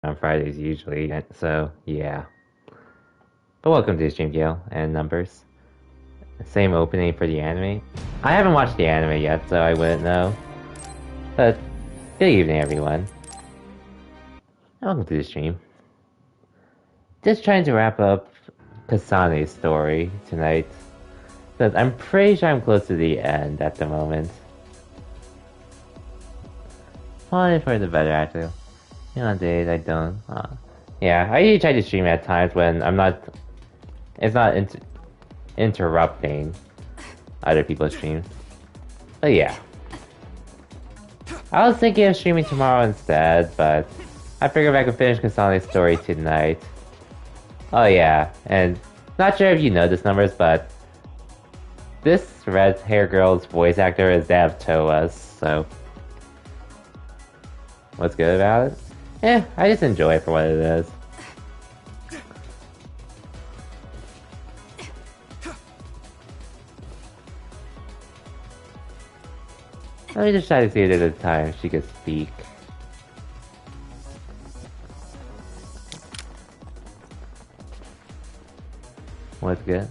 on Fridays usually, so yeah. But welcome to the stream, Gail, and Numbers. Same opening for the anime. I haven't watched the anime yet, so I wouldn't know. But good evening, everyone. Welcome to the stream. Just trying to wrap up Kasane's story tonight. But I'm pretty sure I'm close to the end at the moment. Probably for the better, actually. You know, days I don't. Yeah, I usually try to stream at times when I'm not. It's not interrupting other people's streams. But yeah. I was thinking of streaming tomorrow instead, but I figured if I could finish Kasane's story tonight. Oh yeah, and not sure if you know this numbers, but this red hair girl's voice actor is that of Toa's, so what's good about it? I just enjoy it for what it is. Let me just try to see it at a time she could speak. What's good?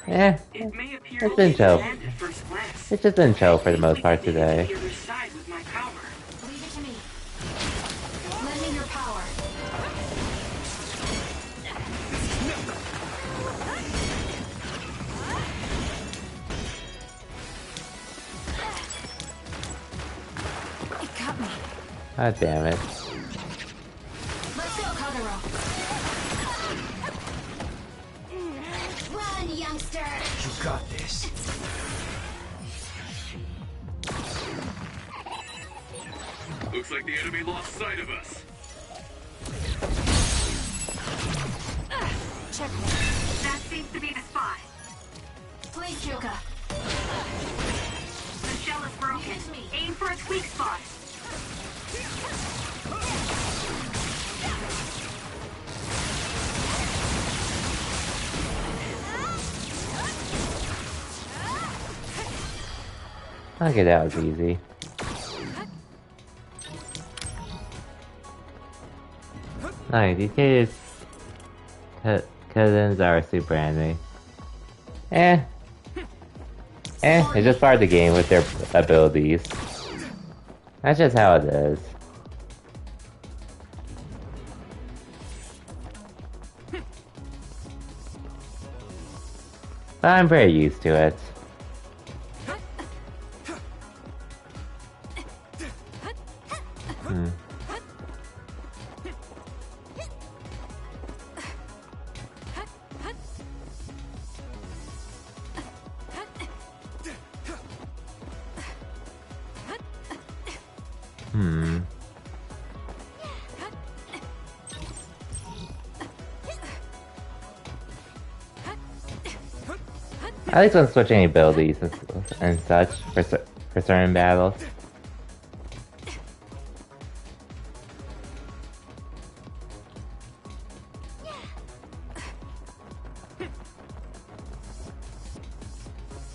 It's been chill. It's just been chill for the most part today. God damn it. Let's go, Kagero. Run, youngster. You got this. Looks like the enemy lost sight of us. Checkmate. That seems to be the spot. Please, Kyoka. The shell is broken. Aim for its weak spot. Okay, that was easy. Nice, these kids' cousins are super anime. It's just part of the game with their abilities. That's just how it is. But I'm very used to it. I like when switching abilities and such for certain battles.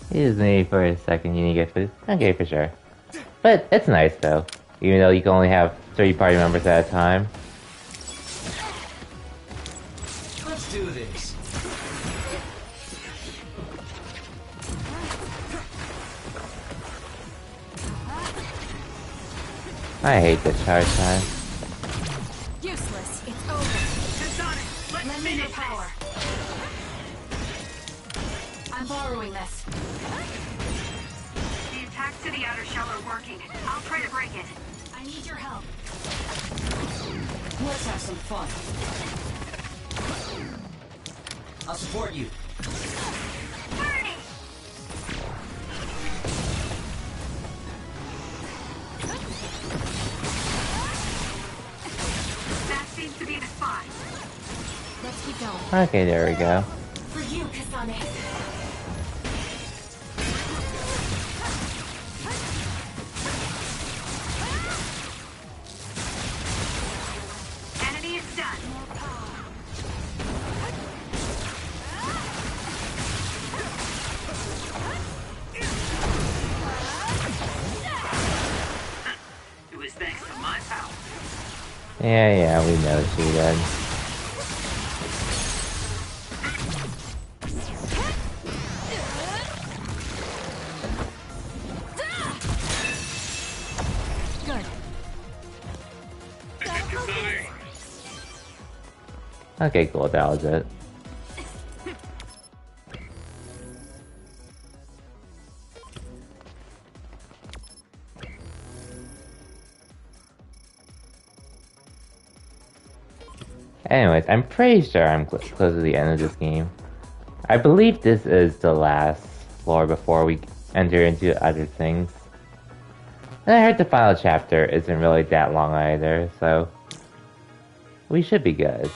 Excuse me for a second, you need to get food? Okay, for sure. But it's nice though, even though you can only have 3 party members at a time. Let's do this. I hate this charge time. Useless. It's over. Kasane, let's Lend me your finish power. I'm borrowing this. The attacks to the outer shell are working. I'll try to break it. I need your help. Let's have some fun. I'll support you. Burn it! That seems to be the spot. Let's keep going. Okay, there we go. For you, Kasane. Enemy is done. Yeah, we know she did. Good. Okay, cool, that was it. Anyways, I'm pretty sure I'm close to the end of this game. I believe this is the last floor before we enter into other things. And I heard the final chapter isn't really that long either, so we should be good.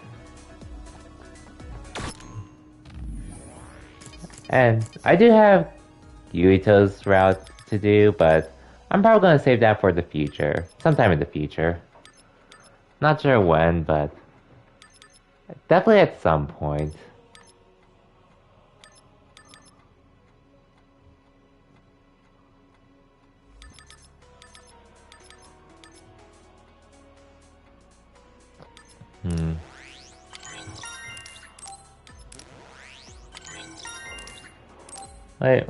And I do have Yuito's route to do, but I'm probably gonna save that for the future. Sometime in the future. Not sure when, but definitely at some point. Wait,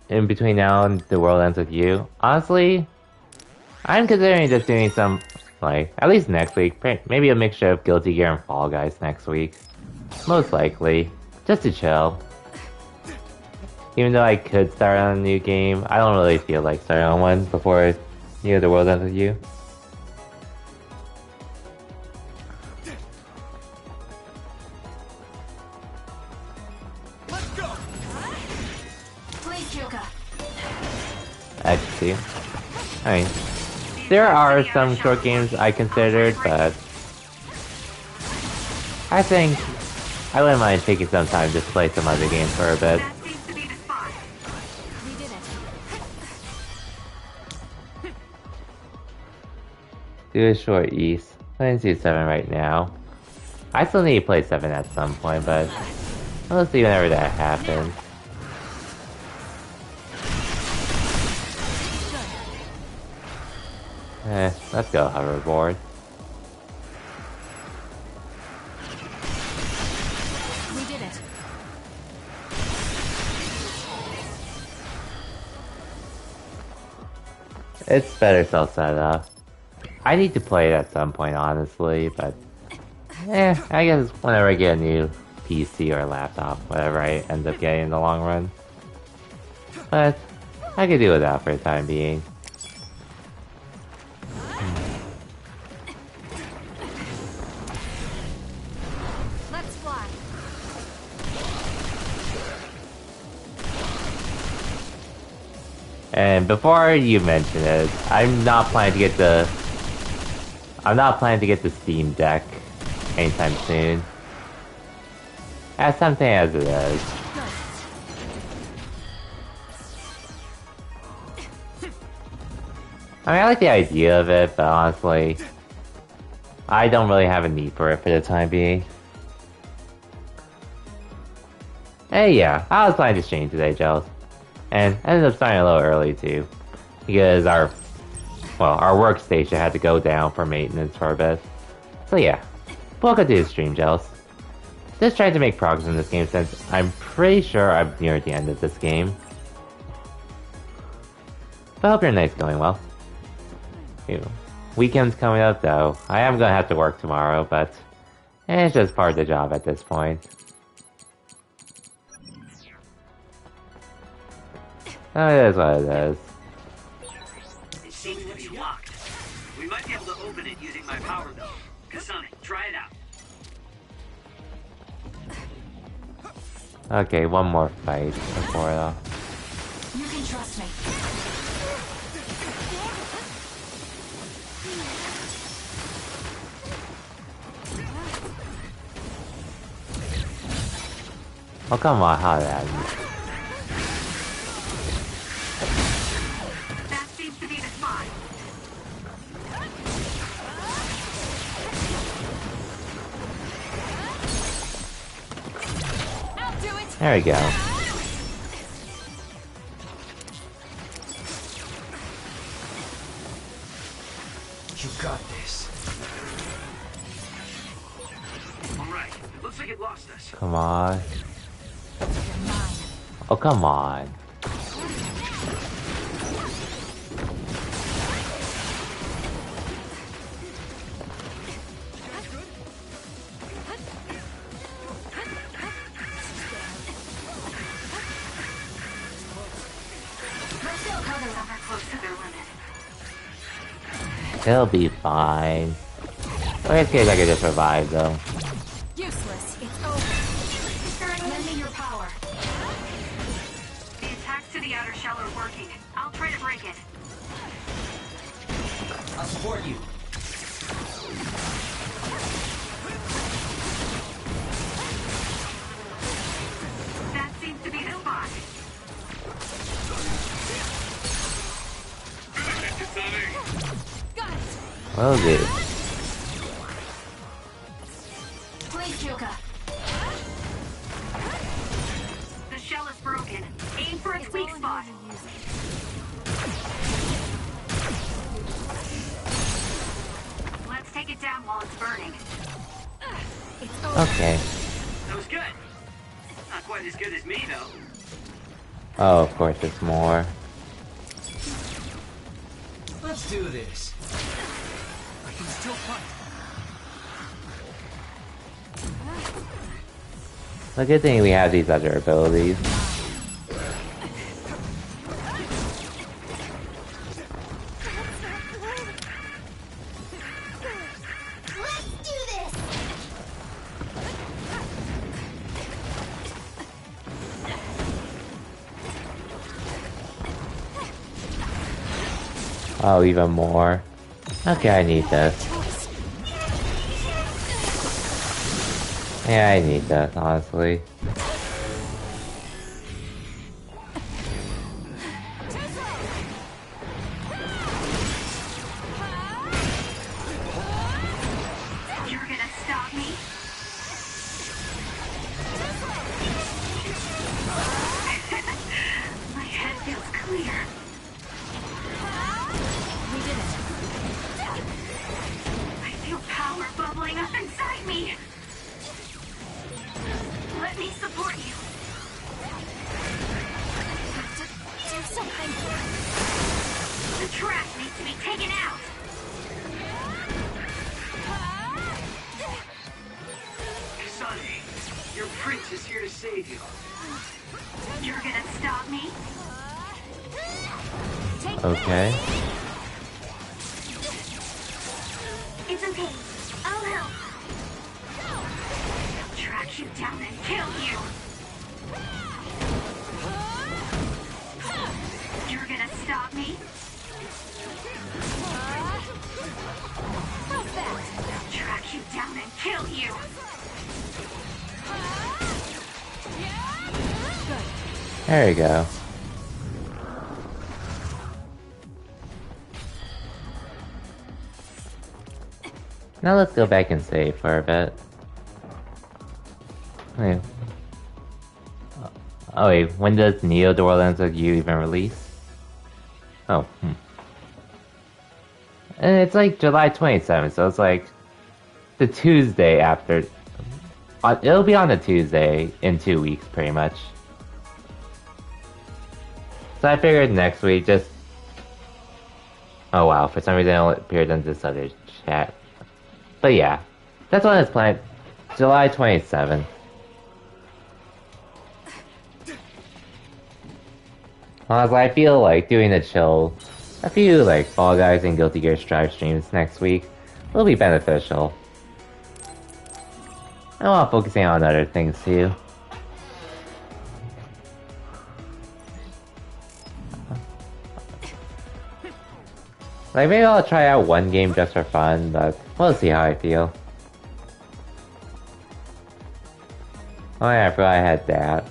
in between now and the world ends with you, honestly, I'm considering just doing some, like, at least next week, maybe a mixture of Guilty Gear and Fall Guys next week. Most likely. Just to chill. Even though I could start on a new game, I don't really feel like starting on one before the world ends with you. Let's go. Please, Kyoka. I see. I mean, there are some short games I considered, but I think I wouldn't mind taking some time to play some other games for a bit. That seems to be the spot. We did it. Do a short east. Playing do 7 right now. I still need to play 7 at some point, but we'll see whenever that happens. Let's go hoverboard. We did it. It's better self-setup. I need to play it at some point, honestly, but I guess whenever I get a new PC or laptop, whatever I end up getting in the long run. But I can do without for the time being. Let's fly. And before you mention it, I'm not planning to get the Steam Deck anytime soon. As something as it is. I mean, I like the idea of it, but honestly, I don't really have a need for it for the time being. Hey, yeah, I was planning to stream today, Gels. And ended up starting a little early too, because our workstation had to go down for maintenance for a bit. So yeah, welcome to the stream, Gels. Just trying to make progress in this game since I'm pretty sure I'm near the end of this game. But I hope your night's going well. Weekend's coming up though. I am gonna have to work tomorrow, but it's just part of the job at this point. Oh, it is what it is. It seems to be locked. We might be able to open it using my power though. Kasane, try it out. Okay, one more fight before though. You can trust me. Oh come on, how that? That seems to be the spot. I'll do it. There we go. You got this. right. Looks like it lost us. Come on. You're mine. Oh, come on. Some are close to their limit. He'll be fine. I guess I could just revive though. Useless. It's over. Lend me your power. The attacks to the outer shell are working. I'll try to break it. I'll support you. That seems to be the spot. Got it. Will do. Please, Joka. The shell is broken. Aim for its weak spot. Let's take it down while it's burning. It's over. Okay. That was good. Not quite as good as me, though. Oh, of course it's more. Let's do this. I can still fight. The good thing we have these other abilities. Let's do this. Oh, even more. Okay, I need this. Yeah, I need this, honestly. You're gonna stop me? My head feels clear. We did it. I feel power bubbling up inside me. Let me support you. Do something. The trash needs to be taken out. Sonny, your prince is here to save you. You're gonna stop me? Take Okay. It's okay. I'll help. I'll track you down and kill you. You're gonna stop me? How's that? I'll track you down and kill you. There you go. Now let's go back and save for a bit. Wait. Oh wait, when does Neo Door Lens of You even release? Oh, And it's like July 27th, so it's like the Tuesday after. It'll be on a Tuesday in 2 weeks, pretty much. So I figured next week just... Oh wow, for some reason it appeared in this other chat. But yeah, that's when it's planned. July 27th. Honestly, I feel like doing a few like Fall Guys and Guilty Gear Strive streams next week will be beneficial. And while focusing on other things too. Like maybe I'll try out one game just for fun, but we'll see how I feel. Oh yeah, I forgot I had that.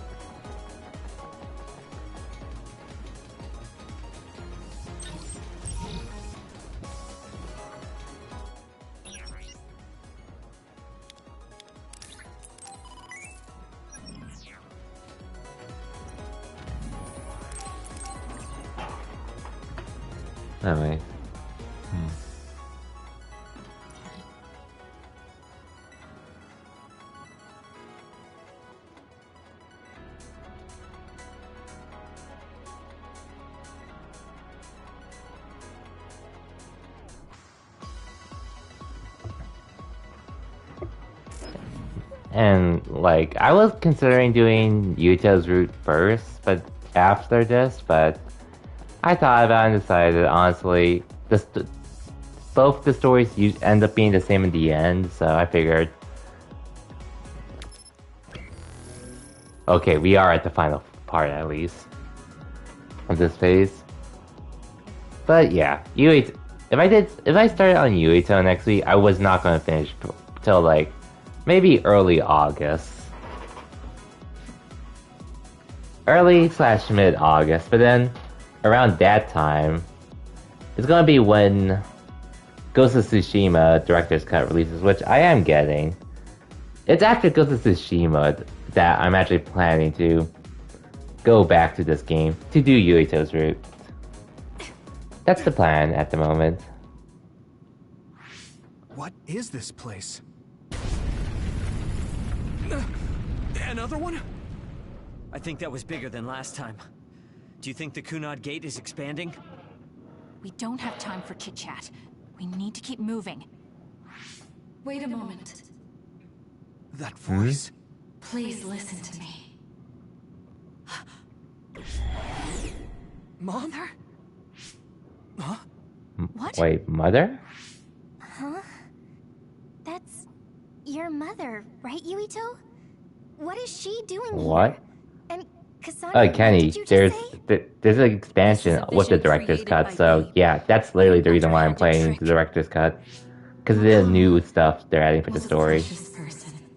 Anyway. And like I was considering doing Yuto's route first, but after this, but I thought about it and decided honestly, both the stories end up being the same in the end, so I figured. Okay, we are at the final part at least of this phase. But yeah, Yuito. If I started on Yuito next week, I was not gonna finish till like maybe early August. Early/mid August, but then around that time, it's gonna be when Ghost of Tsushima Director's Cut releases, which I am getting. It's after Ghost of Tsushima that I'm actually planning to go back to this game to do Yuito's route. That's the plan at the moment. What is this place? Another one? I think that was bigger than last time. Do you think the Kunad Gate is expanding? We don't have time for chit-chat. We need to keep moving. Wait a moment. That voice. Please listen to me. Mom? Mother? Huh? What? Wait, mother? Huh? That's your mother, right, Yuito? What is she doing What? here? And Kasane, Oh, Kenny, what did you just say? there's an expansion with the director's cut, so yeah, that's literally the reason why I'm playing the director's cut. Because of the new stuff they're adding for the story.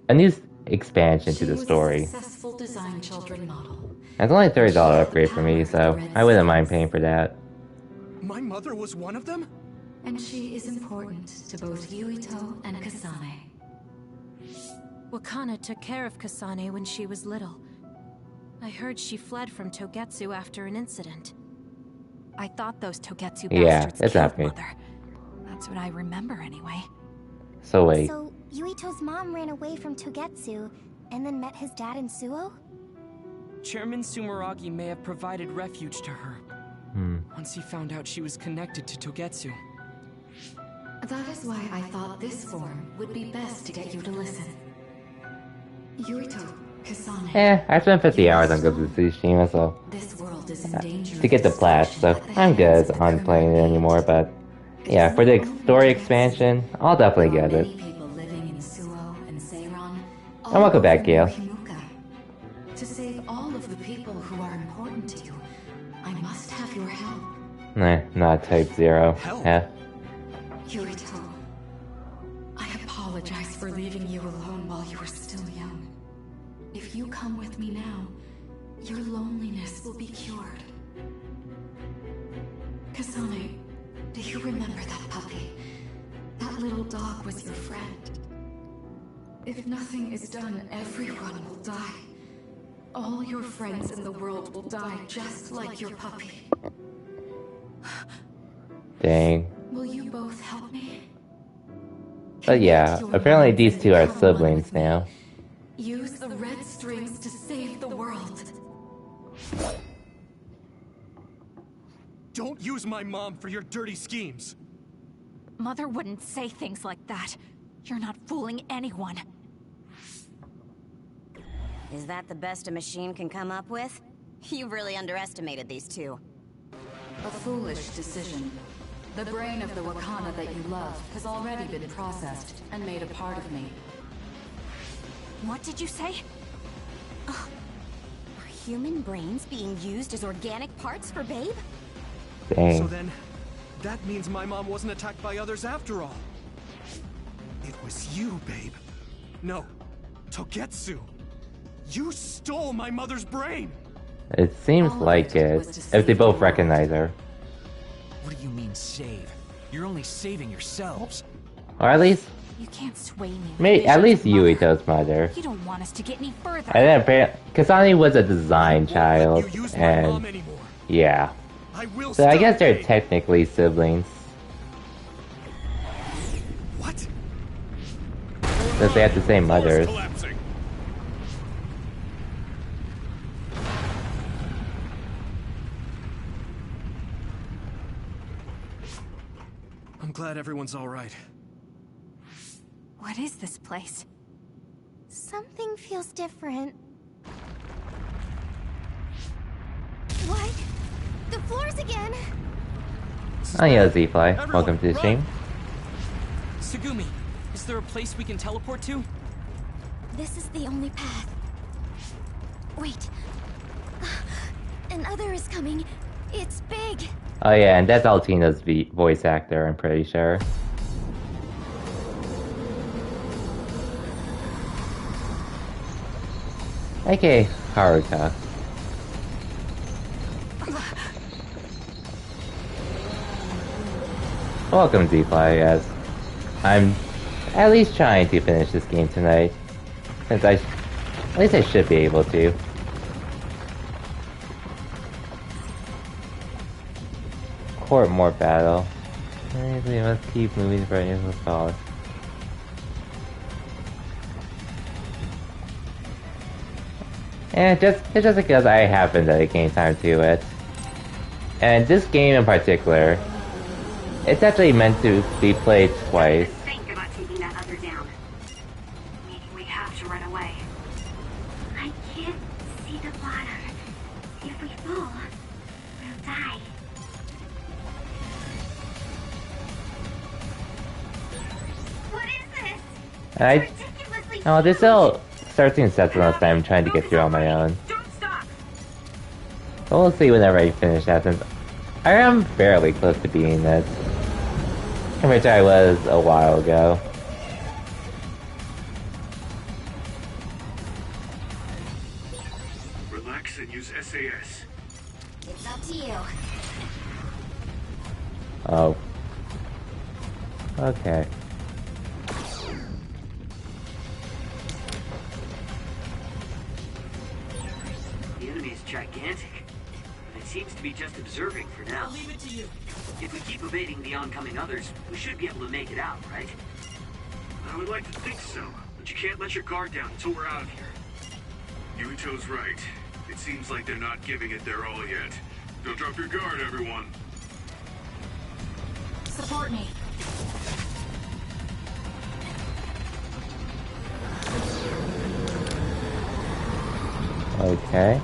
A new expansion to the story. Successful design children model. It's only a $30 upgrade for me, so I wouldn't mind paying for that. My mother was one of them? And she is important to both Yuito and Kasane. Wakana took care of Kasane when she was little. I heard she fled from Togetsu after an incident. I thought those Togetsu bastards it's killed happening. Mother. That's what I remember anyway. So wait, So, Yuito's mom ran away from Togetsu, and then met his dad in Suo? Chairman Sumeragi may have provided refuge to her. Once he found out she was connected to Togetsu. That is why I thought this form would be best to get you to listen. Yuito, Kasane. I spent 50 hours on Ghost of Tsushima, so This world is in danger to get the plat, so I'm good on playing it anymore, but yeah, for the story expansion, I'll definitely get it. Many people living in Suo and Seiron. And welcome back, Gail. To save all of the people who are important to you, I must have your help. Nah, not Type 0. Help? Yuito, I apologize for leaving you alone while you were still young. If you come with me now, your loneliness will be cured. Kasane, do you remember that puppy? That little dog was your friend. If nothing is done, everyone will die. All your friends in the world will die just like your puppy. Dang. Will you both help me? But yeah, apparently these two are siblings now. Use the red strings to save the world. Don't use my mom for your dirty schemes. Mother wouldn't say things like that. You're not fooling anyone. Is that the best a machine can come up with? You really underestimated these two. A foolish decision. The brain of the Wakana that you love has already been processed and made a part of me. What did you say? Are human brains being used as organic parts for Babe? Dang. So then, that means my mom wasn't attacked by others after all. It was you, Babe. No, Togetsu. You stole my mother's brain! It seems like it, if they both recognize her. What do you mean, save? You're only saving yourselves. Or at least, You can't sway me. with maybe, at least visions, Mother. Yuito's mother. You don't want us to get any further. And then Kasane was a design child, You use my mom and anymore. yeah. I will So I stop, guess they're Babe. technically siblings. What? Since they have the same mothers. Collapsing. I'm glad everyone's all right. What is this place? Something feels different. What? The floors again! Oh yeah, Z-Fly. Welcome to the stream. Tsugumi, is there a place we can teleport to? This is the only path. Wait. Another is coming. It's big. Oh yeah, and that's Altina's voice actor, I'm pretty sure. Okay, Haruka. Welcome, Z-Fly, guys. I'm at least trying to finish this game tonight. Since at least I should be able to. Court more battle. We must keep moving for any of the and it's just because I have been dedicating time to it. And this game in particular, it's actually meant to be played twice. Think about taking that other down. Meaning we have to run away. I can't see the bottom. If we fall, we'll die. What is this? Oh, there's still 13 sets of that I'm trying to get through on my own. But we'll see whenever I finish that, since I am fairly close to beating this, which I was a while ago. Relax and use SAS. It's up to you. Oh. Okay. The enemy is gigantic, but it seems to be just observing for now. I'll leave it to you. If we keep evading the oncoming others, we should be able to make it out, right? I would like to think so, but you can't let your guard down until we're out of here. Yuito's right. It seems like they're not giving it their all yet. Don't drop your guard, everyone. Support me. Okay.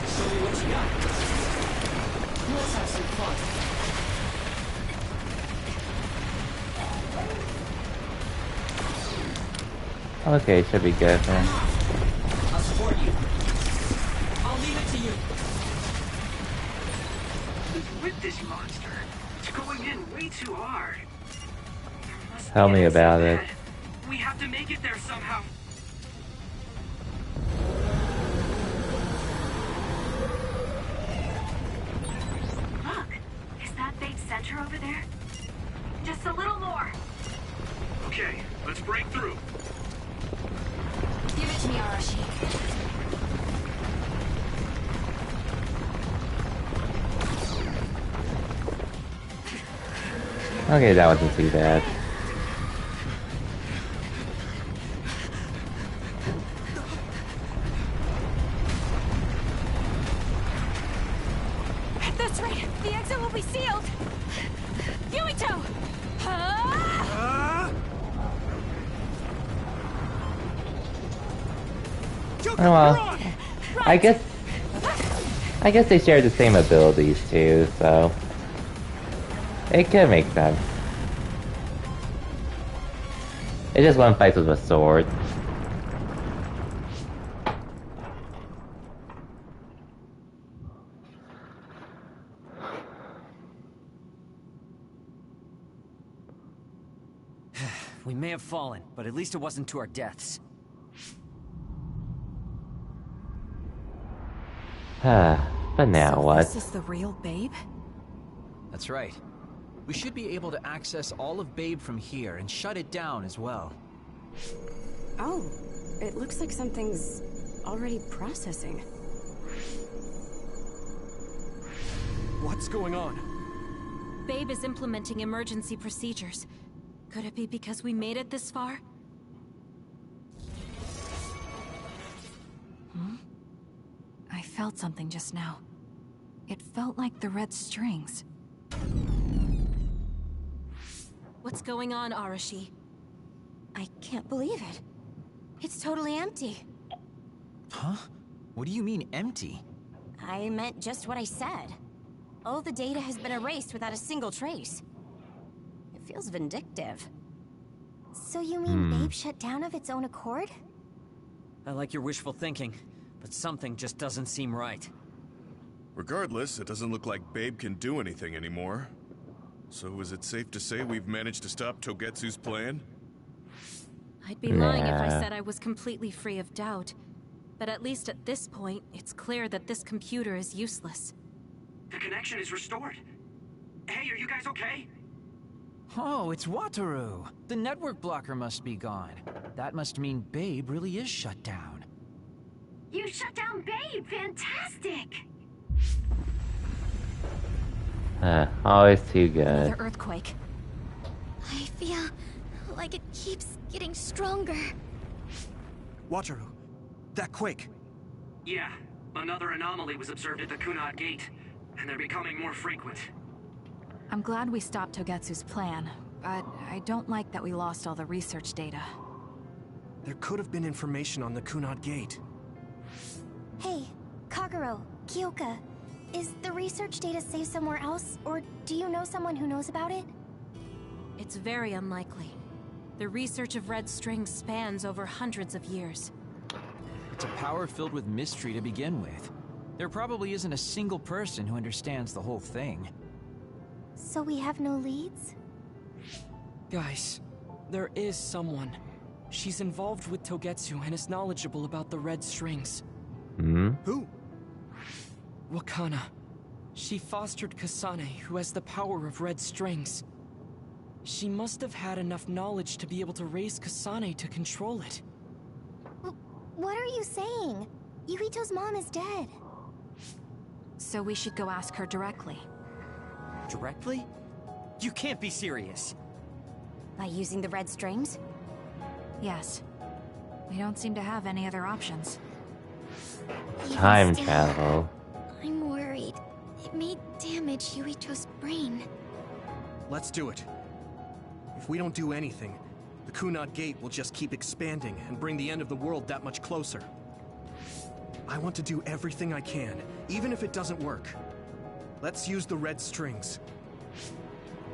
Show me what you got. Let's have some fun. Okay, should be good then. I'll support you. I'll leave it to you. With this monster, it's going in way too hard. Tell me about it. We have to make it there somehow. Look, is that big center over there? Just a little more. Okay, let's break through. Give it to me, Arashi. Okay, that wasn't too bad. That's right. The exit will be sealed. Yuito! Oh well, I guess they share the same abilities too, so it could make sense. It just one fights with a sword. We may have fallen, but at least it wasn't to our deaths. But now So what? This is the real Babe? That's right. We should be able to access all of Babe from here and shut it down as well. Oh, it looks like something's already processing. What's going on? Babe is implementing emergency procedures. Could it be because we made it this far? I felt something just now. It felt like the red strings. What's going on, Arashi? I can't believe it. It's totally empty. Huh? What do you mean, empty? I meant just what I said. All the data has been erased without a single trace. It feels vindictive. So you mean Babe shut down of its own accord? I like your wishful thinking, but something just doesn't seem right. Regardless, it doesn't look like Babe can do anything anymore. So is it safe to say we've managed to stop Togetsu's plan? I'd be lying if I said I was completely free of doubt. But at least at this point, it's clear that this computer is useless. The connection is restored. Hey, are you guys okay? Oh, it's Wataru. The network blocker must be gone. That must mean Babe really is shut down. You shut down Babe! Fantastic! Always too good. Another earthquake. I feel like it keeps getting stronger. Wataru, that quake. Yeah, another anomaly was observed at the Kunad Gate, and they're becoming more frequent. I'm glad we stopped Togetsu's plan, but I don't like that we lost all the research data. There could have been information on the Kunad Gate. Hey, Kagero, Kyoka, is the research data saved somewhere else, or do you know someone who knows about it? It's very unlikely. The research of red strings spans over hundreds of years. It's a power filled with mystery to begin with. There probably isn't a single person who understands the whole thing. So we have no leads? Guys, there is someone. She's involved with Togetsu and is knowledgeable about the red strings. Who? Wakana. She fostered Kasane, who has the power of red strings. She must have had enough knowledge to be able to raise Kasane to control it. What are you saying? Yuito's mom is dead. So we should go ask her directly. Directly? You can't be serious. By using the red strings? Yes. We don't seem to have any other options. Time travel. I'm worried. It may damage Yuito's brain. Let's do it. If we don't do anything, the Kunad Gate will just keep expanding and bring the end of the world that much closer. I want to do everything I can, even if it doesn't work. Let's use the red strings.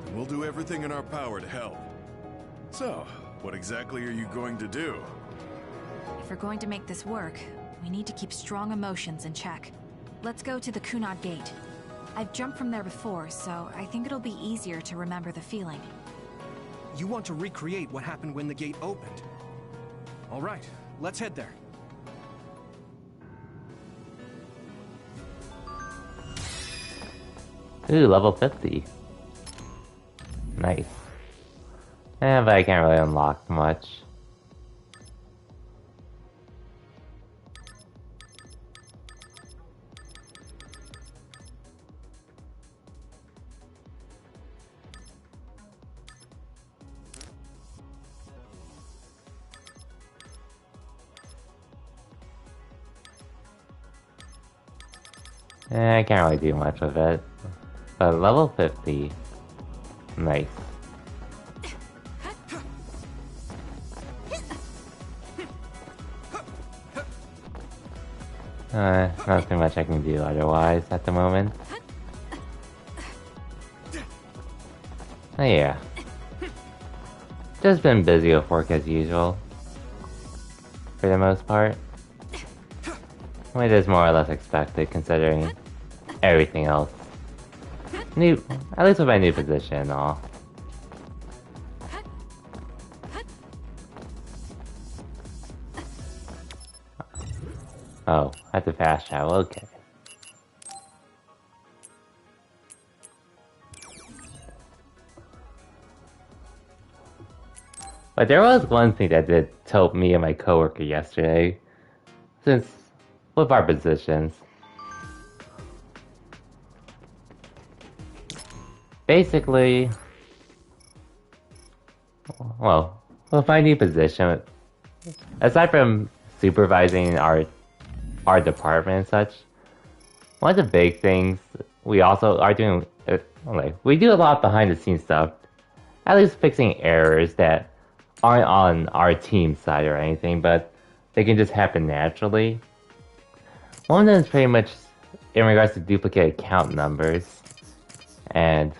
And we'll do everything in our power to help. So, what exactly are you going to do? If we're going to make this work, we need to keep strong emotions in check. Let's go to the Kunad Gate. I've jumped from there before, so I think it'll be easier to remember the feeling. You want to recreate what happened when the gate opened? All right, let's head there. Ooh, level 50. Nice. But I can't really unlock much. I can't really do much with it. But level 50. Nice. Not too much I can do otherwise at the moment. Oh yeah. Just been busy with work as usual. For the most part. Which is more or less expected considering everything else. At least with my new position and all. Oh, I have to fast travel, okay. But there was one thing that did help me and my coworker yesterday. Since, with our positions. Basically, well, with my new position, aside from supervising our department and such, one of the big things we also are doing, we do a lot behind the scenes stuff, at least fixing errors that aren't on our team side or anything, but they can just happen naturally. One of them is pretty much in regards to duplicate account numbers. And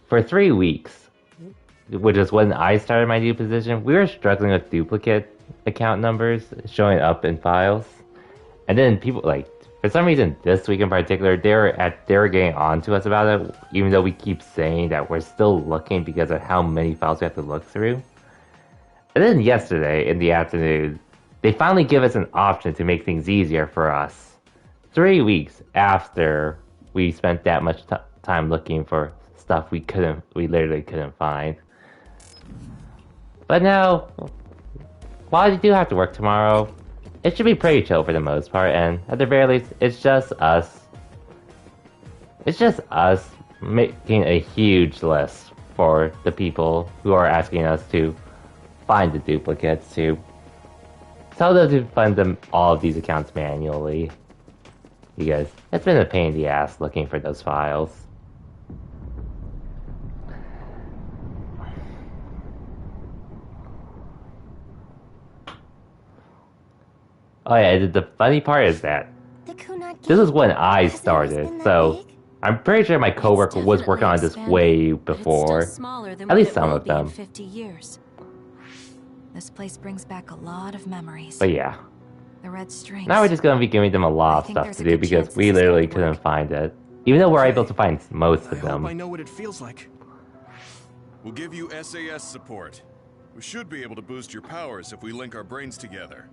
for 3 weeks, which is when I started my new position, we were struggling with duplicate account numbers showing up in files. And then people, for some reason this week in particular, they were getting on to us about it, even though we keep saying that we're still looking because of how many files we have to look through. And then yesterday in the afternoon, they finally give us an option to make things easier for us. 3 weeks after we spent that much time looking for stuff we literally couldn't find. But now, while you do have to work tomorrow, it should be pretty chill for the most part, and at the very least, it's just us. It's just us making a huge list for the people who are asking us to find the duplicates, to tell them to find all of these accounts manually. Because it's been a pain in the ass looking for those files. Oh yeah, the funny part is that this is when I started, so I'm pretty sure my coworker was working on this way before. At least some of them. 50 years. This place brings back a lot of memories. But yeah. The red strings. Now we're just gonna be giving them a lot of stuff to do because we literally couldn't find it. Even though we're able to find most of them. I know what it feels like. We'll give you SAS support. We should be able to boost your powers if we link our brains together.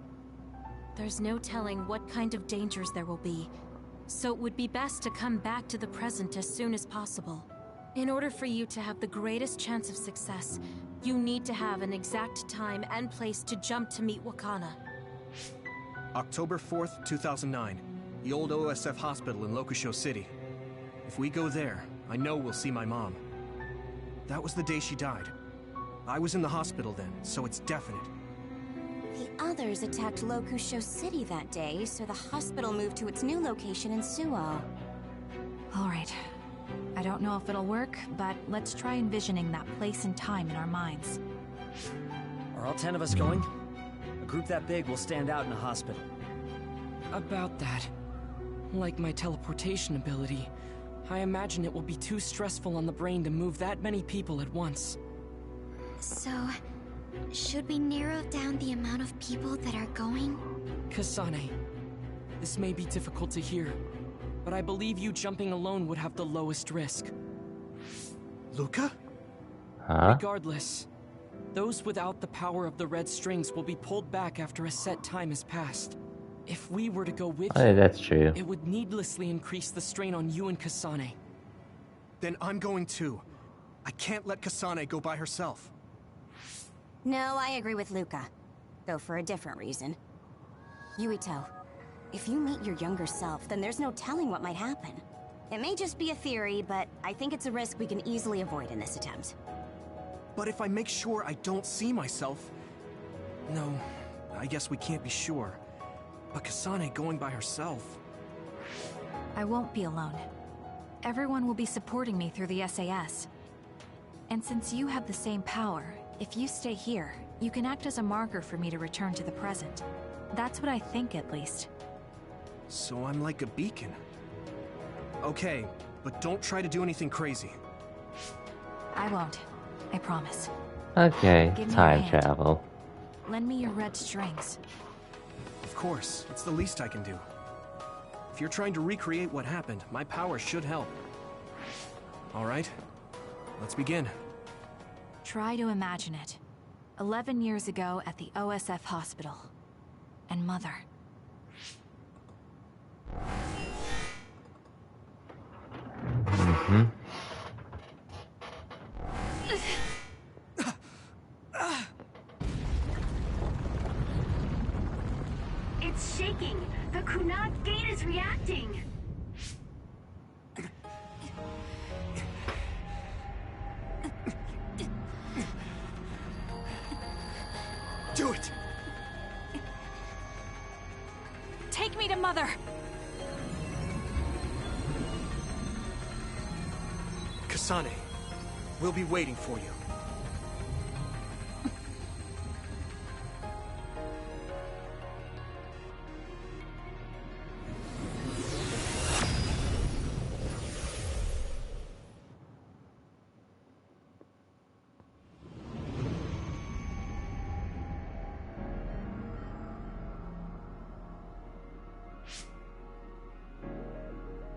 There's no telling what kind of dangers there will be, so it would be best to come back to the present as soon as possible. In order for you to have the greatest chance of success, you need to have an exact time and place to jump to meet Wakana. October 4th, 2009. The old OSF hospital in Lokusho City. If we go there, I know we'll see my mom. That was the day she died. I was in the hospital then, so it's definite. The others attacked Lokusho City that day, so the hospital moved to its new location in Suo. Alright. I don't know if it'll work, but let's try envisioning that place and time in our minds. Are all 10 of us going? A group that big will stand out in a hospital. About that. Like my teleportation ability, I imagine it will be too stressful on the brain to move that many people at once. So, should we narrow down the amount of people that are going? Kasane, this may be difficult to hear, but I believe you jumping alone would have the lowest risk. Luca? Huh? Regardless, those without the power of the red strings will be pulled back after a set time has passed. If we were to go with you, that's true. It would needlessly increase the strain on you and Kasane. Then I'm going too. I can't let Kasane go by herself. No, I agree with Luca. Though for a different reason. Yuito, if you meet your younger self, then there's no telling what might happen. It may just be a theory, but I think it's a risk we can easily avoid in this attempt. But if I make sure I don't see myself... No, I guess we can't be sure. But Kasane going by herself... I won't be alone. Everyone will be supporting me through the SAS. And since you have the same power, if you stay here, you can act as a marker for me to return to the present. That's what I think, at least. So I'm like a beacon. Okay, but don't try to do anything crazy. I won't. I promise. Okay, Give me time your hand. travel. Lend me your red strings. Of course, it's the least I can do. If you're trying to recreate what happened, my power should help. Alright, let's begin. Try to imagine it. 11 years ago at the OSF hospital. And Mother. Mm-hmm. It's shaking! The Kunad Gate is reacting! Do it! Take me to Mother! Kasane, we'll be waiting for you.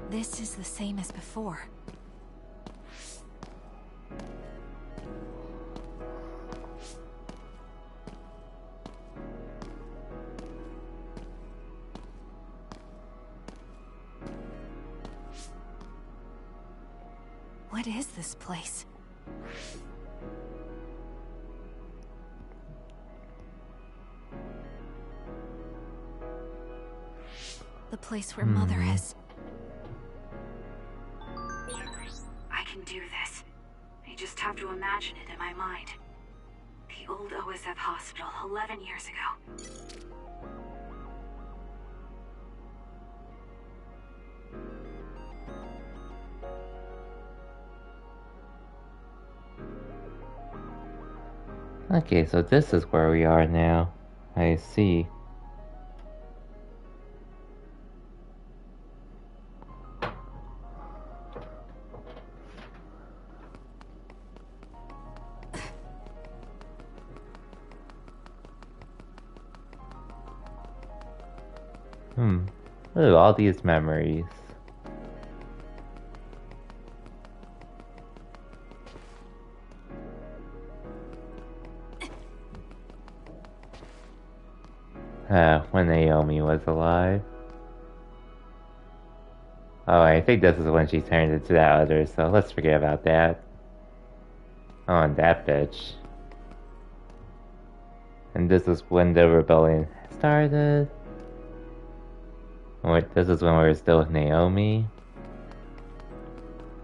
This is the same as before. What is this place? The place where Mother is. I can do this. I just have to imagine it in my mind. The old OSF hospital 11 years ago. Okay, so this is where we are now. I see. Ooh, all these memories. When Naomi was alive. Oh, I think this is when she turned into that other, so let's forget about that. Oh, and that bitch. And this is when the rebellion started. Wait, this is when we were still with Naomi.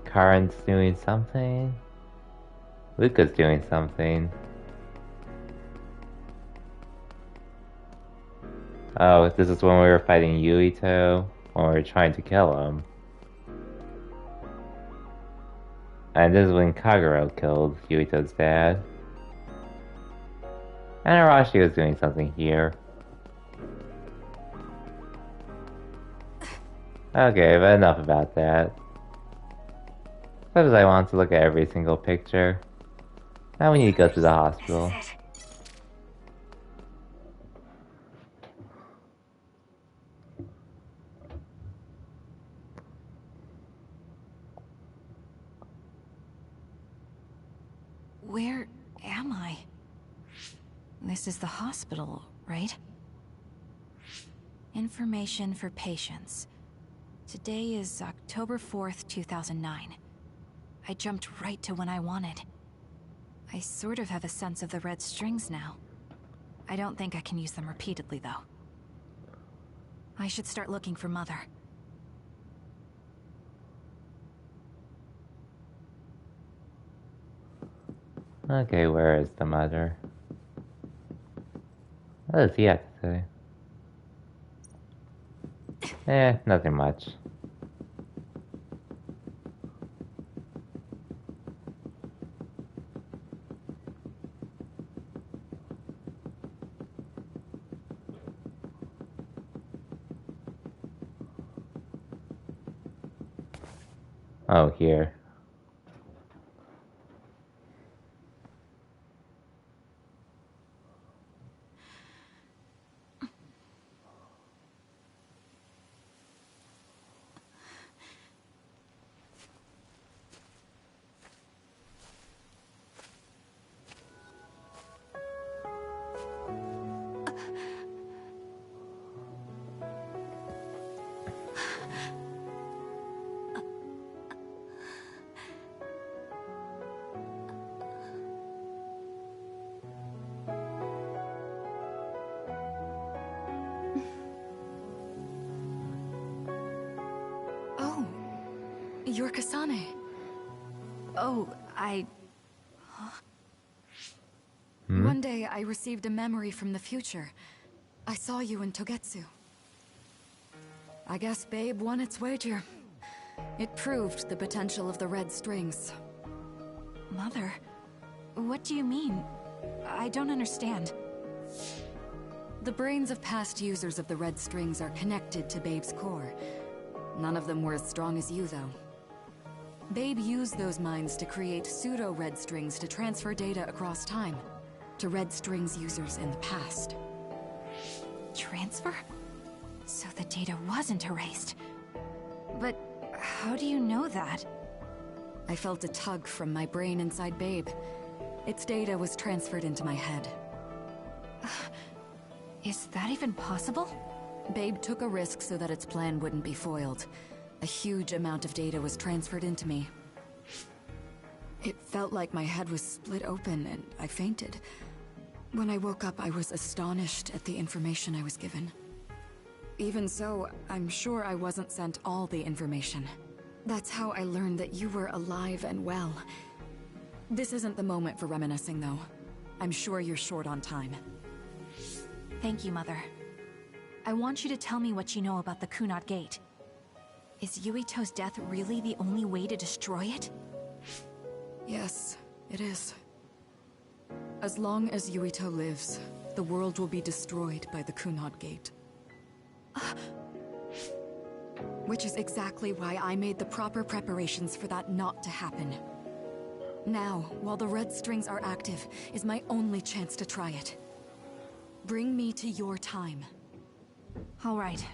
Karen's doing something. Luca's doing something. Oh, this is when we were fighting Yuito, when we were trying to kill him. And this is when Kagero killed Yuito's dad. And Arashi was doing something here. Okay, but enough about that. Suppose I want to look at every single picture. Now we need to go to the hospital. Where am I? This is the hospital, right? Information for patients. Today is October 4th, 2009. I jumped right to when I wanted. I sort of have a sense of the red strings now. I don't think I can use them repeatedly, though. I should start looking for Mother. Okay, where is the mother? What does he have to say? Nothing much. Oh, here. You're Kasane. Oh, One day I received a memory from the future. I saw you in Togetsu. I guess Babe won its wager. It proved the potential of the red strings. Mother, what do you mean? I don't understand. The brains of past users of the red strings are connected to Babe's core. None of them were as strong as you, though. Babe used those minds to create pseudo-red strings to transfer data across time to red strings users in the past. Transfer? So the data wasn't erased. But how do you know that? I felt a tug from my brain inside Babe. Its data was transferred into my head. Is that even possible? Babe took a risk so that its plan wouldn't be foiled. A huge amount of data was transferred into me. It felt like my head was split open and I fainted. When I woke up, I was astonished at the information I was given. Even so, I'm sure I wasn't sent all the information. That's how I learned that you were alive and well. This isn't the moment for reminiscing, though. I'm sure you're short on time. Thank you, Mother. I want you to tell me what you know about the Kunad Gate. Is Yuito's death really the only way to destroy it? Yes, it is. As long as Yuito lives, the world will be destroyed by the Kunad Gate. Which is exactly why I made the proper preparations for that not to happen. Now, while the red strings are active, is my only chance to try it. Bring me to your time. All right.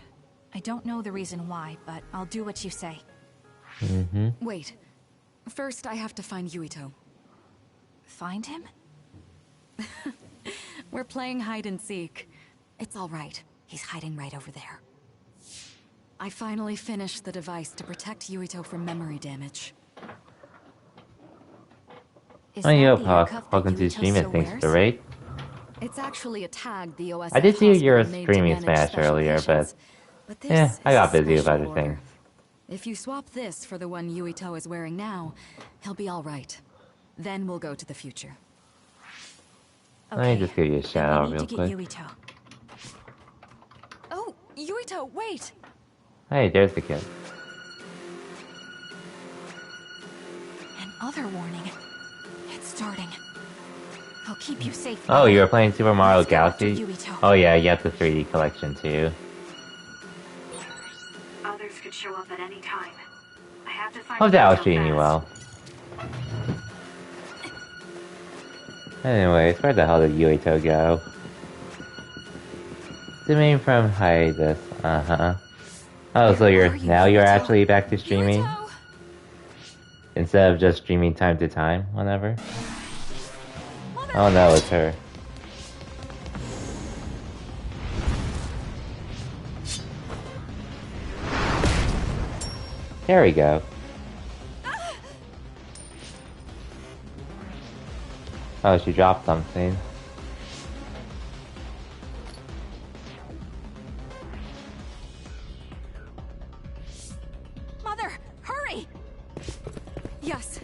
I don't know the reason why, but I'll do what you say. Wait. First, I have to find Yuito. Find him? We're playing hide and seek. It's all right. He's hiding right over there. I finally finished the device to protect Yuito from memory damage. Oh, yo, welcome to the stream and thanks for the raid. It's actually a tag the OS. I did see your streaming Smash earlier, but yeah, I got busy with other things. If you swap this for the one Yuito is wearing now, he'll be all right. Then we'll go to the future. Okay. Let me just give you a shout out real quick. Yuito. Oh, Yuito, wait! Hey, there's the kid. Another warning. It's starting. I'll keep you safe. Oh, you were playing Super Mario Galaxy? Oh yeah, you have the 3D collection too. Others could show up at any time. I have to find. Hope that was treating you well. Anyways, where the hell did Yuito go? Zooming from hiatus. Oh, so you're actually back to streaming? Instead of just streaming time to time, whenever? Oh no, it's her. There we go. Oh, she dropped something. Mother, hurry! Yes.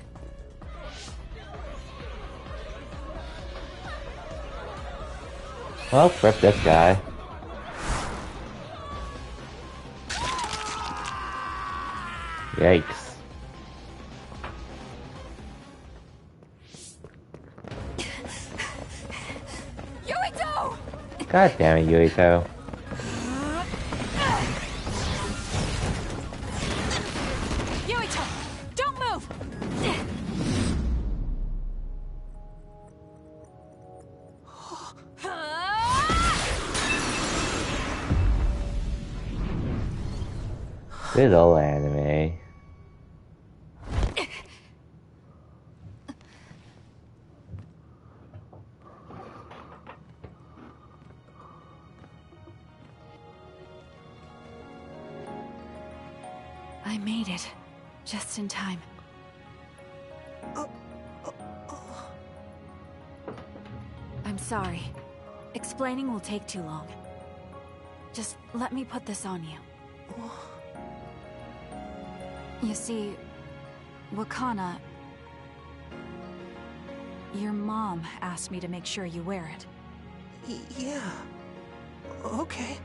Well, rip this guy. Yikes. Yuito! God damn it, Yuito. Yuito, don't move! Good old anime. I made it. Just in time. I'm sorry. Explaining will take too long. Just let me put this on you. You see, Wakana... Your mom asked me to make sure you wear it. Yeah. Okay.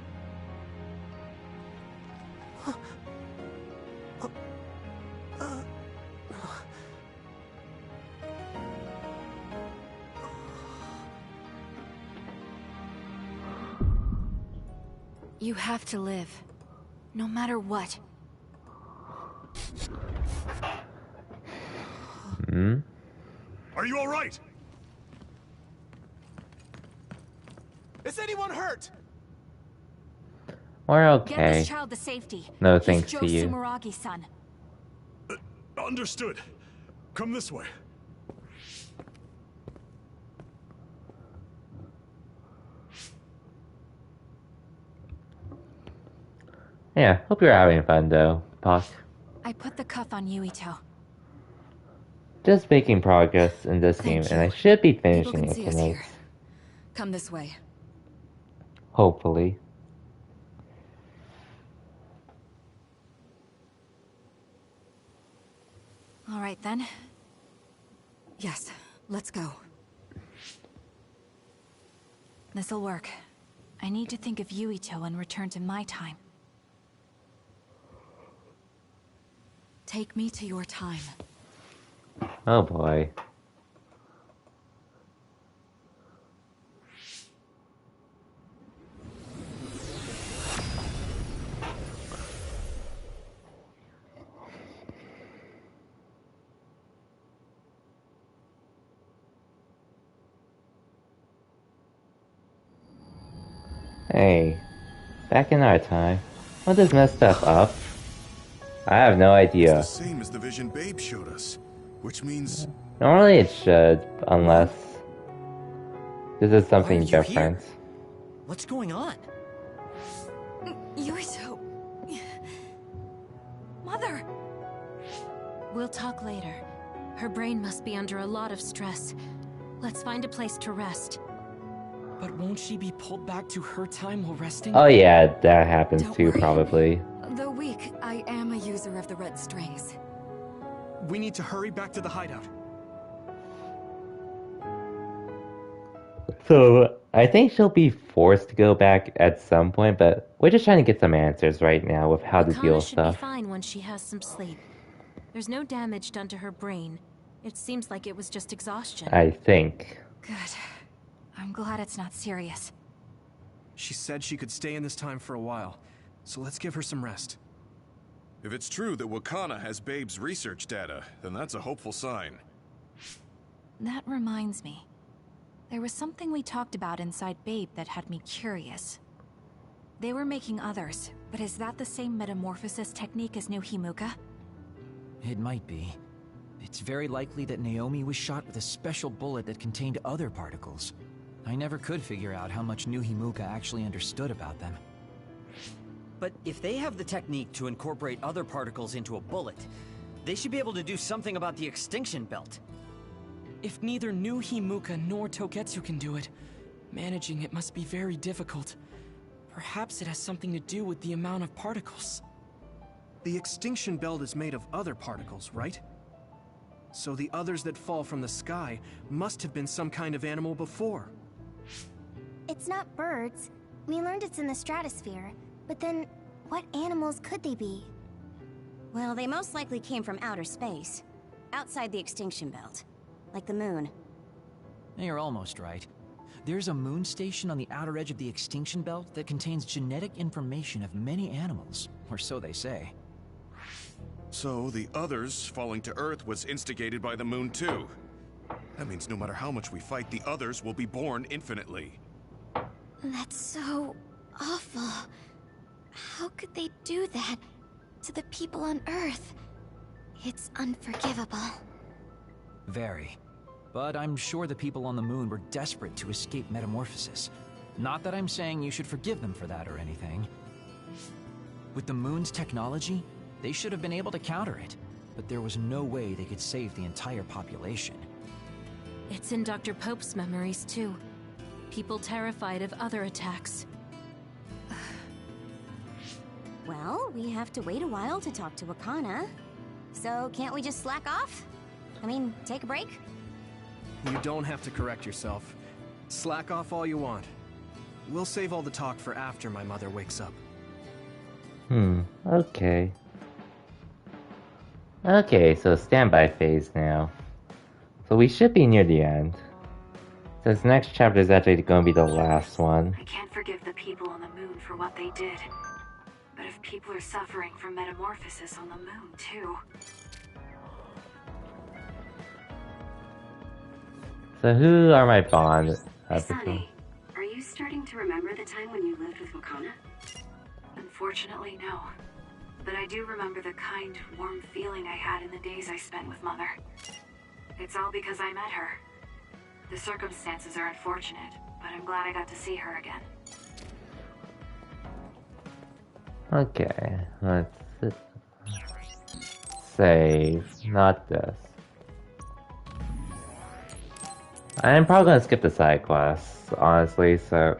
You have to live. No matter what. Hmm? Are you alright? Is anyone hurt? We're Get okay. this child to safety. No He's thanks Joe to you. Sumeragi's son. Understood. Come this way. Yeah, hope you're having fun though, Puck. I put the cuff on Yuito. Just making progress in this game, and I should be People finishing can it see us tonight. here. Come this way. Hopefully. All right then. Yes, let's go. This'll work. I need to think of Yuito and return to my time. Take me to your time. Oh boy. Hey, back in our time, what does mess stuff up? I have no idea. It's the same as the vision Babe showed us, which means Normally it should, unless this is something Why are you different. here? What's going on? Yuito. Mother! We'll talk later. Her brain must be under a lot of stress. Let's find a place to rest. But won't she be pulled back to her time while resting? Oh yeah, that happens Don't too, worry. probably. Though weak, I am a user of the red strings. We need to hurry back to the hideout. So, I think she'll be forced to go back at some point, but we're just trying to get some answers right now with how to deal Akana with should stuff. be fine when she has some sleep. There's no damage done to her brain. It seems like it was just exhaustion. I think. Good. I'm glad it's not serious. She said she could stay in this time for a while, so let's give her some rest. if it's true that Wakana has Babe's research data, then that's a hopeful sign. That reminds me. There was something we talked about inside Babe that had me curious. They were making others, but is that the same metamorphosis technique as New Himuka? It might be. It's very likely that Naomi was shot with a special bullet that contained other particles. I never could figure out how much New Himuka actually understood about them. But if they have the technique to incorporate other particles into a bullet, they should be able to do something about the extinction belt. If neither New Himuka nor Togetsu can do it, managing it must be very difficult. Perhaps it has something to do with the amount of particles. The extinction belt is made of other particles, right? So the others that fall from the sky must have been some kind of animal before. It's not birds. We learned it's in the stratosphere. But then, what animals could they be? Well, they most likely came from outer space. Outside the extinction belt. Like the moon. You're almost right. There's a moon station on the outer edge of the extinction belt that contains genetic information of many animals, or so they say. So the others falling to Earth was instigated by the moon too. That means no matter how much we fight, the others will be born infinitely. That's so awful. How could they do that to the people on Earth? It's unforgivable. Very. But I'm sure the people on the moon were desperate to escape metamorphosis. Not that I'm saying you should forgive them for that or anything. With the moon's technology, they should have been able to counter it. But there was no way they could save the entire population. It's in Dr. Pope's memories, too. People terrified of other attacks. Well, we have to wait a while to talk to Wakana. So can't we just slack off? I mean, take a break? You don't have to correct yourself. Slack off all you want. We'll save all the talk for after my mother wakes up. Okay. Okay, so standby phase now. So we should be near the end. This next chapter is actually going to be the last one. I can't forgive the people on the moon for what they did. But if people are suffering from metamorphosis on the moon, too... So who are my bond? Kasane, are you starting to remember the time when you lived with Wakana? Unfortunately, no. But I do remember the kind, warm feeling I had in the days I spent with Mother. It's all because I met her. The circumstances are unfortunate, but I'm glad I got to see her again. Okay, let's save, not this. I'm probably gonna skip the side quests, honestly, so...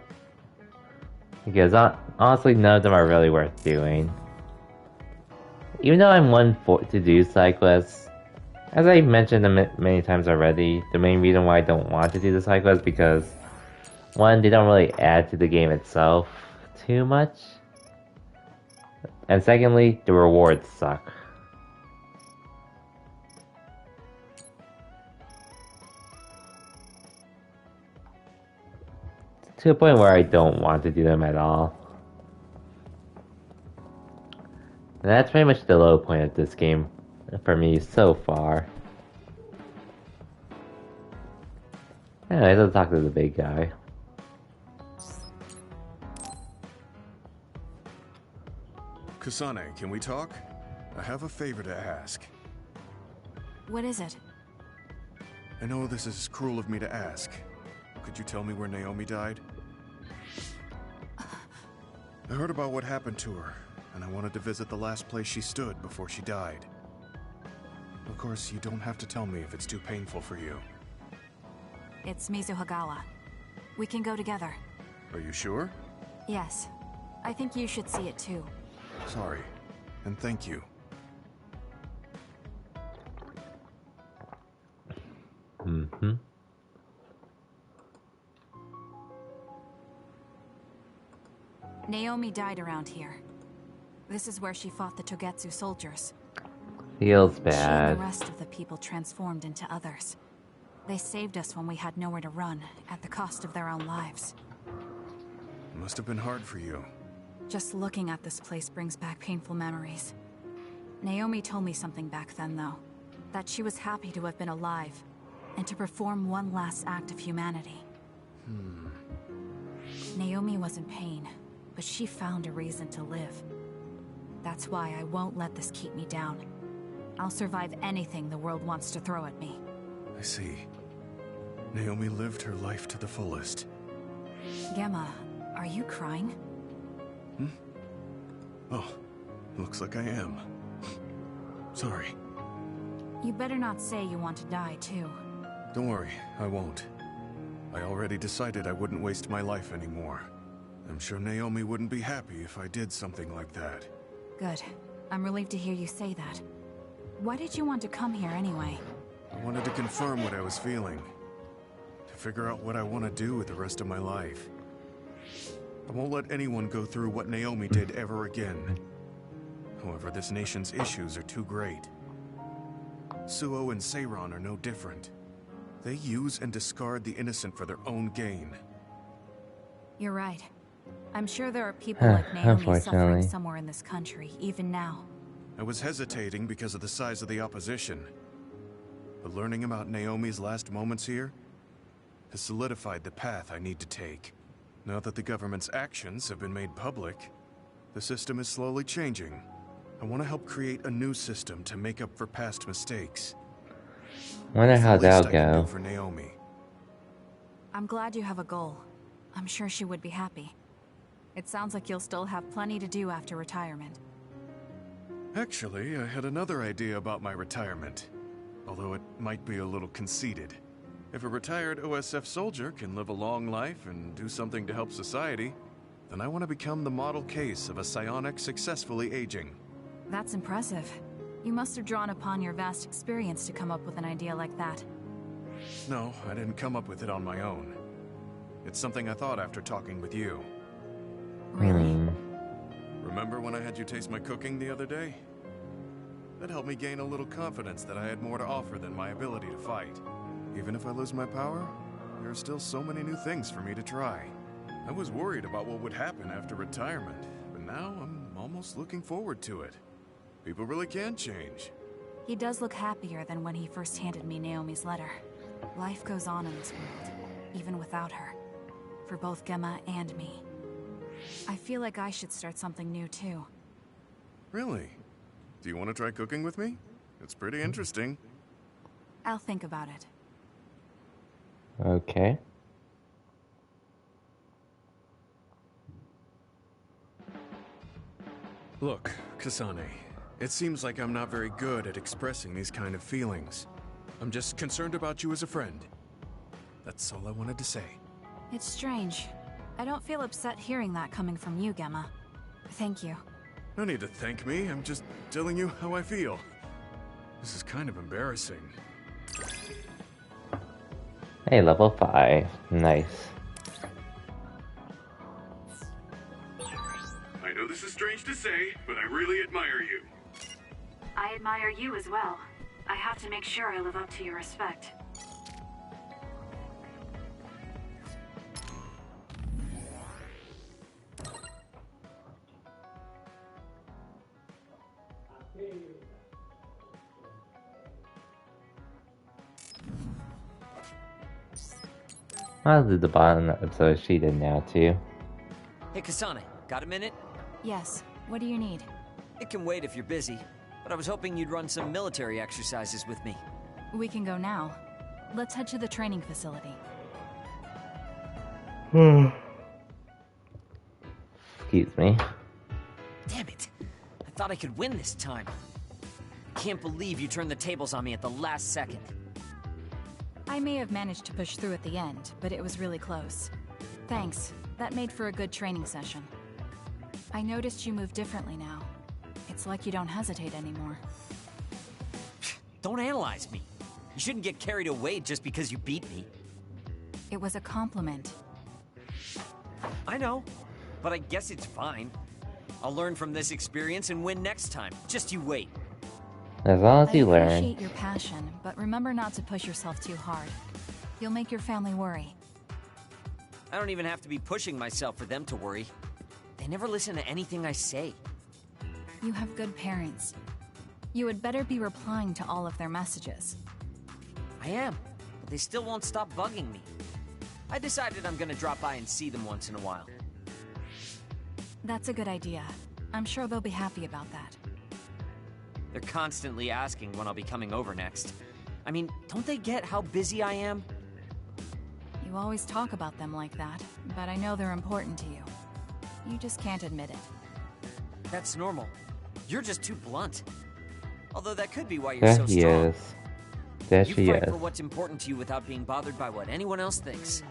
Because honestly, none of them are really worth doing. Even though I'm one to do side quests, as I mentioned many times already, the main reason why I don't want to do the side quests is because, one, they don't really add to the game itself too much, and secondly, the rewards suck. To a point where I don't want to do them at all. And that's pretty much the low point of this game for me so far. Anyway, let's talk to the big guy. Kasane, can we talk? I have a favor to ask. What is it? I know this is cruel of me to ask. Could you tell me where Naomi died? I heard about what happened to her, and I wanted to visit the last place she stood before she died. Of course, you don't have to tell me if it's too painful for you. It's Mizuhagawa. We can go together. Are you sure? Yes. I think you should see it too. Sorry, and thank you. Mm-hmm. Naomi died around here. This is where she fought the Togetsu soldiers. Feels She bad. and the rest of the people transformed into others. They saved us when we had nowhere to run, at the cost of their own lives. It must have been hard for you. Just looking at this place brings back painful memories. Naomi told me something back then, though. That she was happy to have been alive, and to perform one last act of humanity. Naomi was in pain, but she found a reason to live. That's why I won't let this keep me down. I'll survive anything the world wants to throw at me. I see. Naomi lived her life to the fullest. Gemma, are you crying? Oh, looks like I am. Sorry. You better not say you want to die, too. Don't worry, I won't. I already decided I wouldn't waste my life anymore. I'm sure Naomi wouldn't be happy if I did something like that. Good. I'm relieved to hear you say that. Why did you want to come here anyway? I wanted to confirm what I was feeling. To figure out what I want to do with the rest of my life. I won't let anyone go through what Naomi did ever again. However, this nation's issues are too great. Suo and Seiran are no different. They use and discard the innocent for their own gain. You're right. I'm sure there are people like Naomi suffering Unfortunately. somewhere in this country, even now. I was hesitating because of the size of the opposition. But learning about Naomi's last moments here has solidified the path I need to take. Now that the government's actions have been made public, the system is slowly changing. I want to help create a new system to make up for past mistakes. Wonder how It's the least that'll I can go. do for Naomi. I'm glad you have a goal. I'm sure she would be happy. It sounds like you'll still have plenty to do after retirement. Actually, I had another idea about my retirement. Although it might be a little conceited. If a retired OSF soldier can live a long life and do something to help society, then I want to become the model case of a psionic successfully aging. That's impressive. You must have drawn upon your vast experience to come up with an idea like that. No, I didn't come up with it on my own. It's something I thought after talking with you. Really? Remember when I had you taste my cooking the other day? That helped me gain a little confidence that I had more to offer than my ability to fight. Even if I lose my power, there are still so many new things for me to try. I was worried about what would happen after retirement, but now I'm almost looking forward to it. People really can change. He does look happier than when he first handed me Naomi's letter. Life goes on in this world, even without her. For both Gemma and me. I feel like I should start something new too. Really? Do you want to try cooking with me? It's pretty interesting. I'll think about it. Okay. Look, Kasane, it seems like I'm not very good at expressing these kind of feelings. I'm just concerned about you as a friend. That's all I wanted to say. It's strange. I don't feel upset hearing that coming from you, Gemma. Thank you. No need to thank me, I'm just telling you how I feel. This is kind of embarrassing. Hey, level 5. Nice. I know this is strange to say, but I really admire you. I admire you as well. I have to make sure I live up to your respect. I'll do the bottom so she did now too. Hey, Kasane, got a minute? Yes. What do you need? It can wait if you're busy, but I was hoping you'd run some military exercises with me. We can go now. Let's head to the training facility. Excuse me. Damn it! I thought I could win this time. Can't believe you turned the tables on me at the last second. I may have managed to push through at the end, but it was really close. Thanks. That made for a good training session. I noticed you move differently now. It's like you don't hesitate anymore. Don't analyze me. You shouldn't get carried away just because you beat me. It was a compliment. I know, but I guess it's fine. I'll learn from this experience and win next time. Just you wait. As long as you I learn. appreciate your passion, but remember not to push yourself too hard. You'll make your family worry. I don't even have to be pushing myself for them to worry. They never listen to anything I say. You have good parents. You had better be replying to all of their messages. I am, but they still won't stop bugging me. I decided I'm gonna drop by and see them once in a while. That's a good idea. I'm sure they'll be happy about that. They're constantly asking when I'll be coming over next. I mean, don't they get how busy I am? You always talk about them like that, but I know they're important to you. You just can't admit it. That's normal. You're just too blunt. Although that could be why you're There so he strong. is. There You she fight is. for what's important to you without being bothered by what anyone else thinks.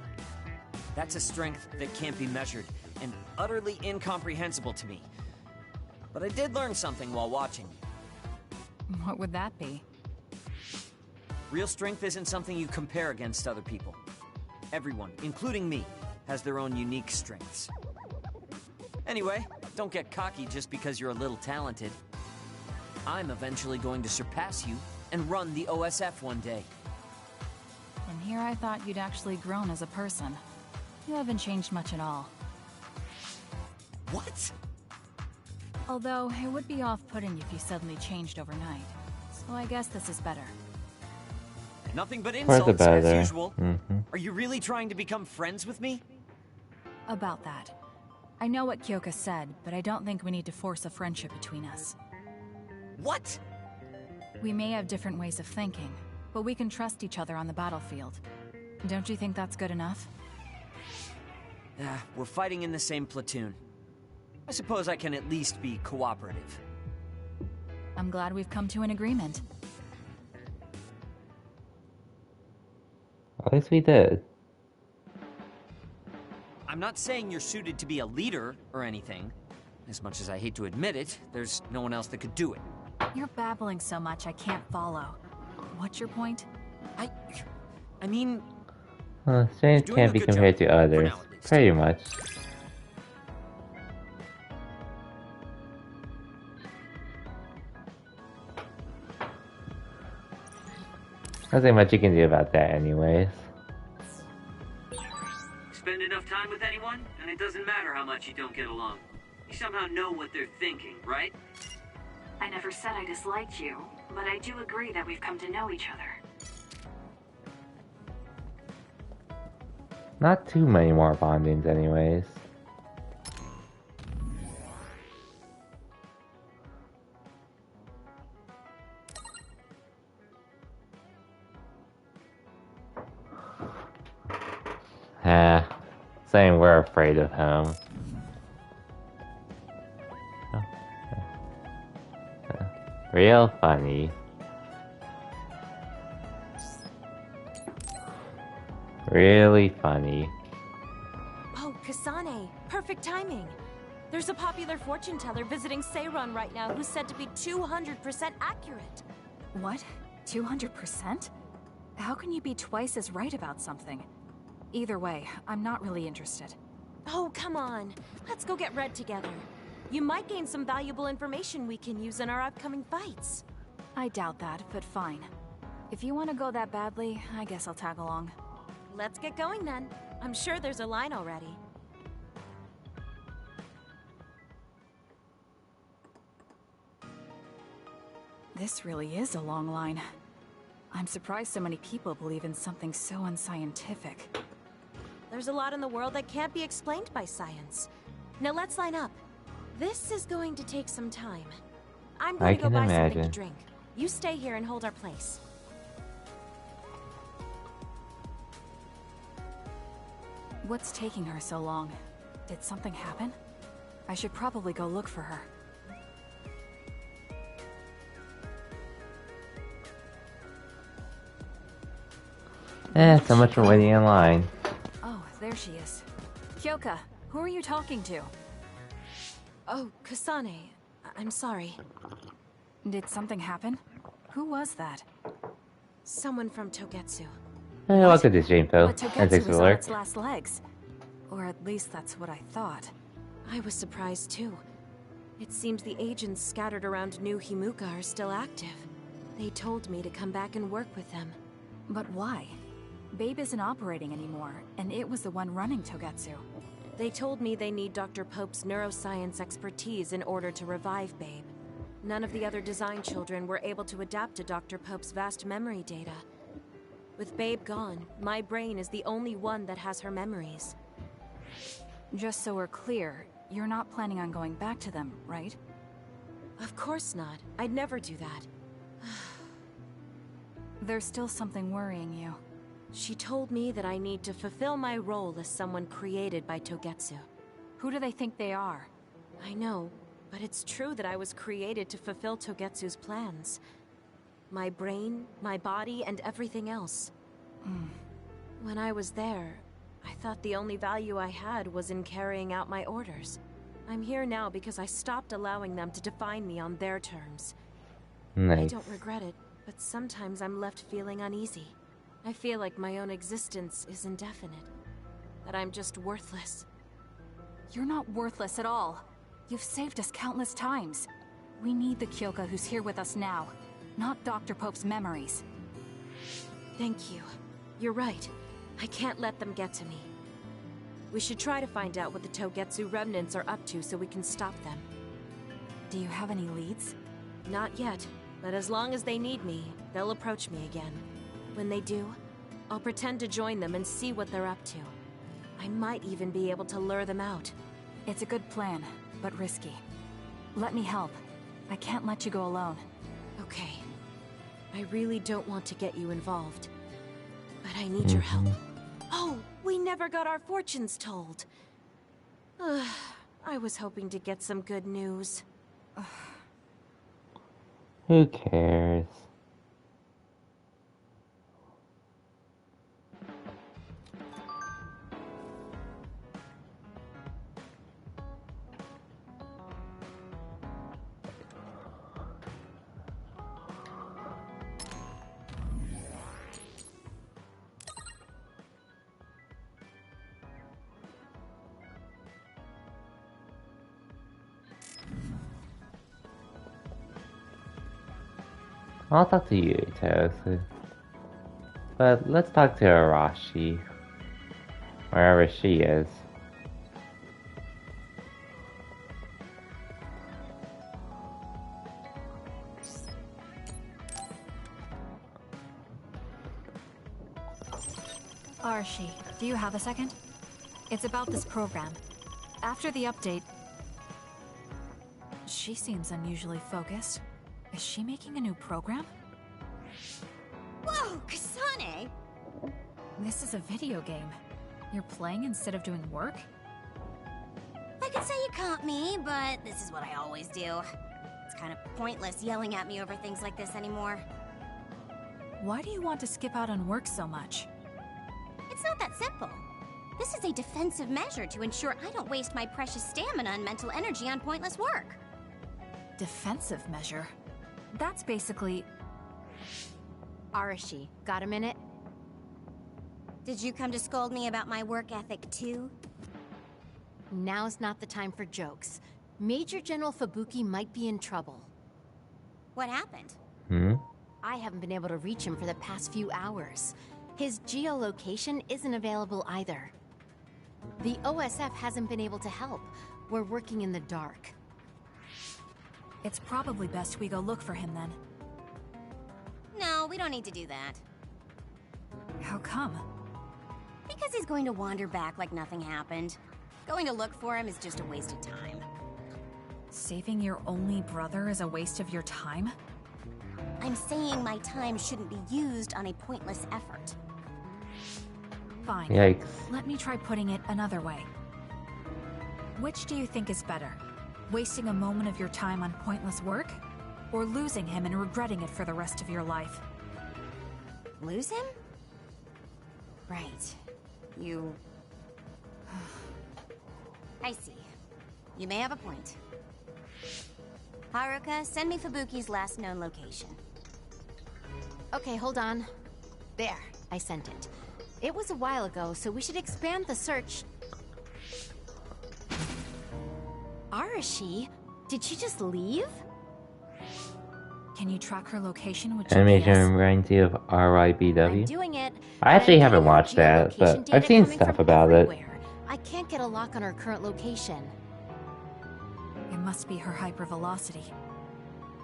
That's a strength that can't be measured, and utterly incomprehensible to me. But I did learn something while watching. What would that be? Real strength isn't something you compare against other people. Everyone, including me, has their own unique strengths. Anyway, don't get cocky just because you're a little talented. I'm eventually going to surpass you and run the OSF one day. And here I thought you'd actually grown as a person. You haven't changed much at all. What? Although, it would be off-putting if you suddenly changed overnight. So I guess this is better. Nothing but For the insults, as better. usual. Mhm. Are you really trying to become friends with me? About that. I know what Kyoka said, but I don't think we need to force a friendship between us. What? We may have different ways of thinking, but we can trust each other on the battlefield. Don't you think that's good enough? We're fighting in the same platoon. I suppose I can at least be cooperative. I'm glad we've come to an agreement. At least we did. I'm not saying you're suited to be a leader or anything. As much as I hate to admit it, there's no one else that could do it. You're babbling so much I can't follow. What's your point? I mean... Strength doing can't a be good compared job, to others. now at least. Pretty much. Nothing much you can do about that anyways. time with anyone, and it doesn't matter how much you don't get along. You somehow know what they're thinking, right? I never said I disliked you, but I do agree that we've come to know each other. Not too many more bondings anyways. Saying we're afraid of him. Real funny. Really funny. Oh, Kasane, perfect timing. There's a popular fortune teller visiting Seiron right now who's said to be 200% accurate. What? 200%? How can you be twice as right about something? Either way, I'm not really interested. Oh, come on. Let's go get Red together. You might gain some valuable information we can use in our upcoming fights. I doubt that, but fine. If you want to go that badly, I guess I'll tag along. Let's get going then. I'm sure there's a line already. This really is a long line. I'm surprised so many people believe in something so unscientific. There's a lot in the world that can't be explained by science. Now let's line up. This is going to take some time. I'm going to go buy something to drink. You stay here and hold our place. What's taking her so long? Did something happen? I should probably go look for her. So much for waiting in line. Oh, there she is. Kyoka, who are you talking to? Oh, Kasane. I'm sorry. Did something happen? Who was that? Someone from Togetsu. Welcome to Shameful. But Togetsu was on its last legs. Or at least that's what I thought. I was surprised too. It seems the agents scattered around New Himuka are still active. They told me to come back and work with them. But why? Babe isn't operating anymore, and it was the one running Togetsu. They told me they need Dr. Pope's neuroscience expertise in order to revive Babe. None of the other design children were able to adapt to Dr. Pope's vast memory data. With Babe gone, my brain is the only one that has her memories. Just so we're clear, you're not planning on going back to them, right? Of course not. I'd never do that. There's still something worrying you. She told me that I need to fulfill my role as someone created by Togetsu. Who do they think they are? I know, but it's true that I was created to fulfill Togetsu's plans. My brain, my body, and everything else. When I was there, I thought the only value I had was in carrying out my orders. I'm here now because I stopped allowing them to define me on their terms. Nice. I don't regret it, but sometimes I'm left feeling uneasy. I feel like my own existence is indefinite. That I'm just worthless. You're not worthless at all. You've saved us countless times. We need the Kyoka who's here with us now, not Dr. Pope's memories. Thank you. You're right. I can't let them get to me. We should try to find out what the Togetsu remnants are up to so we can stop them. Do you have any leads? Not yet, but as long as they need me, they'll approach me again. When they do, I'll pretend to join them and see what they're up to. I might even be able to lure them out. It's a good plan, but risky. Let me help. I can't let you go alone. Okay. I really don't want to get you involved. But I need your help. Oh, we never got our fortunes told. I was hoping to get some good news. Who cares? I'll talk to Yuito, but let's talk to Arashi. Wherever she is. Archie, do you have a second? It's about this program. After the update... She seems unusually focused. Is she making a new program? Whoa, Kasane! This is a video game. You're playing instead of doing work? I could say you caught me, but this is what I always do. It's kind of pointless yelling at me over things like this anymore. Why do you want to skip out on work so much? It's not that simple. This is a defensive measure to ensure I don't waste my precious stamina and mental energy on pointless work. Defensive measure? That's basically... Arashi, got a minute? Did you come to scold me about my work ethic too? Now's not the time for jokes. Major General Fubuki might be in trouble. What happened? I haven't been able to reach him for the past few hours. His geolocation isn't available either. The OSF hasn't been able to help. We're working in the dark. It's probably best we go look for him then. No, we don't need to do that. How come? Because he's going to wander back like nothing happened. Going to look for him is just a waste of time. Saving your only brother is a waste of your time? I'm saying my time shouldn't be used on a pointless effort. Fine. Yikes. Let me try putting it another way. Which do you think is better? Wasting a moment of your time on pointless work? Or losing him and regretting it for the rest of your life? Lose him? Right. You... I see. You may have a point. Haruka, send me Fubuki's last known location. Okay, hold on. There, I sent it. It was a while ago, so we should expand the search. Arashi? Did she just leave? Can you track her location with Animation GPS? reminds you of RIBW. I'm doing it. I actually haven't watched that, but I've seen stuff about it. I can't get a lock on her current location. It must be her hypervelocity.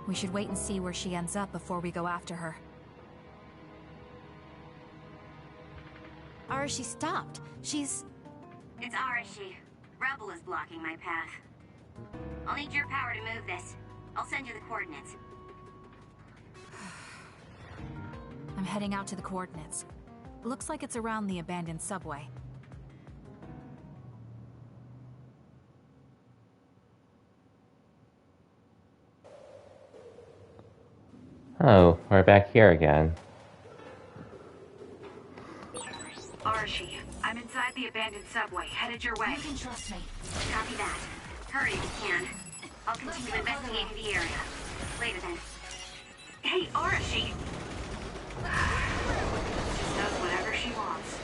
We should wait and see where she ends up before we go after her. Arashi stopped. She's... It's Arashi. Rebel is blocking my path. I'll need your power to move this. I'll send you the coordinates. I'm heading out to the coordinates. Looks like it's around the abandoned subway. Oh, we're back here again. Arashi, I'm inside the abandoned subway, headed your way. You can trust me. Copy that. Hurry if you can. I'll continue investigating the area. Later then. Hey, Arashi! Just does whatever she wants.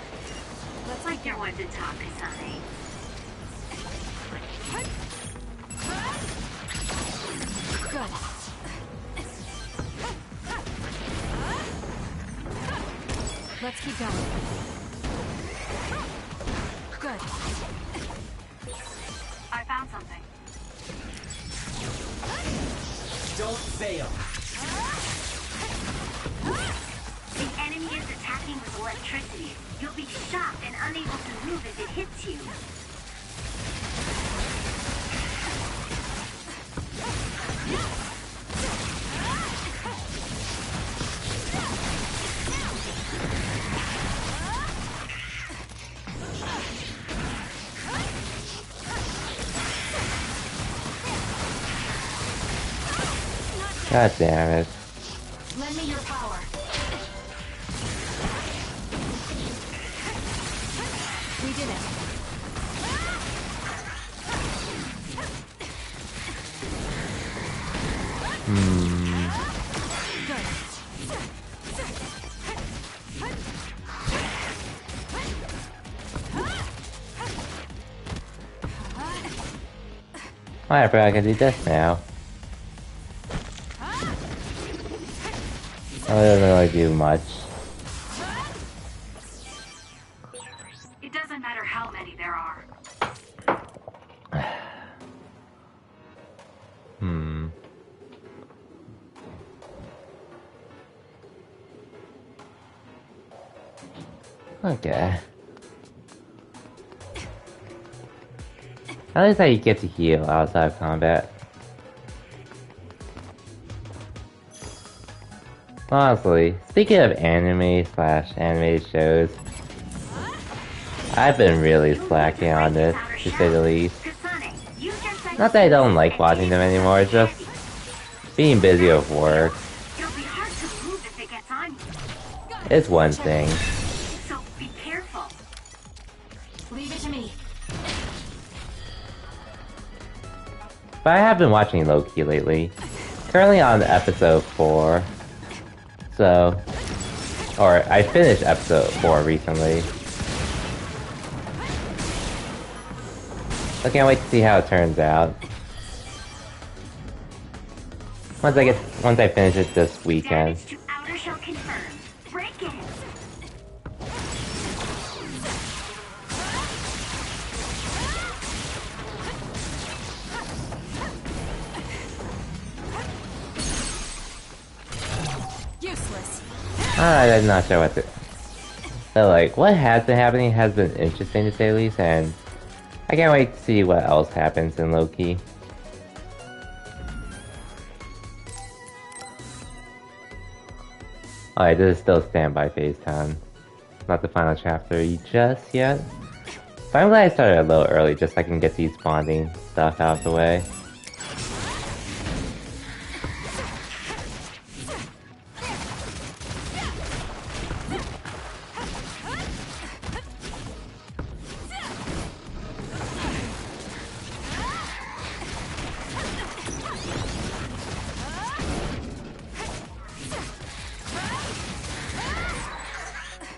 Let's like your one to talk, Kasane. Good. Let's keep going. Good. I found something. Don't fail. The enemy is attacking with electricity. You'll be shocked and unable to move if it hits you. God damn it. Lend me your power. We did it. Whatever, I can do this now. Oh, it doesn't really do much. It doesn't matter how many there are. Okay. At least I get to heal outside of combat. Honestly, speaking of anime/animated shows, I've been really slacking on this, to say the least. Not that I don't like watching them anymore, it's just being busy with work. It's one thing. So be careful. Leave it to me. But I have been watching Loki lately. Currently on episode 4. So... Or, I finished episode 4 recently. I can't wait to see how it turns out. Once I finish it this weekend. Damage to outer shell confirmed. Break it. Useless. I'm not sure what to... So like, what has been happening has been interesting to say the least, and I can't wait to see what else happens in Loki. Alright, this is still standby phase time. Not the final chapter just yet. But I'm glad I started a little early just so I can get these bonding stuff out of the way.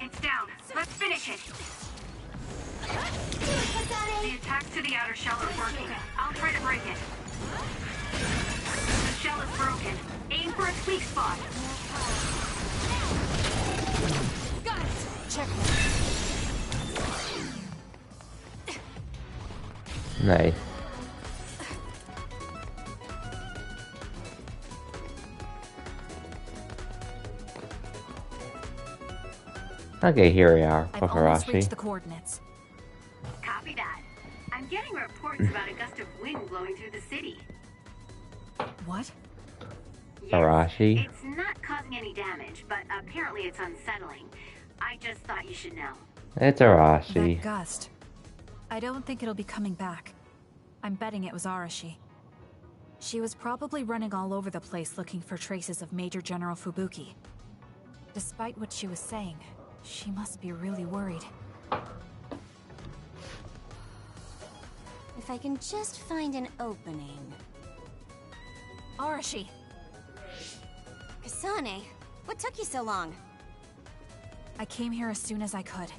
It's down. Let's finish it. The attacks to the outer shell are working. I'll try to break it. The shell is broken. Aim for its weak spot. Got it. Check. Nice. Okay, here we are for I've almost Hirashi. reached the coordinates. Copy that. I'm getting reports about a gust of wind blowing through the city. What? Hirashi. It's not causing any damage, but apparently it's unsettling. I just thought you should know. It's Hirashi. That gust. I don't think it'll be coming back. I'm betting it was Arashi. She was probably running all over the place looking for traces of Major General Fubuki. Despite what she was saying, she must be really worried. If I can just find an opening. Arashi! Kasane, what took you so long? I came here as soon as I could.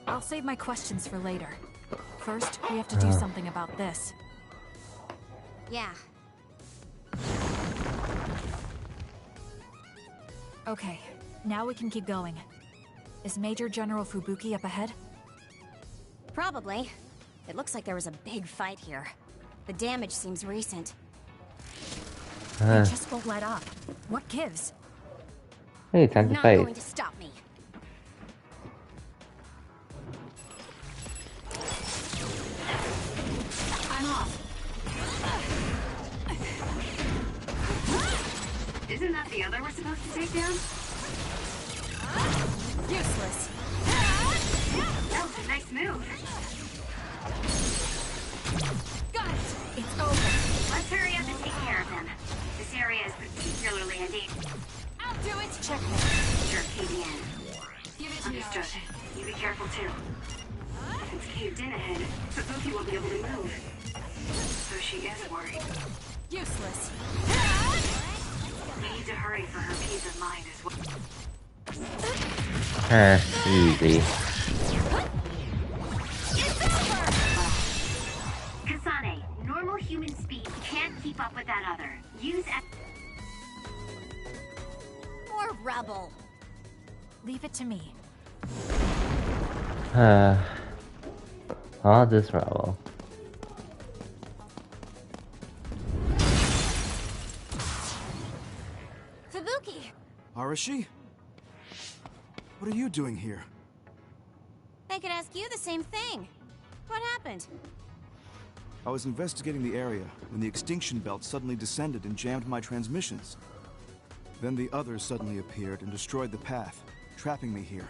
I'll save my questions for later. First, we have to do something about this. Yeah. Okay, now we can keep going. Is Major General Fubuki up ahead? Probably. It looks like there was a big fight here. The damage seems recent. They just won't let up. What gives? Hey, time to Not fight. going to stop me. I'm off. Isn't that the other we're supposed to take down? Useless. That was a nice move. Got it. It's over. Let's hurry up and take care of them. This area is particularly endangered. I'll do it. Check me. You're caving in. Give it to me. Understood. You be careful too. If it's caved in ahead, Fubuki won't be able to move. So she is worried. Useless. We need to hurry for her peace of mind as well. Easy. Kasane, normal human speed can't keep up with that other. Use More rubble. Leave it to me. All this rubble. Fubuki! Arashi? What are you doing here? I could ask you the same thing. What happened? I was investigating the area when the extinction belt suddenly descended and jammed my transmissions. Then the others suddenly appeared and destroyed the path, trapping me here.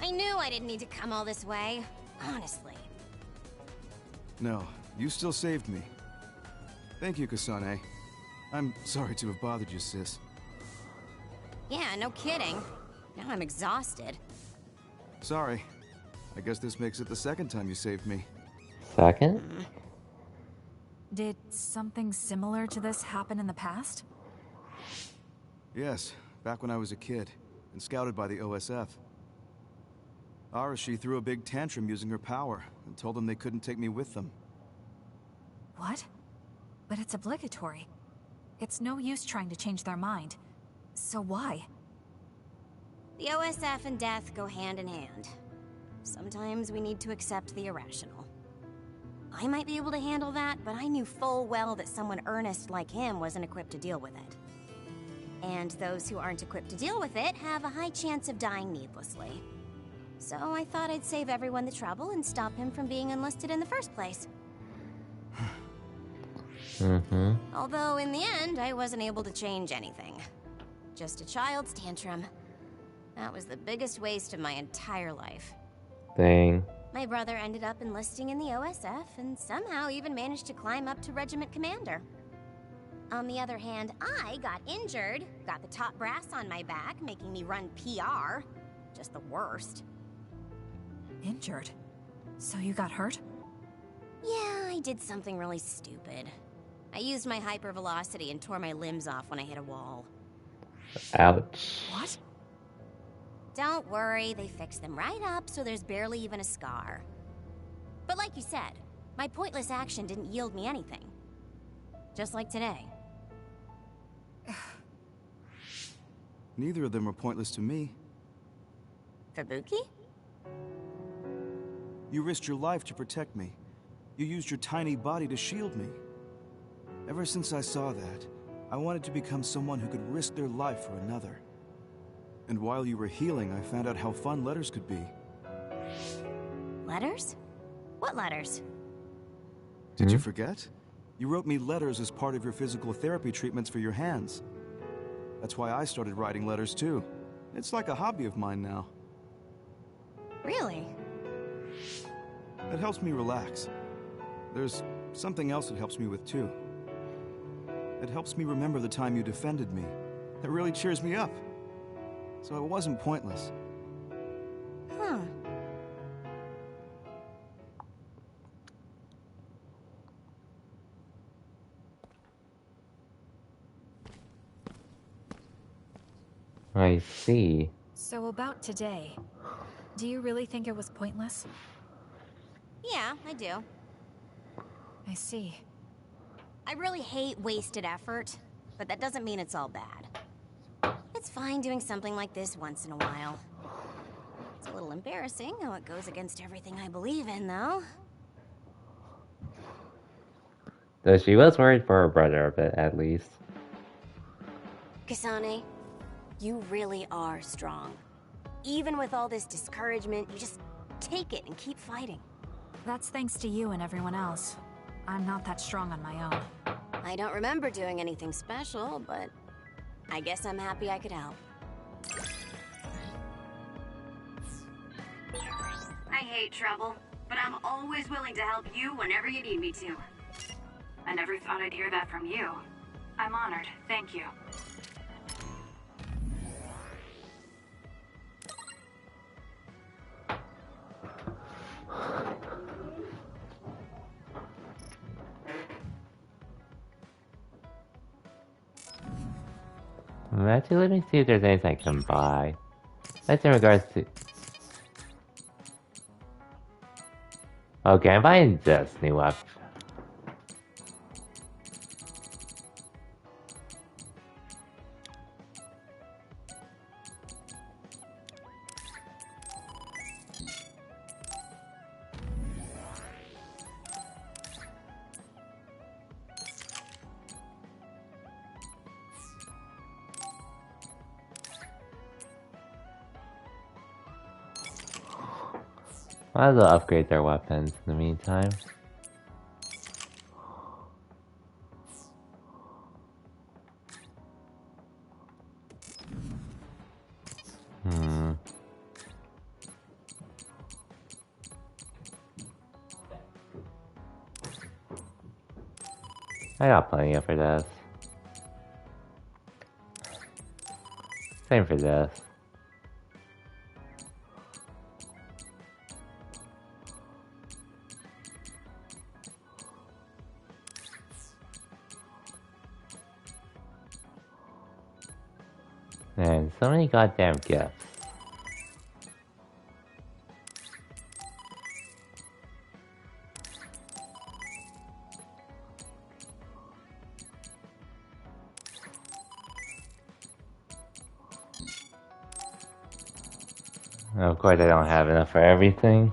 I knew I didn't need to come all this way. Honestly. No, you still saved me. Thank you, Kasane. I'm sorry to have bothered you, sis. Yeah, no kidding. Now I'm exhausted. Sorry. I guess this makes it the second time you saved me. Second? Did something similar to this happen in the past? Yes, back when I was a kid, and scouted by the OSF. Arashi threw a big tantrum using her power, and told them they couldn't take me with them. What? But it's obligatory. It's no use trying to change their mind. So why? The OSF and death go hand in hand. Sometimes we need to accept the irrational. I might be able to handle that, but I knew full well that someone earnest like him wasn't equipped to deal with it. And those who aren't equipped to deal with it have a high chance of dying needlessly. So I thought I'd save everyone the trouble and stop him from being enlisted in the first place. Although in the end, I wasn't able to change anything. Just a child's tantrum. That was the biggest waste of my entire life. Dang. My brother ended up enlisting in the OSF and somehow even managed to climb up to regiment commander. On the other hand, I got injured, got the top brass on my back, making me run PR. Just the worst. Injured? So you got hurt? Yeah, I did something really stupid. I used my hypervelocity and tore my limbs off when I hit a wall. Ouch. What? Don't worry, they fixed them right up so there's barely even a scar. But like you said, my pointless action didn't yield me anything. Just like today. Neither of them were pointless to me. Fubuki? You risked your life to protect me. You used your tiny body to shield me. Ever since I saw that, I wanted to become someone who could risk their life for another. And while you were healing, I found out how fun letters could be. Letters? What letters? Did you forget? You wrote me letters as part of your physical therapy treatments for your hands. That's why I started writing letters too. It's like a hobby of mine now. Really? It helps me relax. There's something else it helps me with too. It helps me remember the time you defended me. It really cheers me up. So it wasn't pointless. Huh. I see. So about today, do you really think it was pointless? Yeah, I do. I see. I really hate wasted effort, but that doesn't mean it's all bad. It's fine doing something like this once in a while. It's a little embarrassing how it goes against everything I believe in, though. Though she was worried for her brother a bit, at least. Kasane, you really are strong. Even with all this discouragement, you just take it and keep fighting. That's thanks to you and everyone else. I'm not that strong on my own. I don't remember doing anything special, but I guess I'm happy I could help. I hate trouble, but I'm always willing to help you whenever you need me to. I never thought I'd hear that from you. I'm honored. Thank you. Actually, let me see if there's anything I can buy. That's in regards to... Okay, I'm buying this new weapon. Might as well upgrade their weapons in the meantime. I got plenty for this. Same for this. Man, so many goddamn gifts. Of course I don't have enough for everything.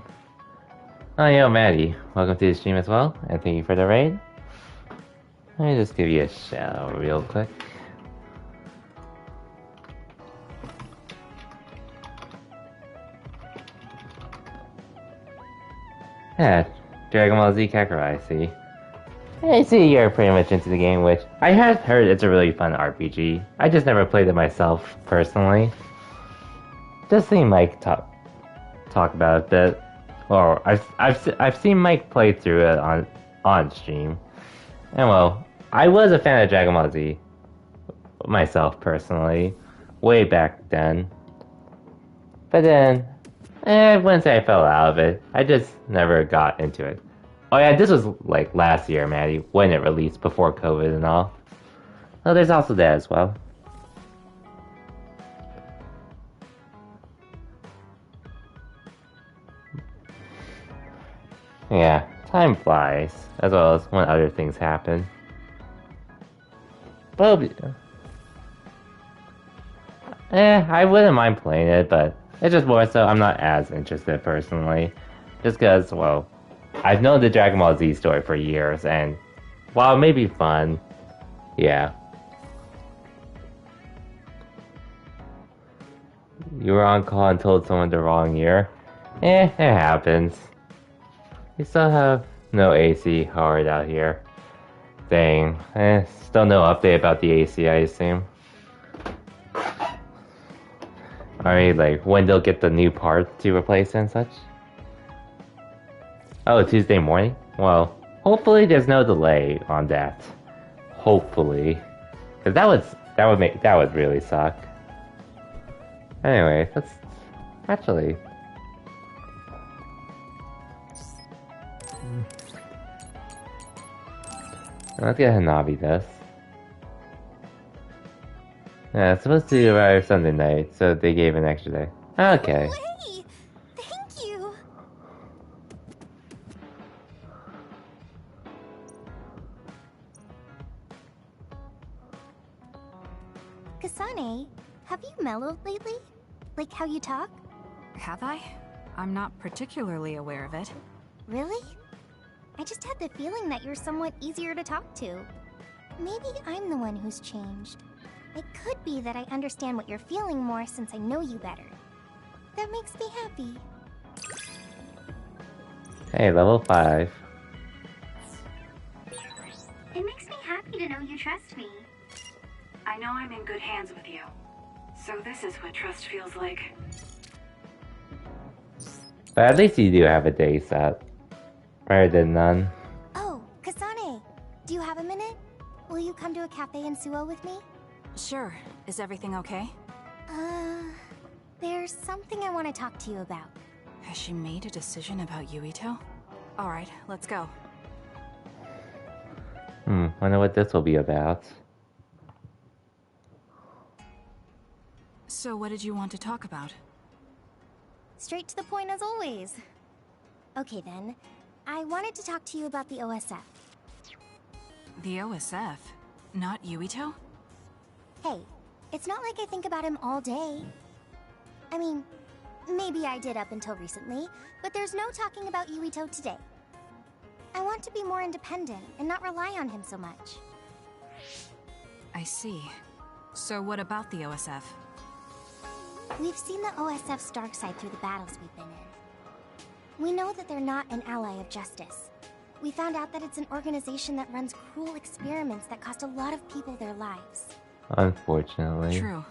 Oh, yo, Maddie. Welcome to the stream as well, and thank you for the raid. Let me just give you a shout out real quick. Yeah, Dragon Ball Z Kakarot, I see. I see you're pretty much into the game, which I had heard it's a really fun RPG. I just never played it myself, personally. Just seen Mike talk about it a bit. Or I've seen Mike play through it on stream. And well, I was a fan of Dragon Ball Z myself personally, way back then. But then, I wouldn't say I fell out of it. I just never got into it. Oh yeah, this was like last year, Maddie, when it released before COVID and all. Oh, there's also that as well. Yeah, time flies, as well as when other things happen. But I wouldn't mind playing it, but it's just more so I'm not as interested personally. Just because, well, I've known the Dragon Ball Z story for years, and while it may be fun, yeah. You were on call and told someone the wrong year. It happens. We still have no AC hard out here. Dang. Still no update about the AC, I assume. Alright, like, when they'll get the new part to replace and such? Oh, Tuesday morning? Well, hopefully there's no delay on that. Hopefully. Cause that would really suck. Anyway, let's actually... Let's get Hanabi this. Yeah, it's supposed to arrive Sunday night, so they gave an extra day. Okay. Hey! Thank you! Kasane, have you mellowed lately? Like how you talk? Have I? I'm not particularly aware of it. Really? I just had the feeling that you're somewhat easier to talk to. Maybe I'm the one who's changed. It could be that I understand what you're feeling more since I know you better. That makes me happy. Hey, level 5. It makes me happy to know you trust me. I know I'm in good hands with you. So this is what trust feels like. But at least you do have a day set. Rather than none. Oh, Kasane, do you have a minute? Will you come to a cafe in Suo with me? Sure. Is everything okay? There's something I want to talk to you about. Has she made a decision about Yuito? Alright, let's go. Wonder what this will be about. So what did you want to talk about? Straight to the point as always. Okay then, I wanted to talk to you about the OSF. The OSF? Not Yuito? Hey, it's not like I think about him all day. I mean, maybe I did up until recently, but there's no talking about Yuito today. I want to be more independent and not rely on him so much. I see. So what about the OSF? We've seen the OSF's dark side through the battles we've been in. We know that they're not an ally of justice. We found out that it's an organization that runs cruel experiments that cost a lot of people their lives. Unfortunately. True.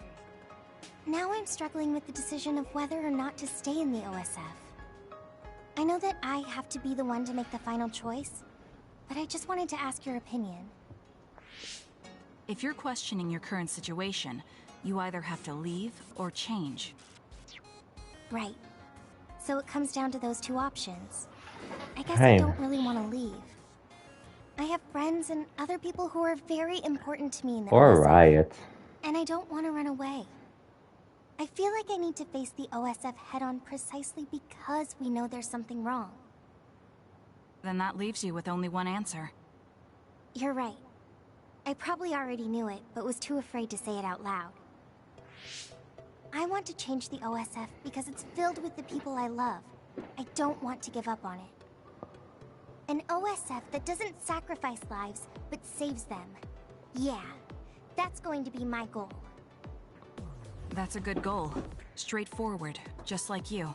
Now I'm struggling with the decision of whether or not to stay in the OSF. I know that I have to be the one to make the final choice, but I just wanted to ask your opinion. If you're questioning your current situation, you either have to leave or change. Right. So it comes down to those two options. I guess Hey. I don't really want to leave. I have friends and other people who are very important to me in the Or OSF, Riot. and I don't want to run away. I feel like I need to face the OSF head-on precisely because we know there's something wrong. Then that leaves you with only one answer. You're right. I probably already knew it, but was too afraid to say it out loud. I want to change the OSF because it's filled with the people I love. I don't want to give up on it. An OSF that doesn't sacrifice lives, but saves them. Yeah, that's going to be my goal. That's a good goal. Straightforward, just like you.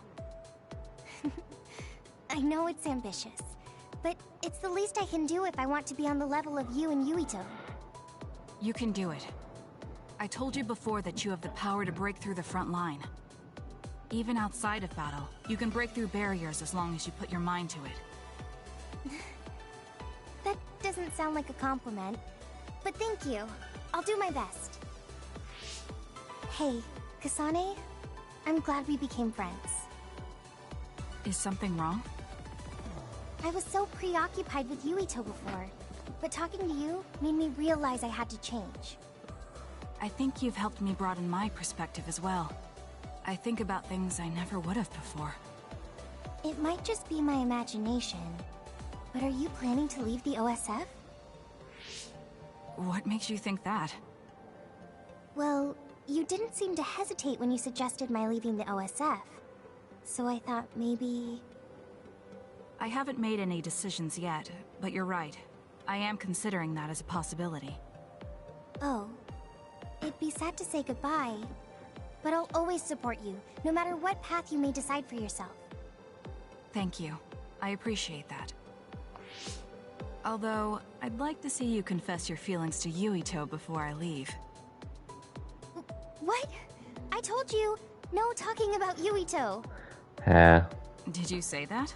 I know it's ambitious, but it's the least I can do if I want to be on the level of you and Yuito. You can do it. I told you before that you have the power to break through the front line. Even outside of battle, you can break through barriers as long as you put your mind to it. That doesn't sound like a compliment, but thank you. I'll do my best. Hey, Kasane, I'm glad we became friends. Is something wrong? I was so preoccupied with Yuito before, but talking to you made me realize I had to change. I think you've helped me broaden my perspective as well. I think about things I never would have before. It might just be my imagination, but are you planning to leave the OSF? What makes you think that? Well, you didn't seem to hesitate when you suggested my leaving the OSF, so I thought maybe... I haven't made any decisions yet, but you're right. I am considering that as a possibility. Oh. It'd be sad to say goodbye, but I'll always support you, no matter what path you may decide for yourself. Thank you. I appreciate that. Although, I'd like to see you confess your feelings to Yuito before I leave. What? I told you, no talking about Yuito. Did you say that?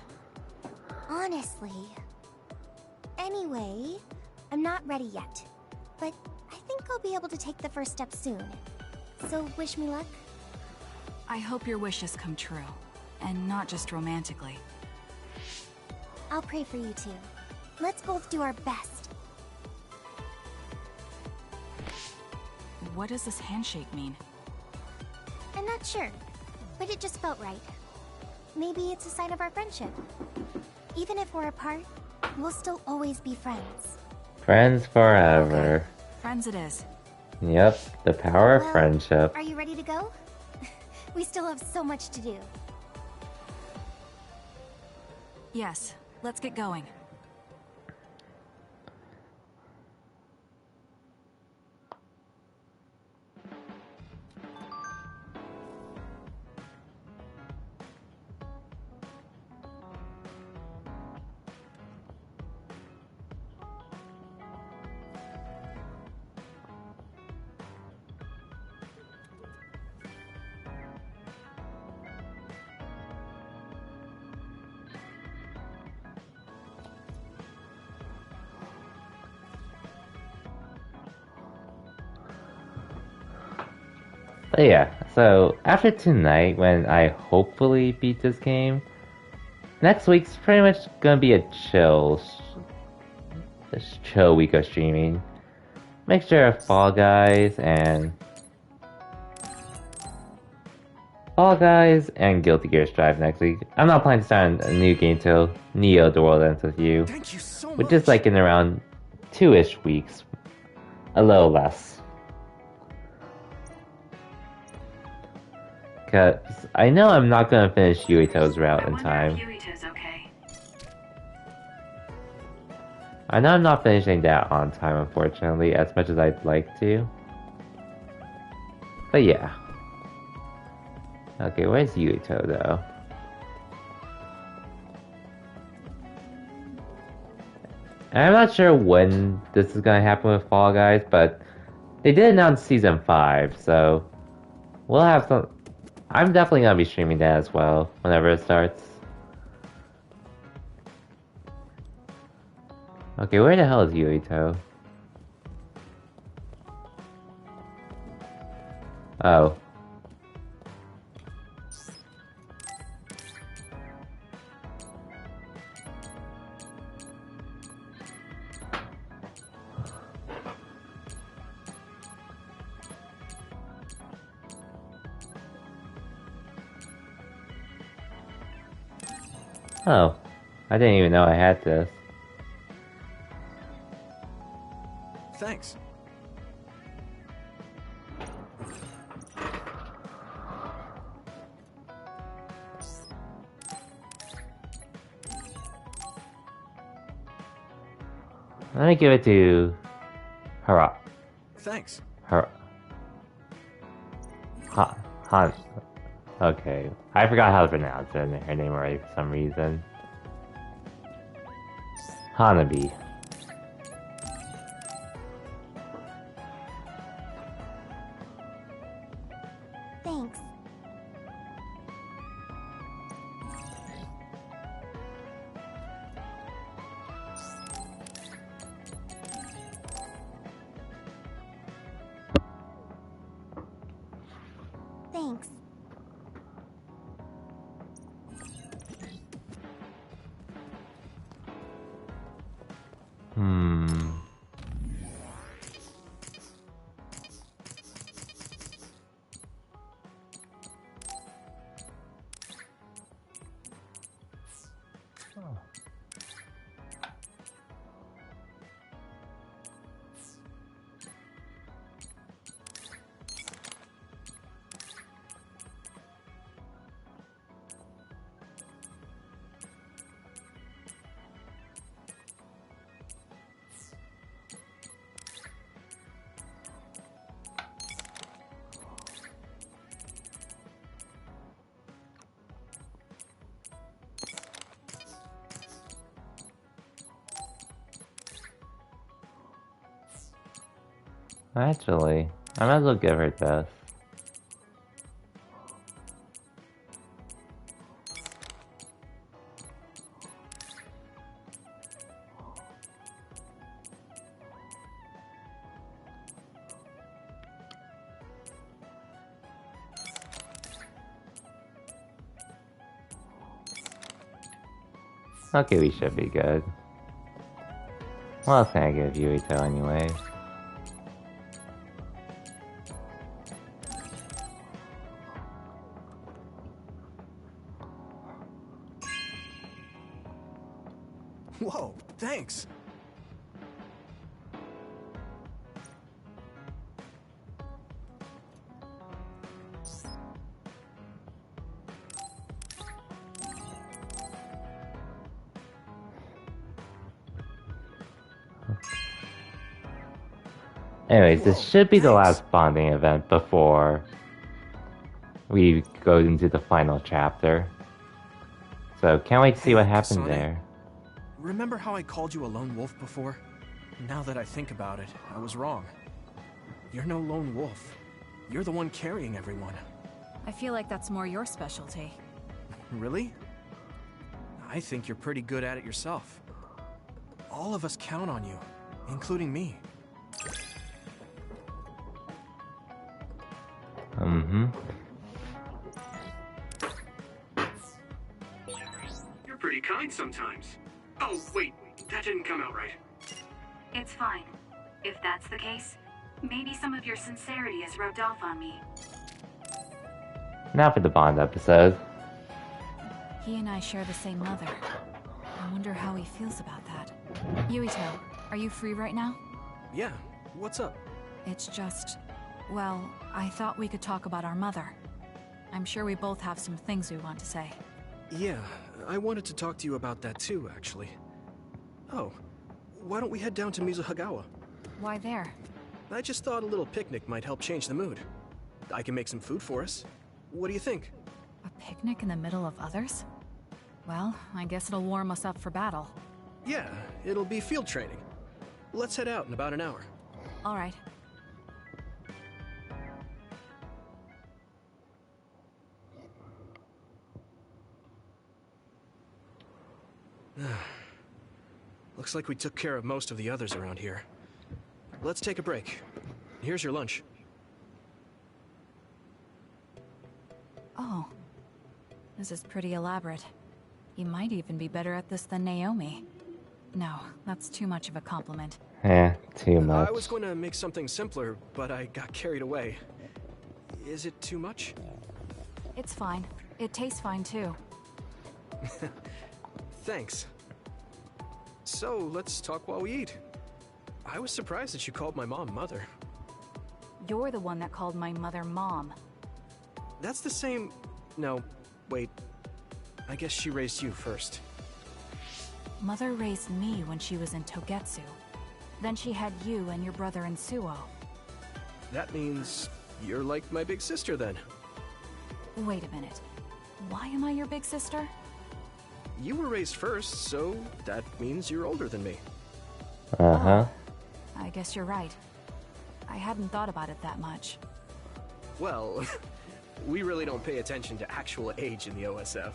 Honestly. Anyway, I'm not ready yet, but I think I'll be able to take the first step soon. So wish me luck. I hope your wishes come true, and not just romantically. I'll pray for you too. Let's both do our best. What does this handshake mean? I'm not sure, but it just felt right. Maybe it's a sign of our friendship. Even if we're apart, we'll still always be friends. Friends forever. Okay. Friends it is. Yep, the power of friendship. Are you ready to go? We still have so much to do. Yes, let's get going. But yeah, so after tonight, when I hopefully beat this game, next week's pretty much gonna be a chill week of streaming. Mixture of Fall Guys and Guilty Gear Strive next week. I'm not planning to start a new game till Neo The World Ends With You, which is like in around 2-ish weeks, a little less. Because I know I'm not going to finish Yuito's route in time. I know I'm not finishing that on time, unfortunately, as much as I'd like to. But yeah. Okay, where's Yuito, though? I'm not sure when this is gonna happen with Fall Guys, but they did announce Season 5, so we'll have some... I'm definitely gonna be streaming that as well, whenever it starts. Okay, where the hell is Yuito? Oh. Oh. I didn't even know I had this. Thanks. Let me give it to Hara. Thanks. Han. Okay. I forgot how to pronounce her name already for some reason. Hanabi. Thanks. Thanks. Actually, I might as well give her this. Okay, we should be good. What else can I give Yuito anyway? Whoa, thanks. Anyways, this should be the last bonding event before we go into the final chapter. So, can't wait to see what happens Kasane, there. Remember how I called you a lone wolf before? Now that I think about it, I was wrong. You're no lone wolf. You're the one carrying everyone. I feel like that's more your specialty. Really? I think you're pretty good at it yourself. All of us count on you, including me. Mm-hmm. You're pretty kind sometimes. Oh, wait, that didn't come out right. It's fine. If that's the case, maybe some of your sincerity has rubbed off on me. Now for the Bond episode. He and I share the same mother. I wonder how he feels about that. Yuito, are you free right now? Yeah, what's up? It's just... well, I thought we could talk about our mother. I'm sure we both have some things we want to say. Yeah, I wanted to talk to you about that too, actually. Oh, why don't we head down to Mizuhagawa? Why there? I just thought a little picnic might help change the mood. I can make some food for us. What do you think? A picnic in the middle of others? Well, I guess it'll warm us up for battle. Yeah, it'll be field training. Let's head out in about an hour. All right. Looks like we took care of most of the others around here. Let's take a break. Here's your lunch. Oh. This is pretty elaborate. You might even be better at this than Naomi. No, that's too much of a compliment. Too much. I was going to make something simpler, but I got carried away. Is it too much? It's fine. It tastes fine too. Thanks. So, let's talk while we eat. I was surprised that you called my mom Mother. You're the one that called my mother Mom. That's the same... No, wait. I guess she raised you first. Mother raised me when she was in Togetsu. Then she had you and your brother in Suo. That means you're like my big sister then. Wait a minute. Why am I your big sister? You were raised first, so that means you're older than me. Uh-huh. I guess you're right. I hadn't thought about it that much. Well, we really don't pay attention to actual age in the OSF.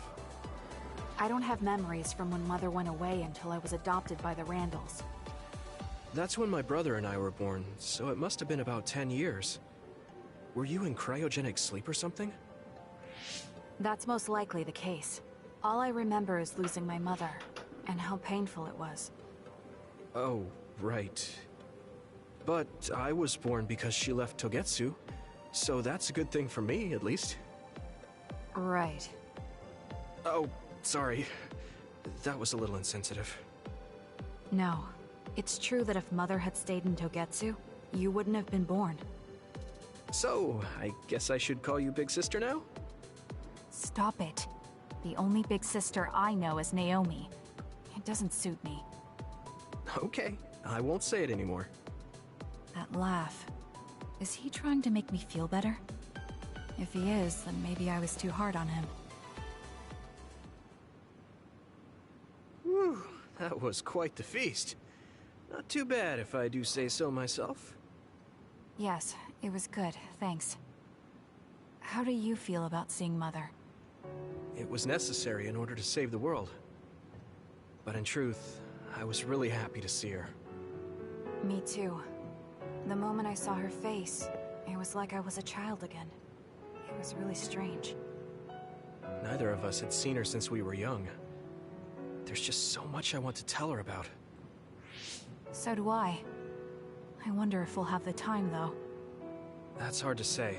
I don't have memories from when Mother went away until I was adopted by the Randalls. That's when my brother and I were born, so it must have been about 10 years. Were you in cryogenic sleep or something? That's most likely the case. All I remember is losing my mother, and how painful it was. Oh, right. But I was born because she left Togetsu, so that's a good thing for me, at least. Right. Oh, sorry. That was a little insensitive. No. It's true that if Mother had stayed in Togetsu, you wouldn't have been born. So, I guess I should call you Big Sister now? Stop it. The only big sister I know is Naomi. It doesn't suit me. Okay, I won't say it anymore. That laugh. Is he trying to make me feel better? If he is, then maybe I was too hard on him. Whew, that was quite the feast. Not too bad if I do say so myself. Yes, it was good, thanks. How do you feel about seeing Mother? It was necessary in order to save the world. But in truth, I was really happy to see her. Me too. The moment I saw her face, it was like I was a child again. It was really strange. Neither of us had seen her since we were young. There's just so much I want to tell her about. So do I. I wonder if we'll have the time, though. That's hard to say.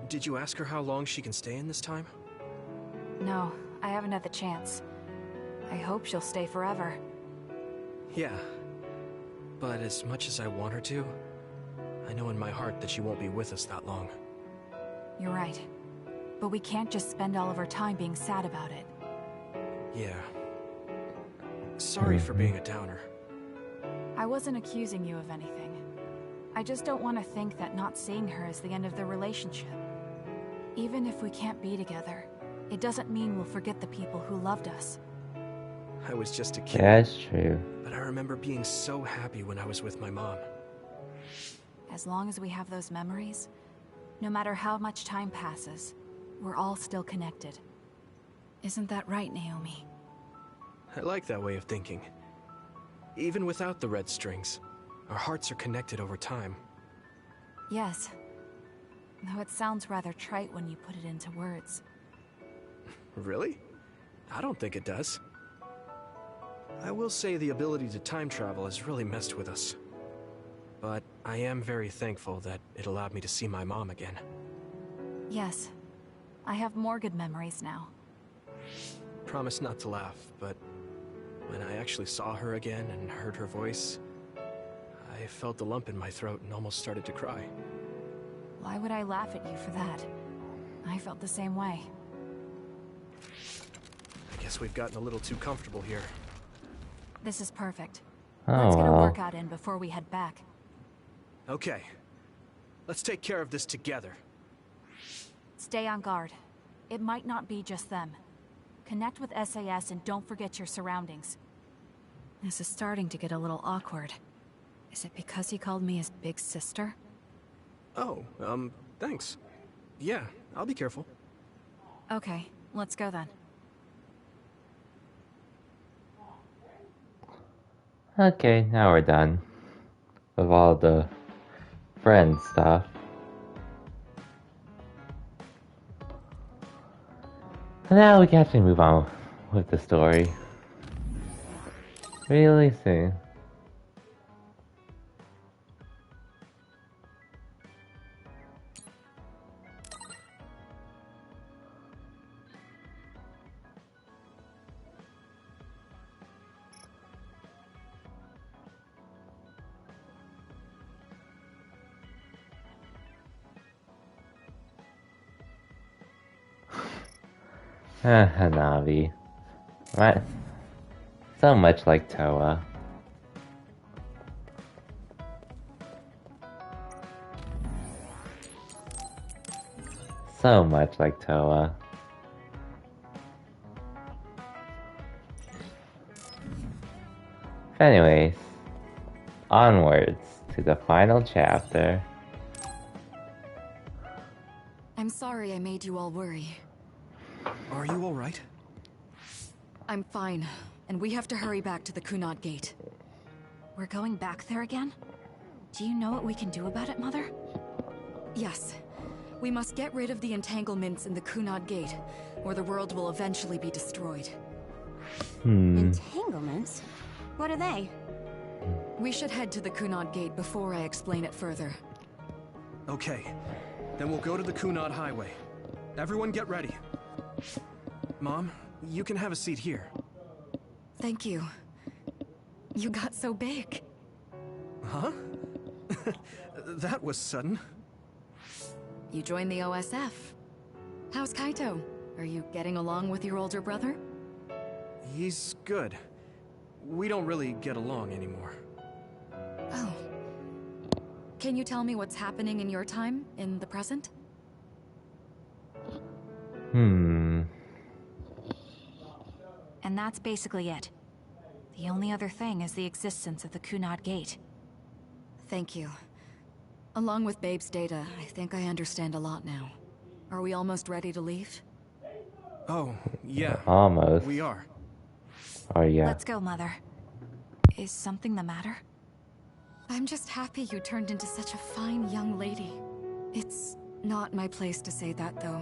Did you ask her how long she can stay in this time? No, I haven't had the chance. I hope she'll stay forever. Yeah. But as much as I want her to, I know in my heart that she won't be with us that long. You're right. But we can't just spend all of our time being sad about it. Yeah. Sorry for being a downer. I wasn't accusing you of anything. I just don't want to think that not seeing her is the end of the relationship. Even if we can't be together, it doesn't mean we'll forget the people who loved us. I was just a kid. That's true. But I remember being so happy when I was with my mom. As long as we have those memories, no matter how much time passes, we're all still connected. Isn't that right, Naomi? I like that way of thinking. Even without the red strings, our hearts are connected over time. Yes. Though it sounds rather trite when you put it into words. Really? I don't think it does. I will say the ability to time travel has really messed with us. But I am very thankful that it allowed me to see my mom again. Yes. I have more good memories now. Promise not to laugh, but when I actually saw her again and heard her voice, I felt the lump in my throat and almost started to cry. Why would I laugh at you for that? I felt the same way. I guess we've gotten a little too comfortable here. This is perfect. Oh, Let's get a wow. workout in before we head back. Okay. Let's take care of this together. Stay on guard. It might not be just them. Connect with SAS and don't forget your surroundings. This is starting to get a little awkward. Is it because he called me his big sister? Oh, thanks. Yeah, I'll be careful. Okay, let's go then. Okay, now we're done with all the friend stuff. And now we can actually move on with the story. Really soon. Hanabi. Right. So much like Toa. So much like Toa. Anyways, onwards to the final chapter. I'm sorry I made you all worry. Are you alright? I'm fine, and we have to hurry back to the Kunad Gate. We're going back there again? Do you know what we can do about it, Mother? Yes. We must get rid of the entanglements in the Kunad Gate, or the world will eventually be destroyed. Entanglements? What are they? We should head to the Kunad Gate before I explain it further. Okay. Then we'll go to the Kunad Highway. Everyone get ready. Mom, you can have a seat here. Thank you. You got so big. Huh? That was sudden. You joined the OSF. How's Kaito? Are you getting along with your older brother? He's good. We don't really get along anymore. Oh. Can you tell me what's happening in your time, in the present? And that's basically it. The only other thing is the existence of the Kunad Gate. Thank you. Along with Babe's data, I think I understand a lot now. Are we almost ready to leave? Oh, yeah. Almost. We are. Oh, yeah. Let's go, Mother. Is something the matter? I'm just happy you turned into such a fine young lady. It's not my place to say that, though.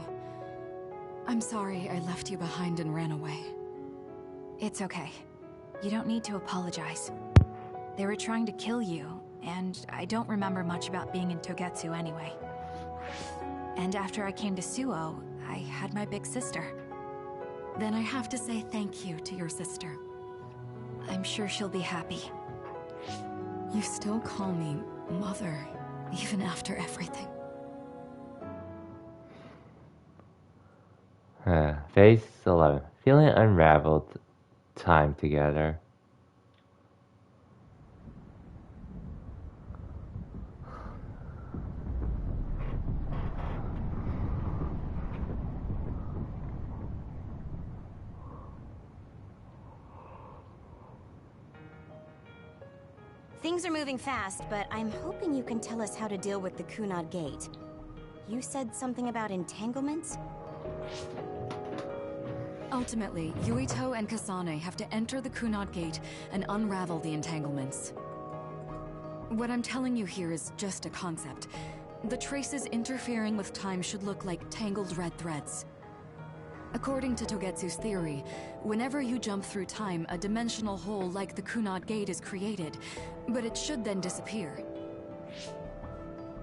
I'm sorry I left you behind and ran away. It's okay. You don't need to apologize. They were trying to kill you, and I don't remember much about being in Togetsu anyway. And after I came to Suo, I had my big sister. Then I have to say thank you to your sister. I'm sure she'll be happy. You still call me Mother, even after everything. Phase 11. Feeling unraveled. Time together. Things are moving fast, but I'm hoping you can tell us how to deal with the Kunad Gate. You said something about entanglements? Ultimately, Yuito and Kasane have to enter the Kunad Gate and unravel the entanglements. What I'm telling you here is just a concept. The traces interfering with time should look like tangled red threads. According to Togetsu's theory, whenever you jump through time, a dimensional hole like the Kunad Gate is created, but it should then disappear.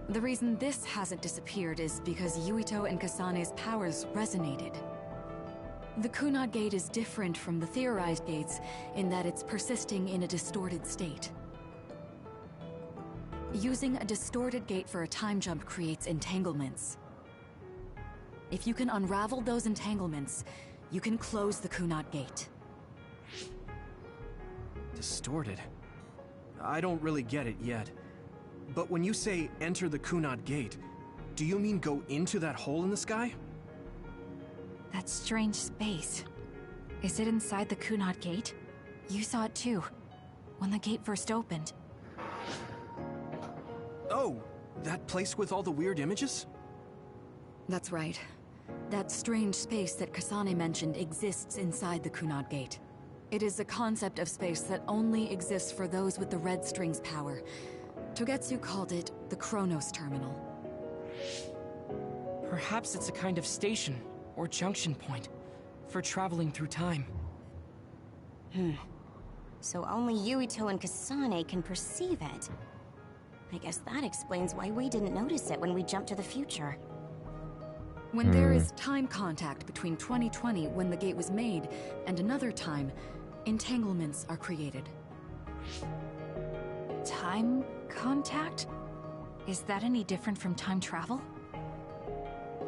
The reason this hasn't disappeared is because Yuito and Kasane's powers resonated. The Kunad Gate is different from the theorized gates in that it's persisting in a distorted state. Using a distorted gate for a time jump creates entanglements. If you can unravel those entanglements, you can close the Kunad Gate. Distorted? I don't really get it yet. But when you say enter the Kunad Gate, do you mean go into that hole in the sky? That strange space. Is it inside the Kunad Gate? You saw it too. when the gate first opened. Oh, that place with all the weird images? That's right. That strange space that Kasane mentioned exists inside the Kunad Gate. It is a concept of space that only exists for those with the Red String's power. Togetsu called it the Chronos Terminal. Perhaps it's a kind of station, or junction point, for traveling through time. So only Yuito and Kasane can perceive it. I guess that explains why we didn't notice it when we jumped to the future. When there is time contact between 2020, when the gate was made, and another time, entanglements are created. Time contact? Is that any different from time travel?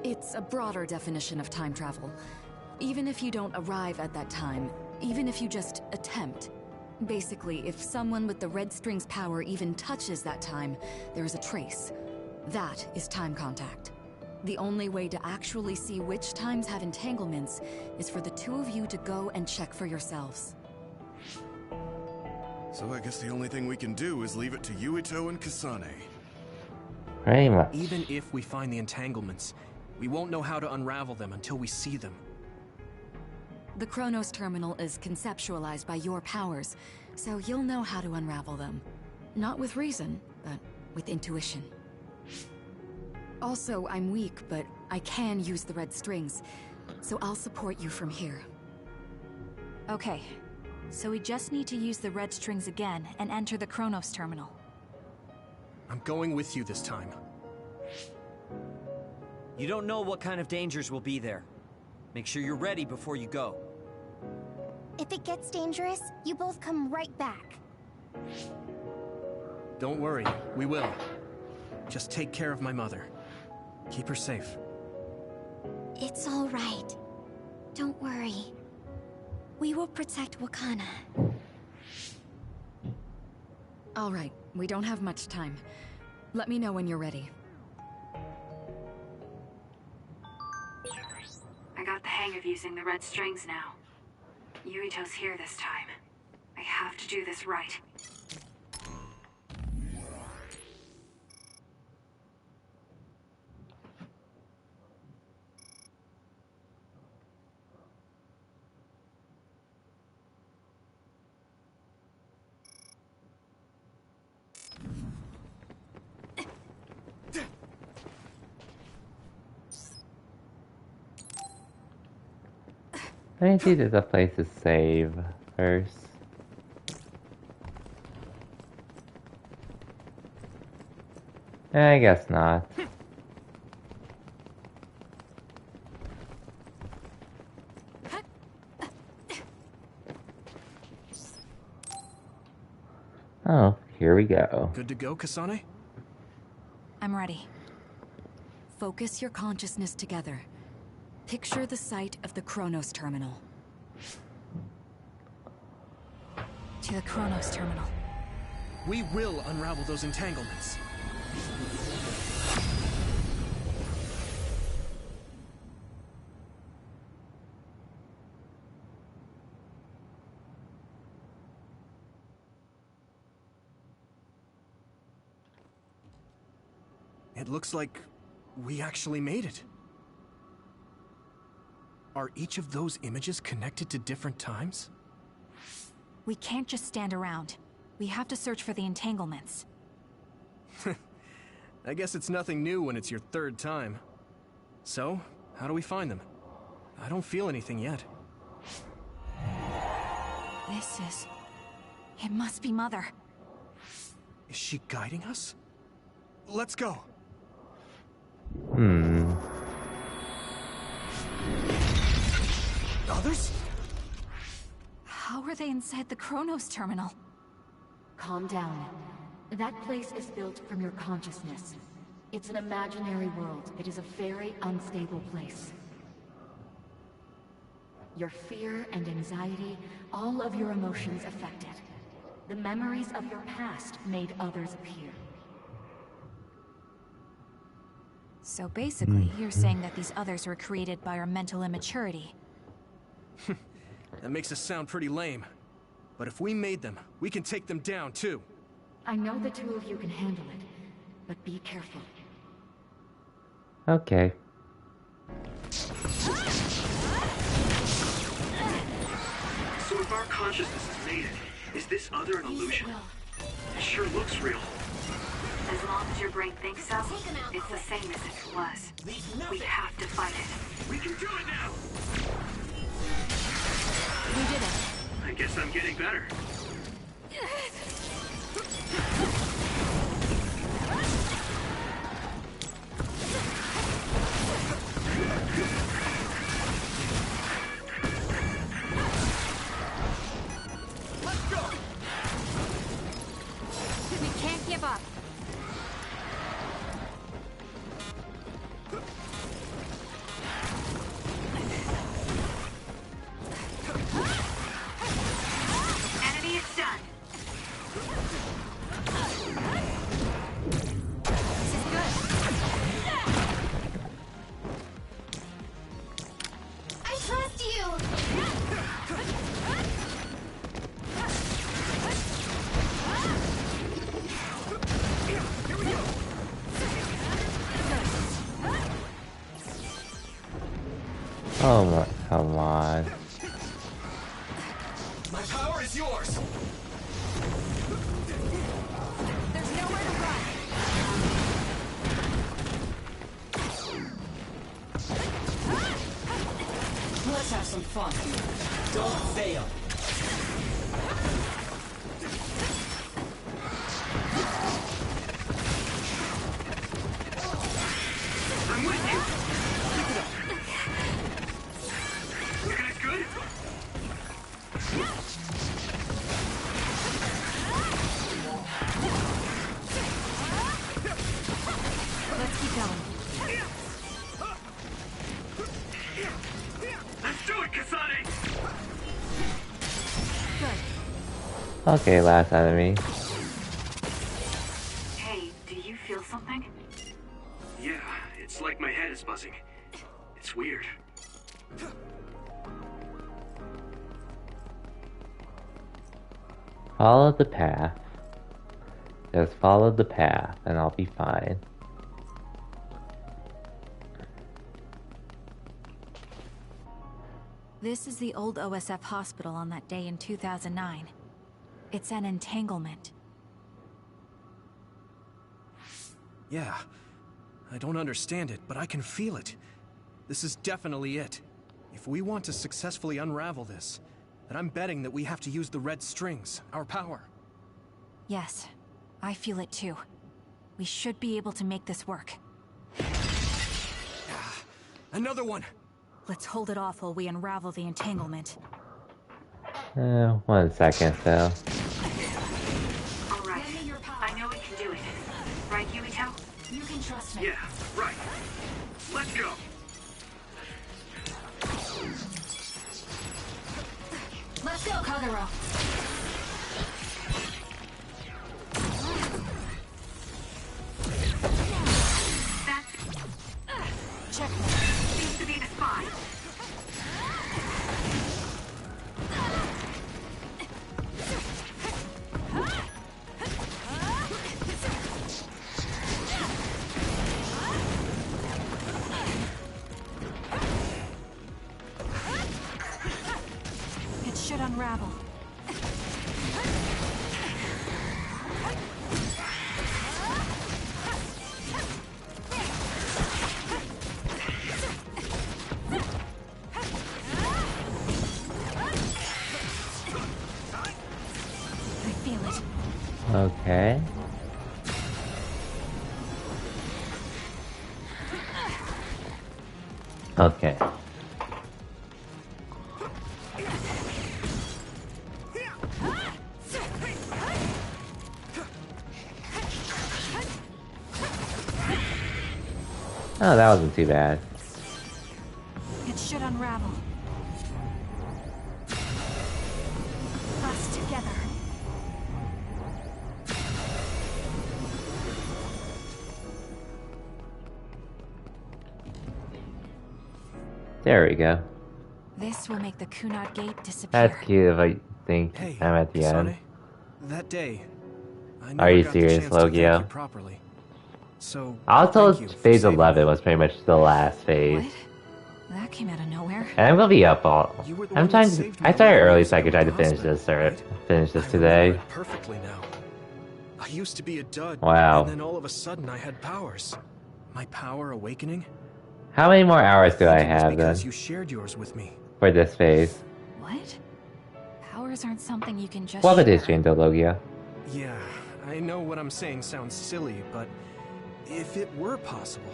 It's a broader definition of time travel. Even if you don't arrive at that time, even if you just attempt. Basically, if someone with the Red String's power even touches that time, there is a trace. That is time contact. The only way to actually see which times have entanglements is for the two of you to go and check for yourselves. So I guess the only thing we can do is leave it to Yuito and Kasane. Pretty much. Even if we find the entanglements, we won't know how to unravel them until we see them. The Chronos Terminal is conceptualized by your powers, so you'll know how to unravel them. Not with reason, but with intuition. Also, I'm weak, but I can use the red strings, so I'll support you from here. Okay, so we just need to use the red strings again and enter the Chronos Terminal. I'm going with you this time. You don't know what kind of dangers will be there. Make sure you're ready before you go. If it gets dangerous, you both come right back. Don't worry, we will. Just take care of my mother. Keep her safe. It's all right. Don't worry. We will protect Wakana. All right, we don't have much time. Let me know when you're ready. I got the hang of using the red strings now. Yuito's here this time. I have to do this right. I think there's a place to save first. I guess not. Oh, here we go. Good to go, Kasane? I'm ready. Focus your consciousness together. Picture the site of the Chronos Terminal. To the Chronos Terminal. We will unravel those entanglements. It looks like we actually made it. Are each of those images connected to different times? We can't just stand around. We have to search for the entanglements. I guess it's nothing new when it's your third time. So, how do we find them? I don't feel anything yet. This is... It must be Mother. Is she guiding us? Let's go! Others? How are they inside the Chronos Terminal? Calm down. That place is built from your consciousness. It's an imaginary world. It is a very unstable place. Your fear and anxiety, all of your emotions affected. The memories of your past made others appear. So basically, you're saying that these others were created by our mental immaturity. That makes us sound pretty lame. But if we made them, we can take them down too. I know the two of you can handle it, but be careful. Okay. So if our consciousness has made it, is this other an illusion? It sure looks real. As long as your brain thinks so, it's the same as if it was. We have to fight it. We can do it now! We did it. I guess I'm getting better. Let's go! We can't give up. Enemy is done. This is good. I trust you! Oh my, come on. My power is yours! There's nowhere to run. Let's have some fun. Don't fail. I'm with you! You guys good? Let's keep going. Let's do it, Kasane! Good. Okay, last enemy. Hey, do you feel something? Yeah, it's like my head is buzzing. It's weird. Follow the path. Just follow the path and I'll be fine. This is the old OSF hospital on that day in 2009. It's an entanglement. Yeah. I don't understand it, but I can feel it. This is definitely it. If we want to successfully unravel this, then I'm betting that we have to use the red strings, our power. Yes, I feel it too. We should be able to make this work. Another one! Let's hold it off while we unravel the entanglement. 1 second though. Alright, I know we can do it. Right, Yumito? You can trust me. Yeah, right. Let's go! Let's go, Kagero. Checkmate. Seems to be the spot. It should unravel. Okay. Okay. Oh, that wasn't too bad. It should unravel. Us together. There we go. This will make the Kunad Gate disappear. That's cute if I think Hey, I'm at the end. Kasane, that day, I Are never you got the serious, chance to thank Logio? you properly. So, I was thank you told for phase saving 11 me. was pretty much the last phase. What? That came out of nowhere. And I'm gonna be up all. You were the I'm one that trying to. saved me I started when I early was so I could try in to the finish hospital, this or right? finish this I today. remember it perfectly now. I used to be a dud. Wow. And then all of a sudden I had powers. My power awakening. How many more hours do I It was have then because you shared yours with me. for this phase? What? Powers aren't something you can just Welcome to share. the stream, Logia. Yeah, I know what I'm saying sounds silly, but if it were possible,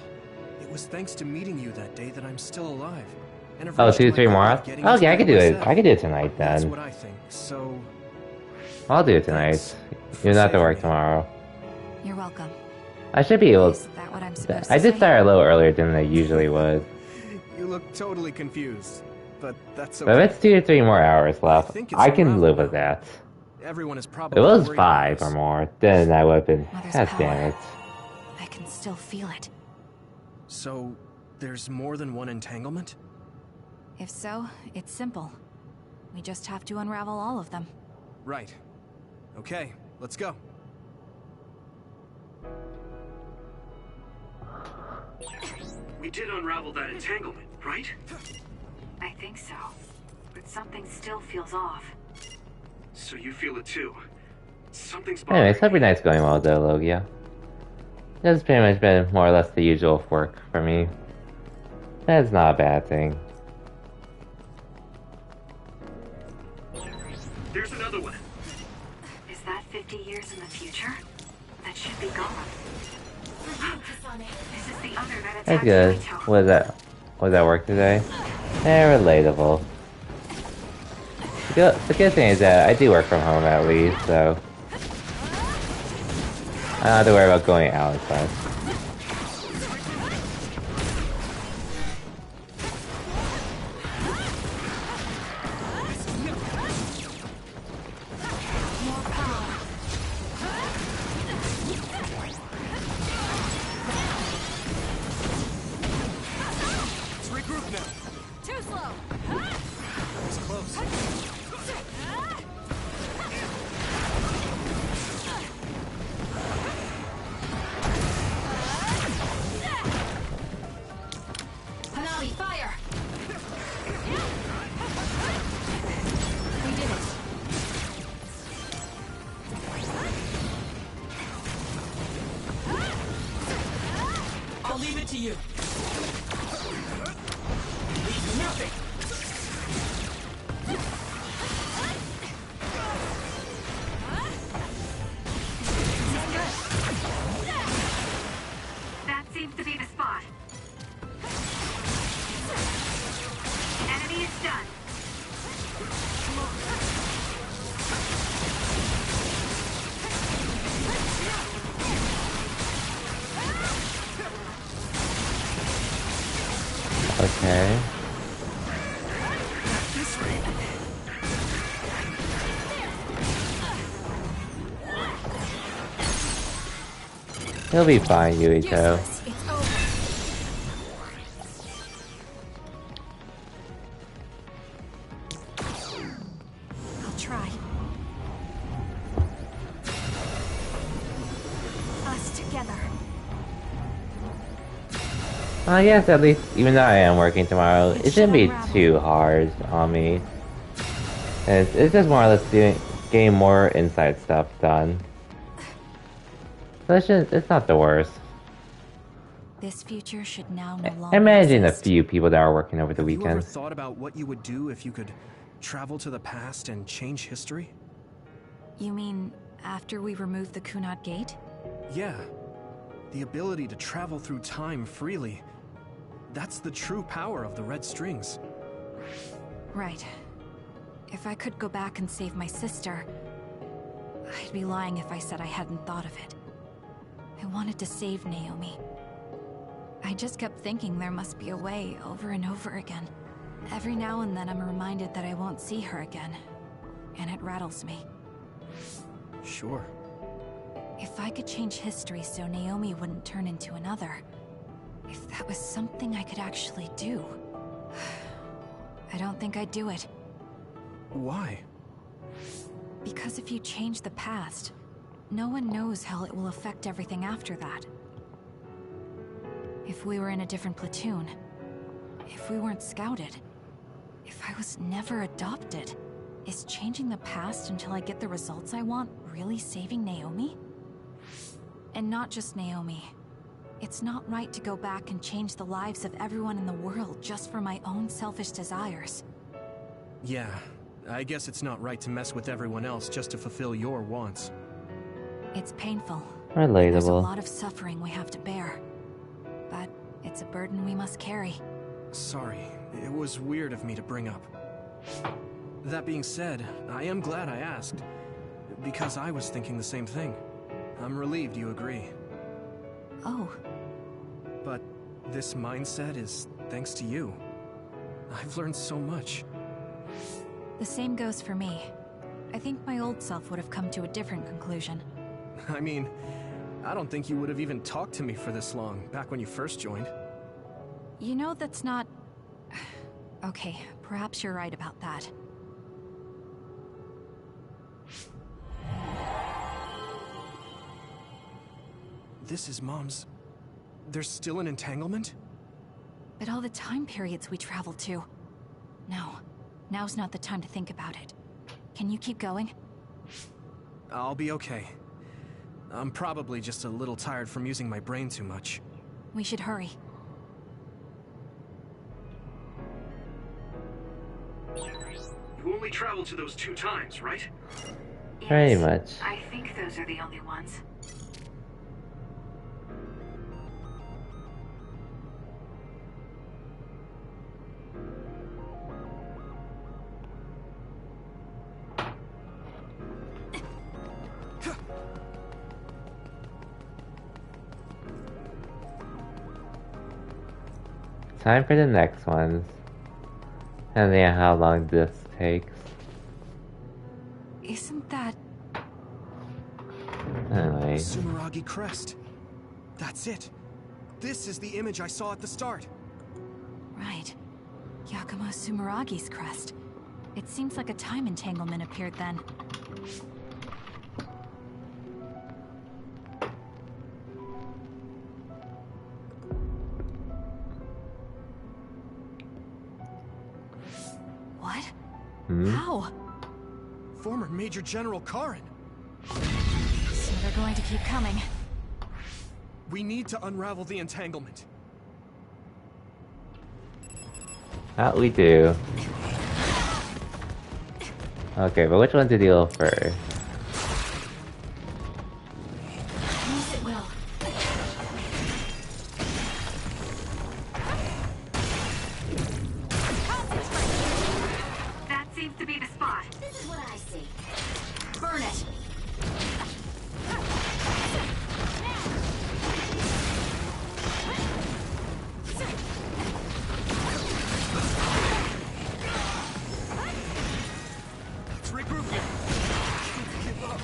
it was thanks to meeting you that day that I'm still alive. And have Oh, reached 2 my 3 goal more? of getting Okay, into I the could do it. OSF. I could do it tonight That's then. what I think. So, I'll do it tonight. You don't have to work tomorrow. You're welcome. I should be able. Is that what I'm supposed I to did say? start a little earlier than I usually would. you look totally confused, but that's okay. But if it's 2 to 3 more hours left, think it's I can around live with that. Everyone is If probably it was worried 5 about or us. more, then I would have been. Mother's God power. damn it. I can still feel it. So, there's more than one entanglement? If so, it's simple. We just have to unravel all of them. Right. Okay, let's go. We did unravel that entanglement, right? I think so. But something still feels off. So you feel it too. Something's bothering Anyways, hope your night's going well though, Logia. That's pretty much been more or less the usual work for me. That's not a bad thing. There's another one. Is that 50 years in the future? That should be gone. This is the other that That's attacked good. Yuito. Was that work today? Relatable. The good thing is that I do work from home at least, so I don't have to worry about going out as much. Let's regroup now. Too slow. It's close. Hanami, fire! We did it. I'll leave it to you. Leave nothing. That seems to be the spot. Enemy is done. Okay. He'll be fine, Yuito. It's over. I'll try. Us together. I guess at least, even though I am working tomorrow, it shouldn't be too hard on me. It's just more or less getting more inside stuff done. So it's not the worst. This future should now no longer I'm managing a exist. few people that are working over the Have you ever weekend. thought about what you would do if you could travel to the past and change history? You mean after we remove the Kunad Gate? Yeah. The ability to travel through time freely. That's the true power of the red strings. Right. If I could go back and save my sister, I'd be lying if I said I hadn't thought of it. I wanted to save Naomi. I just kept thinking there must be a way over and over again. Every now and then I'm reminded that I won't see her again, and it rattles me. Sure. If I could change history so Naomi wouldn't turn into another, if that was something I could actually do, I don't think I'd do it. Why? Because if you change the past, no one knows how it will affect everything after that. If we were in a different platoon, if we weren't scouted, if I was never adopted, is changing the past until I get the results I want really saving Naomi? And not just Naomi. It's not right to go back and change the lives of everyone in the world just for my own selfish desires. Yeah, I guess it's not right to mess with everyone else just to fulfill your wants. It's painful. Relatable. There's a lot of suffering we have to bear. But it's a burden we must carry. Sorry, it was weird of me to bring up. That being said, I am glad I asked, because I was thinking the same thing. I'm relieved you agree. Oh. But this mindset is thanks to you. I've learned so much. The same goes for me. I think my old self would have come to a different conclusion. I mean, I don't think you would have even talked to me for this long, back when you first joined. You know, that's not... Okay, perhaps you're right about that. This is Mom's... There's still an entanglement? But all the time periods we traveled to... No, now's not the time to think about it. Can you keep going? I'll be okay. I'm probably just a little tired from using my brain too much. We should hurry. You only traveled to those 2 times, right? Pretty much. I think those are the only ones. Time for the next ones. And yeah, how long this takes. Isn't that... Anyway. Sumeragi crest. That's it. This is the image I saw at the start. Right. Yakumo Sumeragi's crest. It seems like a time entanglement appeared then. What? How? Former Major General Karin. So they're going to keep coming. We need to unravel the entanglement. That we do. Okay, but which one to deal first? Use it well. That seems to be the spot. This is what I see. Burn it. Let's regroup here. Give up.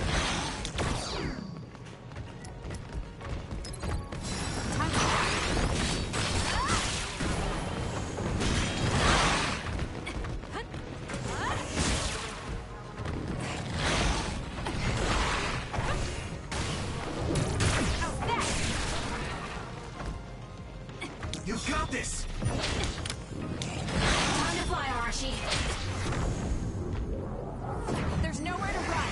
You got this! Time to fly, Arashi. There's nowhere to run.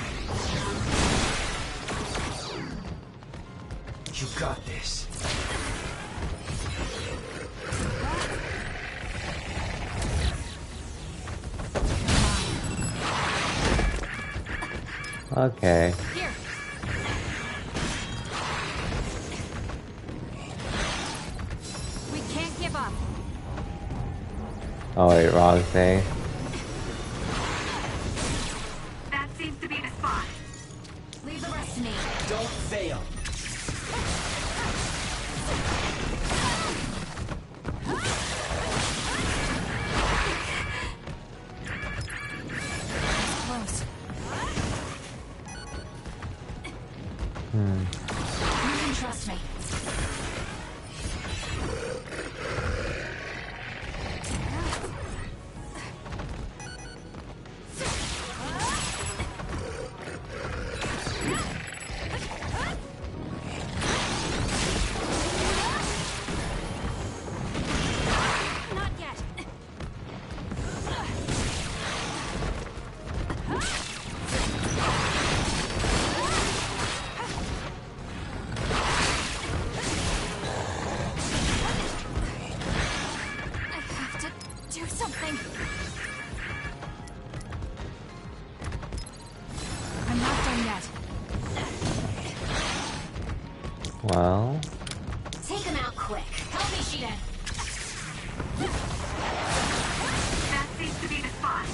You got this. Okay. Here. We can't give up. Oh wait, wrong thing. That seems to be the spot. Leave the rest to me. Don't fail. Close. You can trust me. Do something! I'm not done yet. Well... Take him out quick. Help me, Shiden. That seems to be the spot.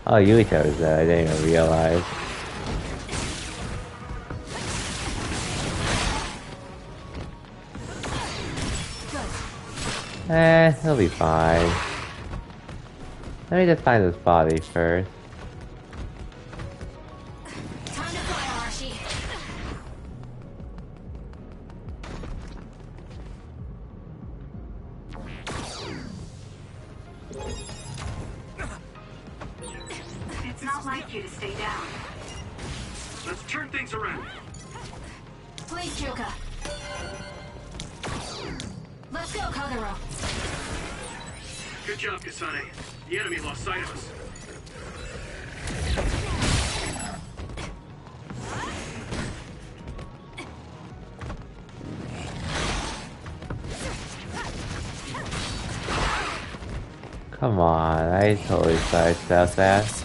Oh, Yuito's there. I didn't even realize. He'll be fine. Let me just find his body first. Time to fire, Archie. It's not like you to stay down. Let's turn things around. Please, Kyoka. Let's go, Kagero. Good job, Kasane. The enemy lost sight of us. Come on, I totally sidestepped that.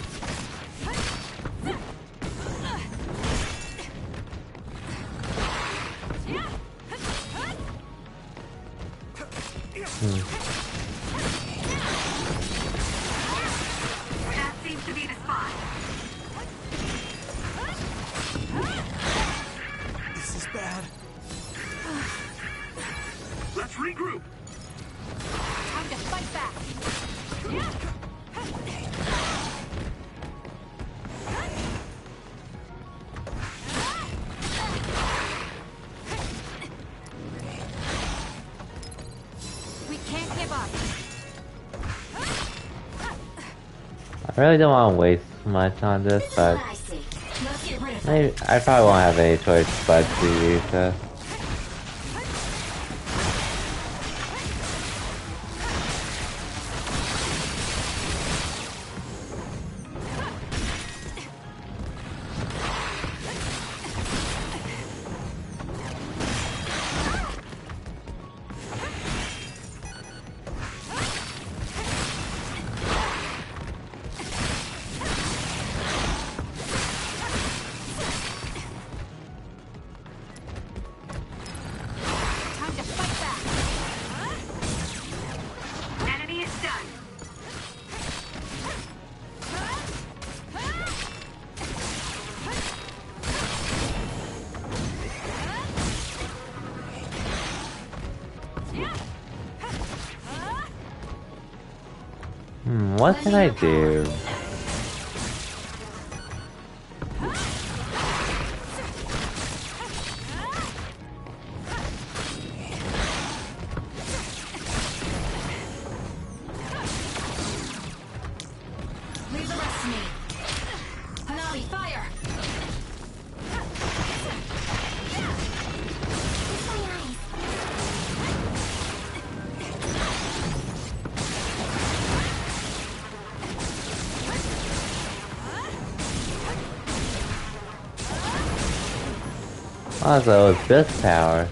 That seems to be the spot. This is bad. Let's regroup. Time to fight back! We can't give up. I really don't want to waste much on this, but maybe I probably won't have any choice but to use this. Time to fight back! Enemy is done. What can I do? Leave the rest to me. Hanabi, fire! Also, it's this power.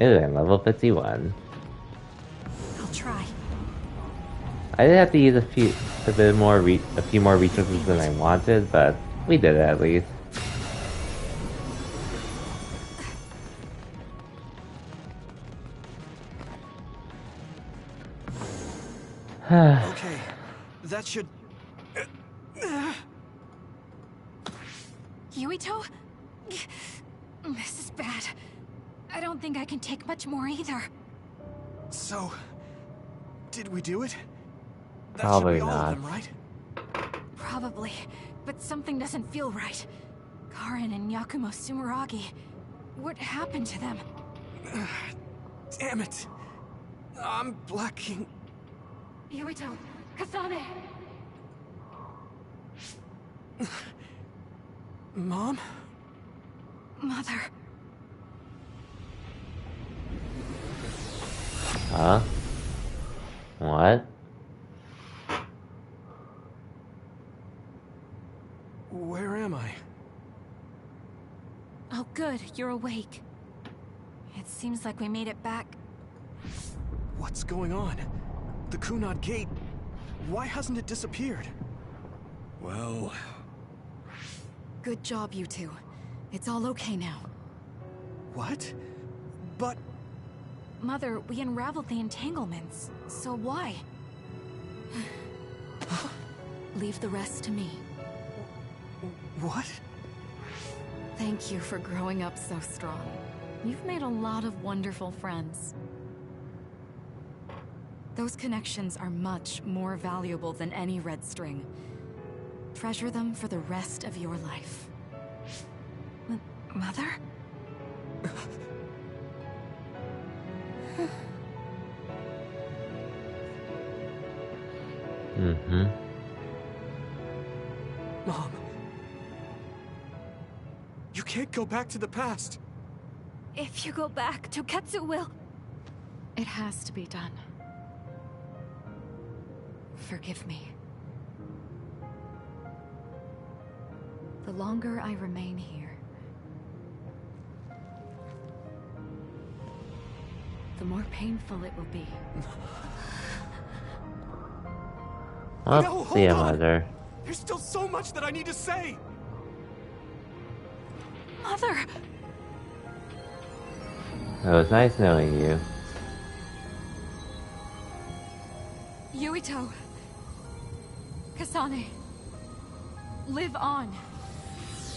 Ooh, I'm level 51. I'll try. I did have to use a few more resources than I wanted, but we did it at least. Okay, that should... Yuito? This is bad. I don't think I can take much more either. So, did we do it? That Probably should be all not. of them, right? Probably, but something doesn't feel right. Karin and Yakumo Sumeragi. What happened to them? Damn it. I'm blacking. Yuito, Kasane! Mom? Mother. Huh? What? Where am I? Oh, good. You're awake. It seems like we made it back. What's going on? The Kunad Gate. Why hasn't it disappeared? Well... Good job, you two. It's all okay now. What? But... Mother, we unraveled the entanglements. So why? Leave the rest to me. What? Thank you for growing up so strong. You've made a lot of wonderful friends. Those connections are much more valuable than any red string. Treasure them for the rest of your life. Mother? Mm-hmm. Mom. You can't go back to the past. If you go back, Toketsu will... It has to be done. Forgive me. The longer I remain here, the more painful it will be. Well, No, see ya, hold on. Mother. There's still so much that I need to say. Mother! It was nice knowing you. Yuito. Kasane. Live on.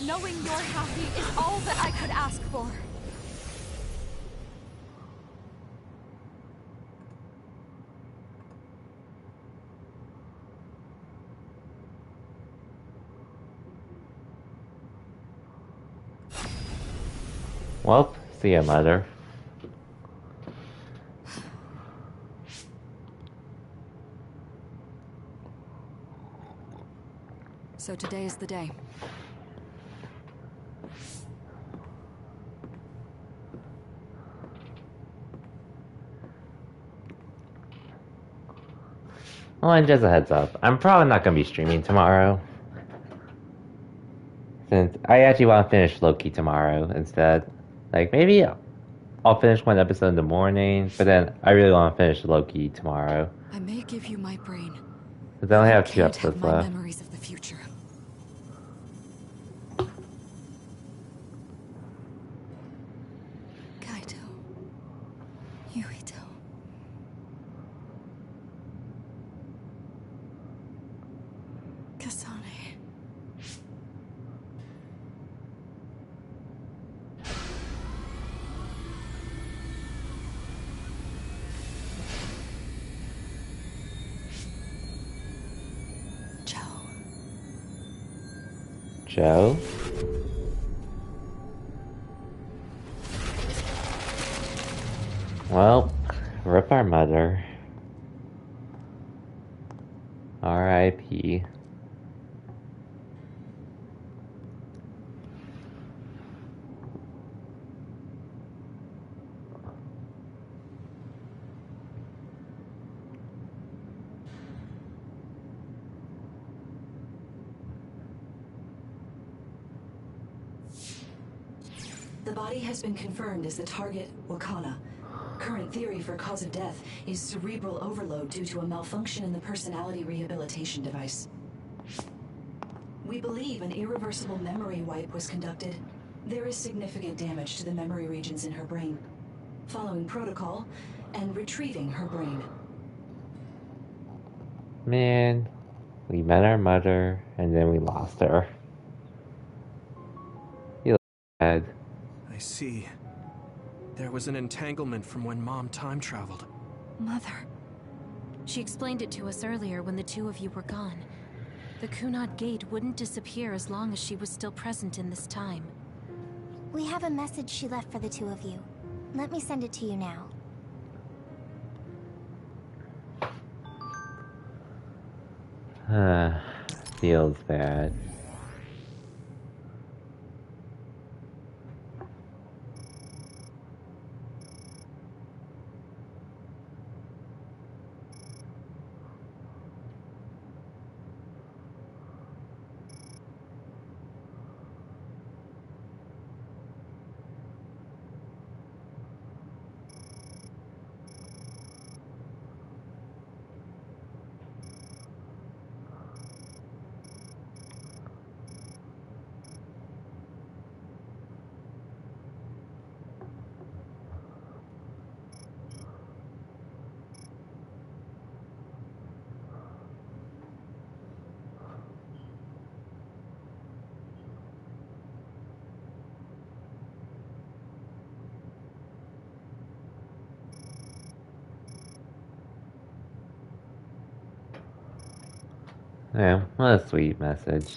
Knowing you're happy is all that I could ask for. Well, see ya, Mother. So today is the day. Well, and just a heads up, I'm probably not gonna be streaming tomorrow. Since I actually want to finish Loki tomorrow instead. Like, maybe I'll finish one episode in the morning, but then I really want to finish Loki tomorrow. I may give you my brain. Because I only have 2 Can't have episodes my left. memories of the future. Kaito. Yuito. Kasane. Joe? Well, rip our mother. R.I.P. The body has been confirmed as the target, Wakana. Current theory for cause of death is cerebral overload due to a malfunction in the personality rehabilitation device. We believe an irreversible memory wipe was conducted. There is significant damage to the memory regions in her brain. Following protocol and retrieving her brain. Man, we met our mother, and then we lost her. You look bad. I see. There was an entanglement from when Mom time traveled. Mother. She explained it to us earlier when the two of you were gone. The Kunad Gate wouldn't disappear as long as she was still present in this time. We have a message she left for the two of you. Let me send it to you now. Feels bad. Yeah, what a sweet message.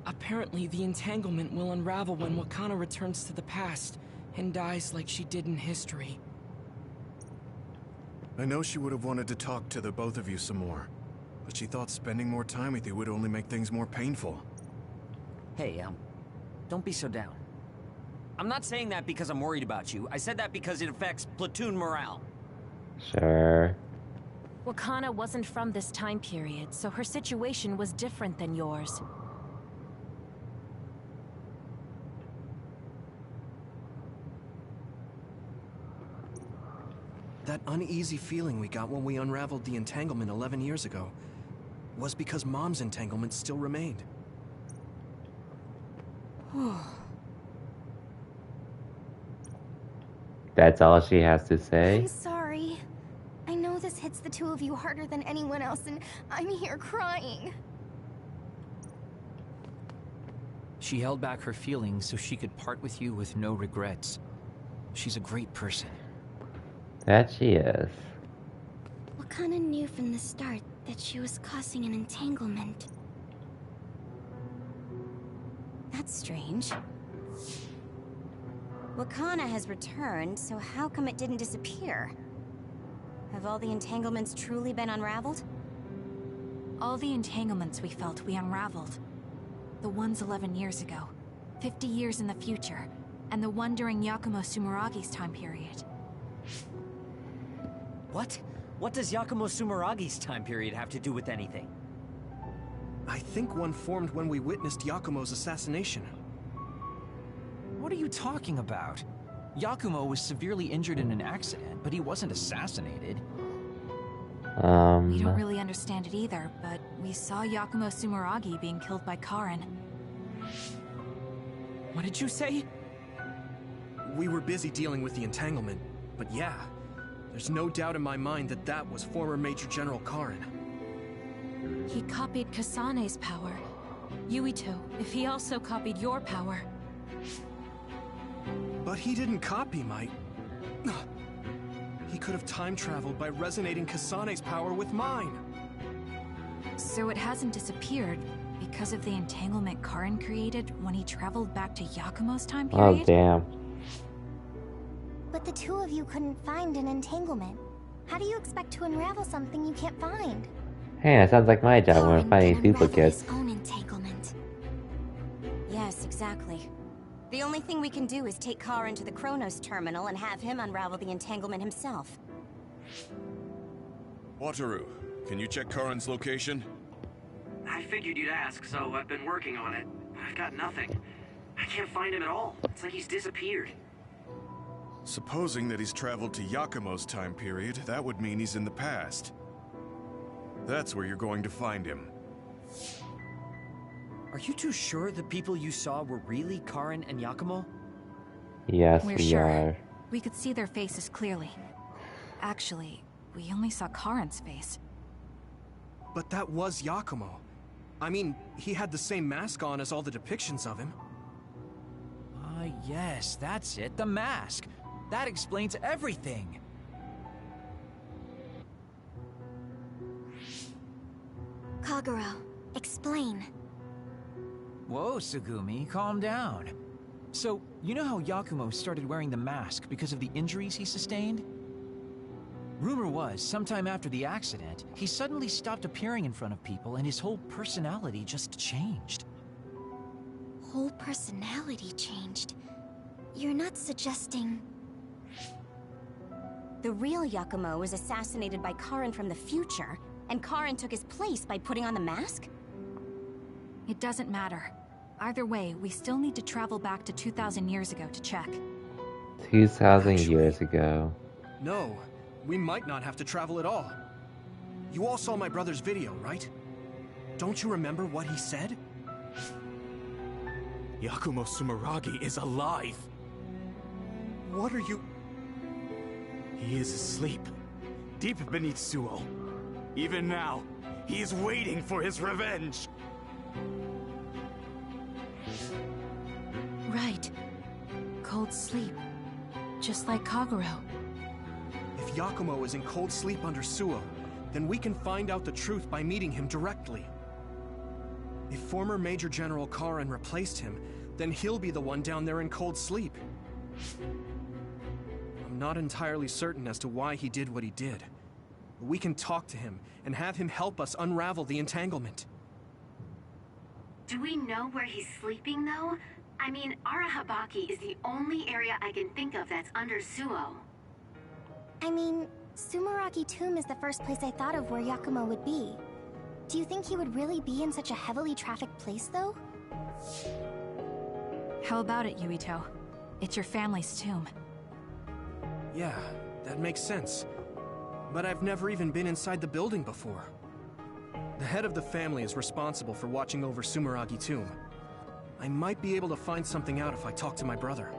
Apparently, the entanglement will unravel when Wakana returns to the past and dies like she did in history. I know she would have wanted to talk to the both of you some more, but she thought spending more time with you would only make things more painful. Hey, don't be so down. I'm not saying that because I'm worried about you. I said that because it affects platoon morale. Sure. Wakana wasn't from this time period, so her situation was different than yours. That uneasy feeling we got when we unraveled the entanglement 11 years ago was because Mom's entanglement still remained. That's all she has to say? I'm sorry. I know this hits the two of you harder than anyone else, and I'm here crying. She held back her feelings so she could part with you with no regrets. She's a great person. That she is. Wakana knew from the start that she was causing an entanglement. That's strange. Wakana has returned, so how come it didn't disappear? Have all the entanglements truly been unraveled? All the entanglements we felt, we unraveled. The ones 11 years ago, 50 years in the future, and the one during Yakumo Sumeragi's time period. What? What does Yakumo Sumeragi's time period have to do with anything? I think one formed when we witnessed Yakumo's assassination. What are you talking about? Yakumo was severely injured in an accident, but he wasn't assassinated. We don't really understand it either, but we saw Yakumo Sumeragi being killed by Karin. What did you say? We were busy dealing with the entanglement, but yeah, there's no doubt in my mind that that was former Major General Karin. He copied Kasane's power. Yuito, if he also copied your power. But he didn't copy my... He could have time-traveled by resonating Kasane's power with mine. So it hasn't disappeared because of the entanglement Karin created when he traveled back to Yakumo's time period? Oh, damn. But the two of you couldn't find an entanglement. How do you expect to unravel something you can't find? Hey, that sounds like my job when I'm finding duplicates. His own entanglement. Yes, exactly. The only thing we can do is take Karin to the Chronos terminal and have him unravel the entanglement himself. Wataru, can you check Karin's location? I figured you'd ask, so I've been working on it. I've got nothing. I can't find him at all. It's like he's disappeared. Supposing that he's traveled to Yakumo's time period, that would mean he's in the past. That's where you're going to find him. Are you too sure the people you saw were really Karin and Yakumo? Yes, We're we sure. are. We could see their faces clearly. Actually, we only saw Karin's face. But that was Yakumo. I mean, he had the same mask on as all the depictions of him. Ah, yes, that's it, the mask. That explains everything. Kagero, explain. Whoa, Sugumi, calm down. So, you know how Yakumo started wearing the mask because of the injuries he sustained? Rumor was, sometime after the accident, he suddenly stopped appearing in front of people and his whole personality just changed. Whole personality changed? You're not suggesting... The real Yakumo was assassinated by Karin from the future, and Karin took his place by putting on the mask? It doesn't matter. Either way, we still need to travel back to 2,000 years ago to check. 2,000 years ago. No, we might not have to travel at all. You all saw my brother's video, right? Don't you remember what he said? Yakumo Sumeragi is alive! What are you... He is asleep, deep beneath Suo. Even now, he is waiting for his revenge! Right. Cold sleep. Just like Kagero. If Yakumo is in cold sleep under Suo, then we can find out the truth by meeting him directly. If former Major General Karin replaced him, then he'll be the one down there in cold sleep. I'm not entirely certain as to why he did what he did. But we can talk to him and have him help us unravel the entanglement. Do we know where he's sleeping, though? I mean, Arahabaki is the only area I can think of that's under Suo. I mean, Sumeragi Tomb is the first place I thought of where Yakumo would be. Do you think he would really be in such a heavily trafficked place, though? How about it, Yuito? It's your family's tomb. Yeah, that makes sense. But I've never even been inside the building before. The head of the family is responsible for watching over Sumeragi Tomb. I might be able to find something out if I talk to my brother.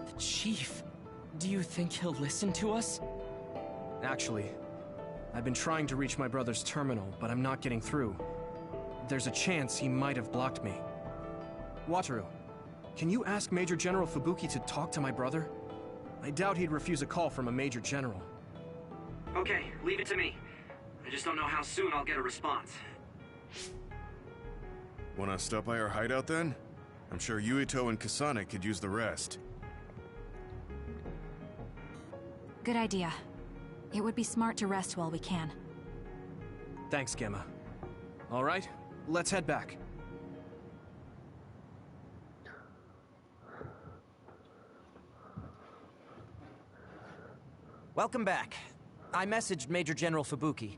The Chief? Do you think he'll listen to us? Actually, I've been trying to reach my brother's terminal, but I'm not getting through. There's a chance he might have blocked me. Wataru, can you ask Major General Fubuki to talk to my brother? I doubt he'd refuse a call from a Major General. Okay, leave it to me. I just don't know how soon I'll get a response. Wanna stop by our hideout then? I'm sure Yuito and Kasane could use the rest. Good idea. It would be smart to rest while we can. Thanks, Gemma. All right, let's head back. Welcome back. I messaged Major General Fubuki.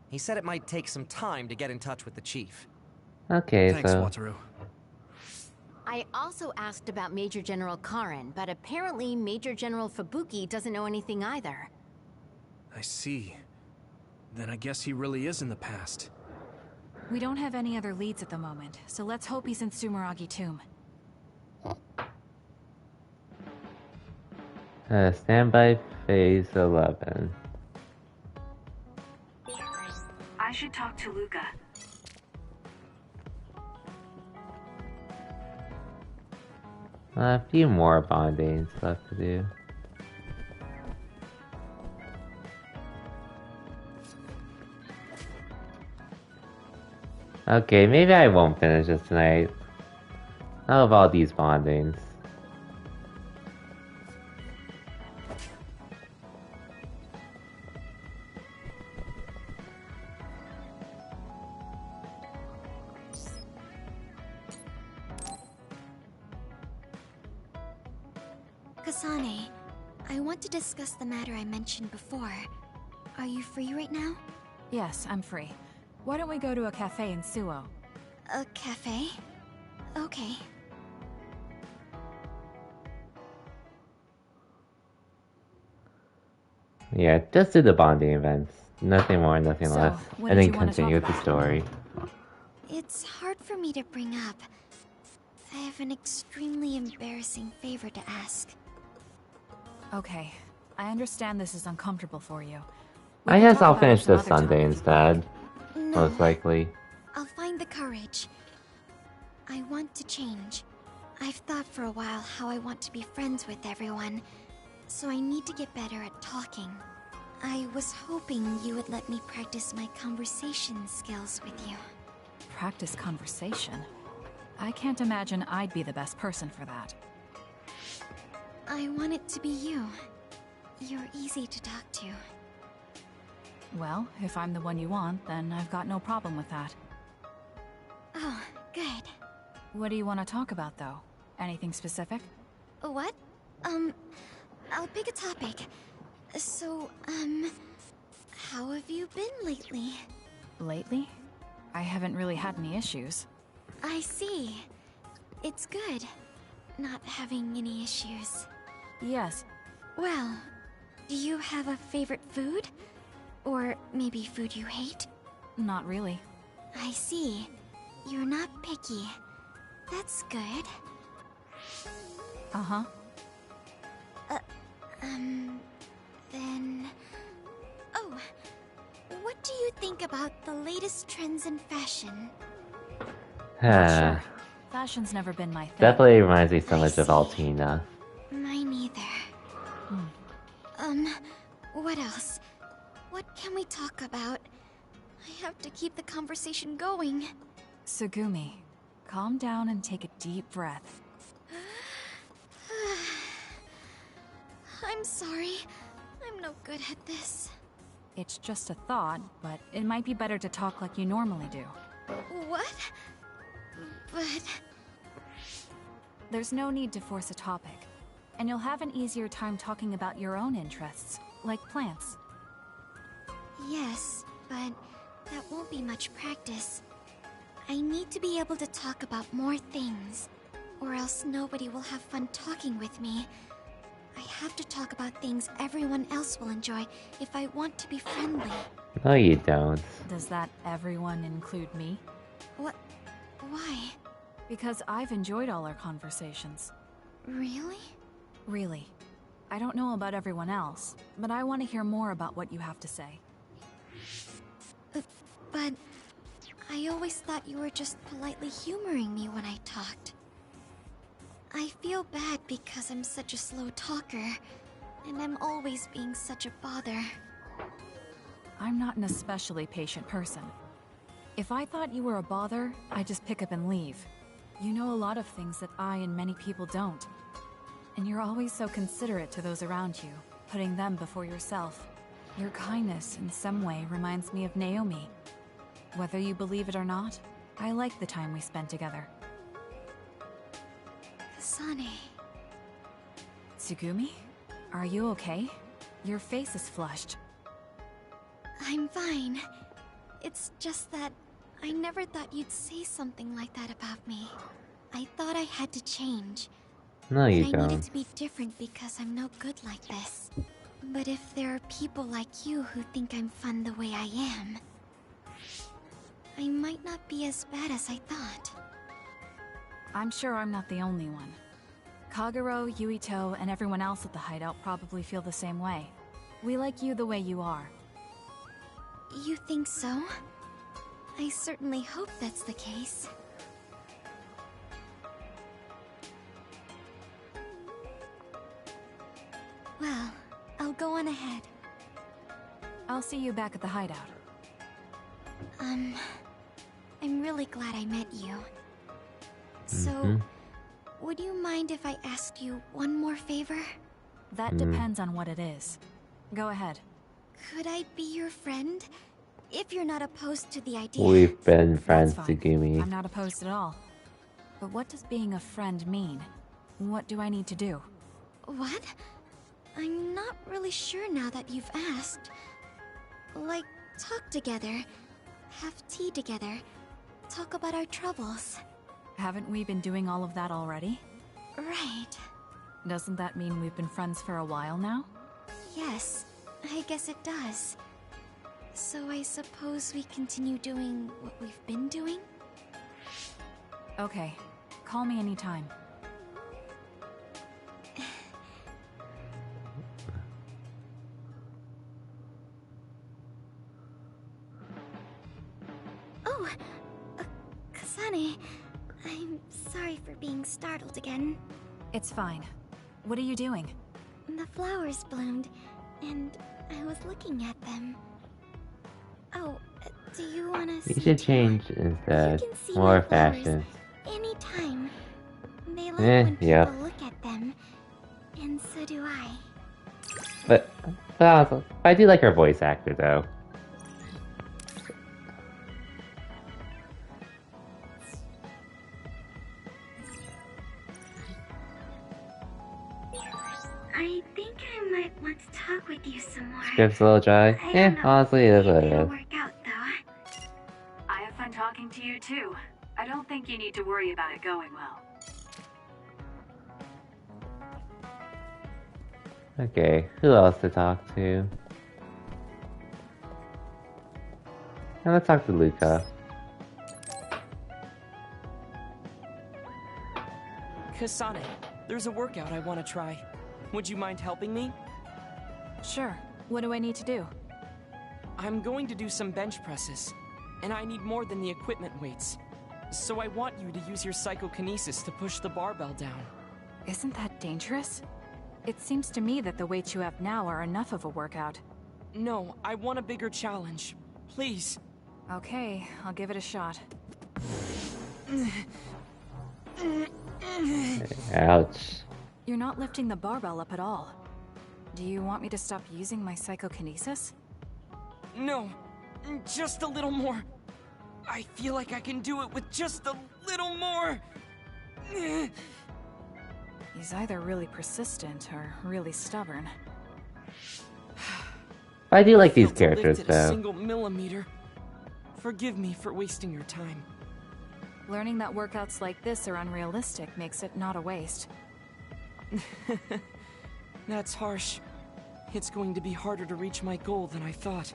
He said it might take some time to get in touch with the Chief. Okay, Thanks, so... Wataru. I also asked about Major General Karin, but apparently Major General Fubuki doesn't know anything either. I see. Then I guess he really is in the past. We don't have any other leads at the moment, so let's hope he's in Sumeragi Tomb. Standby phase 11. I should talk to Luca. A few more bondings left to do. Okay, maybe I won't finish this tonight. Not of all these bondings. Kasane, I want to discuss the matter I mentioned before. Are you free right now? Yes, I'm free. Why don't we go to a cafe in Suo? A cafe? Okay. Yeah, just do the bonding events. Nothing more, nothing So, less. what And did then you wanna continue with talk the story. It's hard for me to bring up. I have an extremely embarrassing favor to ask. Okay, I understand this is uncomfortable for you. I guess I'll finish some this other Sunday time. instead. No. Most likely. I'll find the courage. I want to change. I've thought for a while how I want to be friends with everyone, so I need to get better at talking. I was hoping you would let me practice my conversation skills with you. Practice conversation? I can't imagine I'd be the best person for that. I want it to be you. You're easy to talk to. Well, if I'm the one you want, then I've got no problem with that. Oh, good. What do you want to talk about, though? Anything specific? What? I'll pick a topic. So, how have you been lately? Lately? I haven't really had any issues. I see. It's good, not having any issues. Yes. Well, do you have a favorite food? Or maybe food you hate? Not really. I see. You're not picky. That's good. Uh-huh. Then... Oh, what do you think about the latest trends in fashion? Sure. Fashion's never been my thing. Definitely reminds me so much of Altina. Mine either. What else? What can we talk about? I have to keep the conversation going. Tsugumi, calm down and take a deep breath. I'm sorry. I'm no good at this. It's just a thought, but it might be better to talk like you normally do. What? But... There's no need to force a topic, and you'll have an easier time talking about your own interests, like plants. Yes, but that won't be much practice. I need to be able to talk about more things, or else nobody will have fun talking with me. I have to talk about things everyone else will enjoy if I want to be friendly. No, you don't. Does that everyone include me? What? Why? Because I've enjoyed all our conversations. Really? Really. I don't know about everyone else, but I want to hear more about what you have to say. But I always thought you were just politely humoring me when I talked. I feel bad because I'm such a slow talker, and I'm always being such a bother. I'm not an especially patient person. If I thought you were a bother, I'd just pick up and leave. You know a lot of things that I and many people don't. And you're always so considerate to those around you, putting them before yourself. Your kindness, in some way, reminds me of Naomi. Whether you believe it or not, I like the time we spent together. Kasane. Tsugumi? Are you okay? Your face is flushed. I'm fine. It's just that I never thought you'd say something like that about me. I thought I had to change. No, you I don't. needed to be different because I'm no good like this. But if there are people like you who think I'm fun the way I am, I might not be as bad as I thought. I'm sure I'm not the only one. Kagero, Yuito, and everyone else at the hideout probably feel the same way. We like you the way you are. You think so? I certainly hope that's the case. Well, I'll go on ahead. I'll see you back at the hideout. I'm really glad I met you. So, would you mind if I asked you one more favor? That depends on what it is. Go ahead. Could I be your friend? If you're not opposed to the idea. We've been friends, That's fine. Tsugumi. I'm not opposed at all. But what does being a friend mean? What do I need to do? What? I'm not really sure now that you've asked. Like, talk together, have tea together, talk about our troubles. Haven't we been doing all of that already? Right. Doesn't that mean we've been friends for a while now? Yes, I guess it does. So I suppose we continue doing what we've been doing? Okay. Call me anytime. Oh, Kasane, I'm sorry for being startled again. It's fine. What are you doing? The flowers bloomed, and I was looking at them. Oh, do you want to see? You should change instead. You can see More my flowers fashion. anytime. They like when people yep. look at them, and so do I. But I do like her voice actor though. I think I might want to talk with you some more. Script's a little dry. Yeah, honestly, it is what it is. I have fun talking to you too. I don't think you need to worry about it going well. Okay, who else to talk to? Now let's talk to Luca. Kasane, there's a workout I want to try. Would you mind helping me? Sure. What do I need to do? I'm going to do some bench presses, and I need more than the equipment weights. So I want you to use your psychokinesis to push the barbell down. Isn't that dangerous? It seems to me that the weights you have now are enough of a workout. No, I want a bigger challenge. Please. Okay, I'll give it a shot. Ouch. You're not lifting the barbell up at all. Do you want me to stop using my psychokinesis? No, just a little more. I feel like I can do it with just a little more. He's either really persistent or really stubborn. I do like these characters A though. single millimeter. Forgive me for wasting your time. Learning that workouts like this are unrealistic makes it not a waste. That's harsh. It's going to be harder to reach my goal than I thought.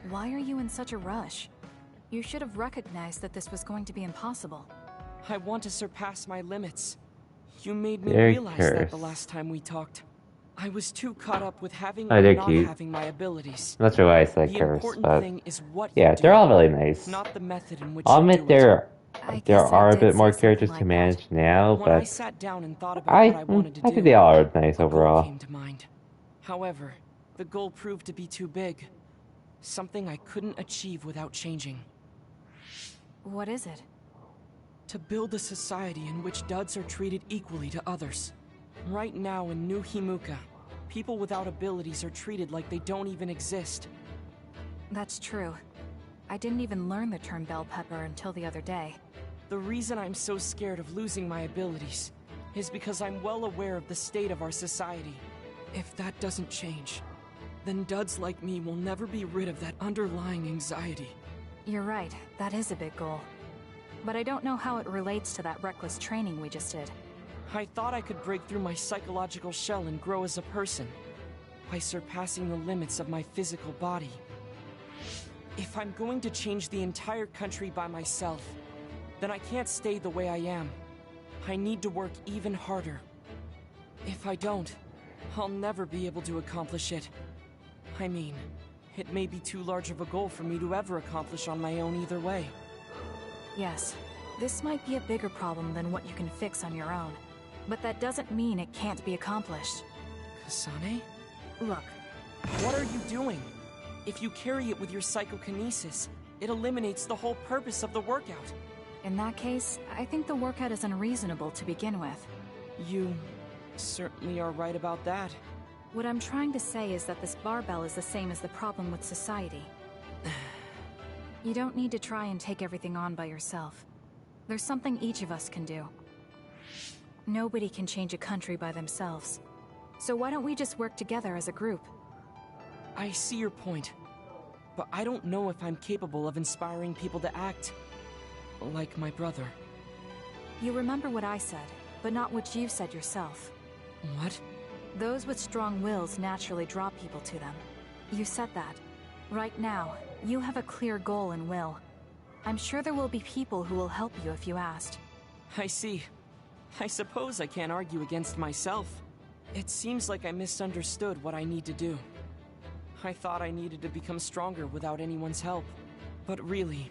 Why are you in such a rush? You should have recognized that this was going to be impossible. I want to surpass my limits. You made me They're realize that the cursed. last time we talked. I was too caught up with having Oh, or they're not cute. having my abilities. That's why I said The curse, important but thing is what yeah, you do, they're all really nice. not the method in which I'll you admit do it. there are a bit more characters to manage now, When I but sat down and thought about what I wanted to I do, think they all are nice a goal overall. came to mind. However, the goal proved to be too big. Something I couldn't achieve without changing. What is it? To build a society in which duds are treated equally to others. Right now in New Himuka, people without abilities are treated like they don't even exist. That's true. I didn't even learn the term bell pepper until the other day. The reason I'm so scared of losing my abilities is because I'm well aware of the state of our society. If that doesn't change, then duds like me will never be rid of that underlying anxiety. You're right, that is a big goal. But I don't know how it relates to that reckless training we just did. I thought I could break through my psychological shell and grow as a person by surpassing the limits of my physical body. If I'm going to change the entire country by myself, then I can't stay the way I am. I need to work even harder. If I don't, I'll never be able to accomplish it. I mean, it may be too large of a goal for me to ever accomplish on my own either way. Yes, this might be a bigger problem than what you can fix on your own. But that doesn't mean it can't be accomplished. Kasane? Look. What are you doing? If you carry it with your psychokinesis, it eliminates the whole purpose of the workout. In that case, I think the workout is unreasonable to begin with. You certainly are right about that. What I'm trying to say is that this barbell is the same as the problem with society. You don't need to try and take everything on by yourself. There's something each of us can do. Nobody can change a country by themselves. So why don't we just work together as a group? I see your point, but I don't know if I'm capable of inspiring people to act like my brother. You remember what I said, but not what you said yourself. What? Those with strong wills naturally draw people to them. You said that. Right now, you have a clear goal and will. I'm sure there will be people who will help you if you asked. I see. I suppose I can't argue against myself. It seems like I misunderstood what I need to do. I thought I needed to become stronger without anyone's help. But really,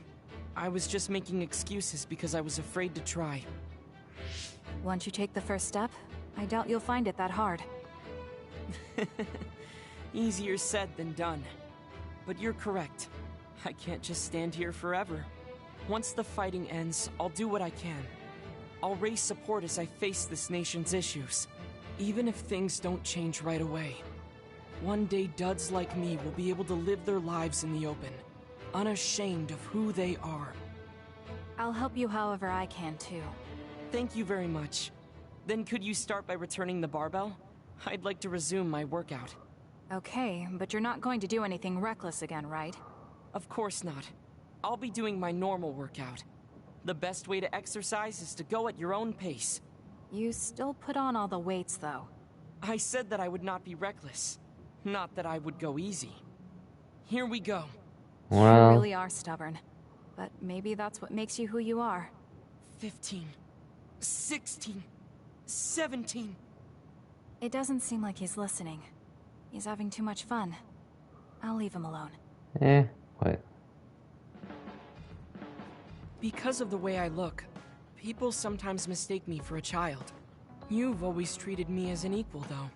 I was just making excuses because I was afraid to try. Once you take the first step, I doubt you'll find it that hard. Easier said than done. But you're correct. I can't just stand here forever. Once the fighting ends, I'll do what I can. I'll raise support as I face this nation's issues, even if things don't change right away. One day duds like me will be able to live their lives in the open, unashamed of who they are. I'll help you however I can, too. Thank you very much. Then could you start by returning the barbell? I'd like to resume my workout. Okay, but you're not going to do anything reckless again, right? Of course not. I'll be doing my normal workout. The best way to exercise is to go at your own pace. You still put on all the weights, though. I said that I would not be reckless. Not that I would go easy. Here we go. Well, you really are stubborn. But maybe that's what makes you who you are. 15. 16. 17. It doesn't seem like he's listening. He's having too much fun. I'll leave him alone. What? Because of the way I look, people sometimes mistake me for a child. You've always treated me as an equal, though.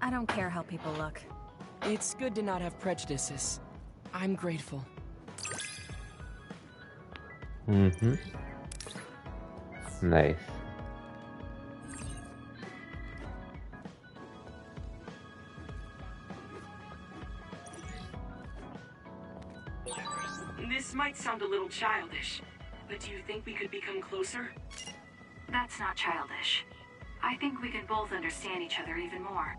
I don't care how people look. It's good to not have prejudices. I'm grateful. Mm-hmm. Nice. This might sound a little childish, but do you think we could become closer? That's not childish. I think we can both understand each other even more.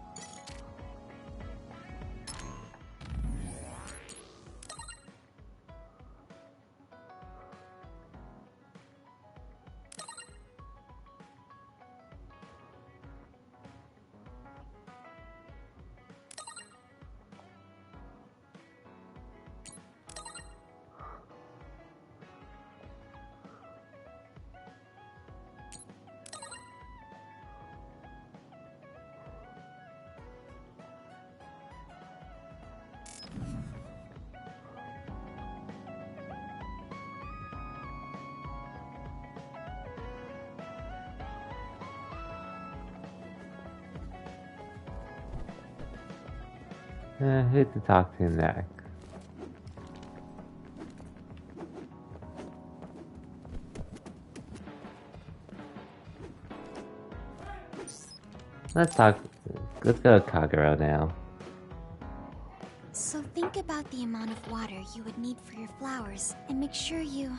Who to talk to next? Let's go to Kagero now. So think about the amount of water you would need for your flowers, and make sure you...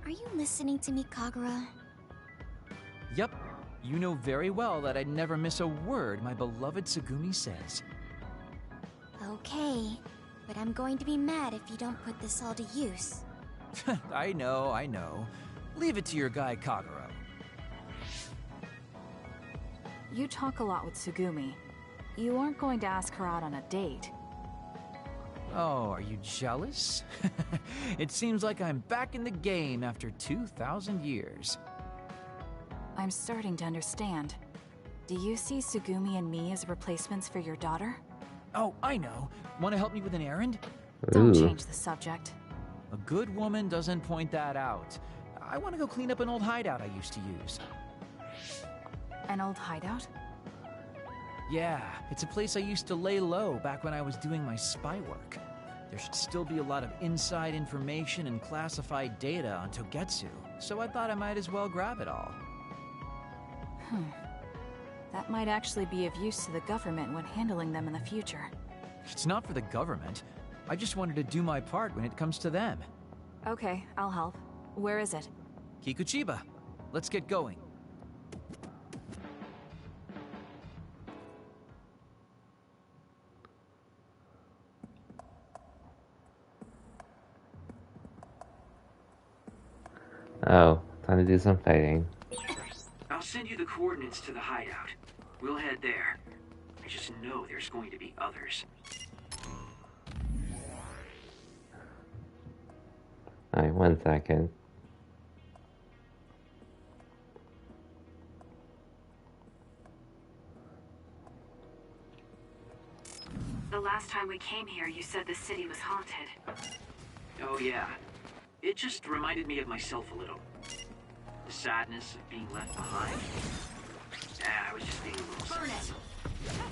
Are you listening to me, Kagura? Yep. You know very well that I'd never miss a word my beloved Tsugumi says. Okay, but I'm going to be mad if you don't put this all to use. I know. Leave it to your guy, Kagero. You talk a lot with Tsugumi. You aren't going to ask her out on a date. Oh, are you jealous? It seems like I'm back in the game after 2,000 years. I'm starting to understand. Do you see Tsugumi and me as replacements for your daughter? Oh, I know. Want to help me with an errand? Don't change the subject. A good woman doesn't point that out. I want to go clean up an old hideout I used to use. An old hideout? Yeah, it's a place I used to lay low back when I was doing my spy work. There should still be a lot of inside information and classified data on Togetsu, so I thought I might as well grab it all. That might actually be of use to the government when handling them in the future. It's not for the government. I just wanted to do my part when it comes to them. Okay, I'll help. Where is it? Kikuchiba. Let's get going. Oh, time to do some fighting. I'll send you the coordinates to the hideout. We'll head there. I just know there's going to be others. Alright, 1 second. The last time we came here, you said the city was haunted. Oh yeah. It just reminded me of myself a little. The sadness of being left behind. I was just being a little sensitive.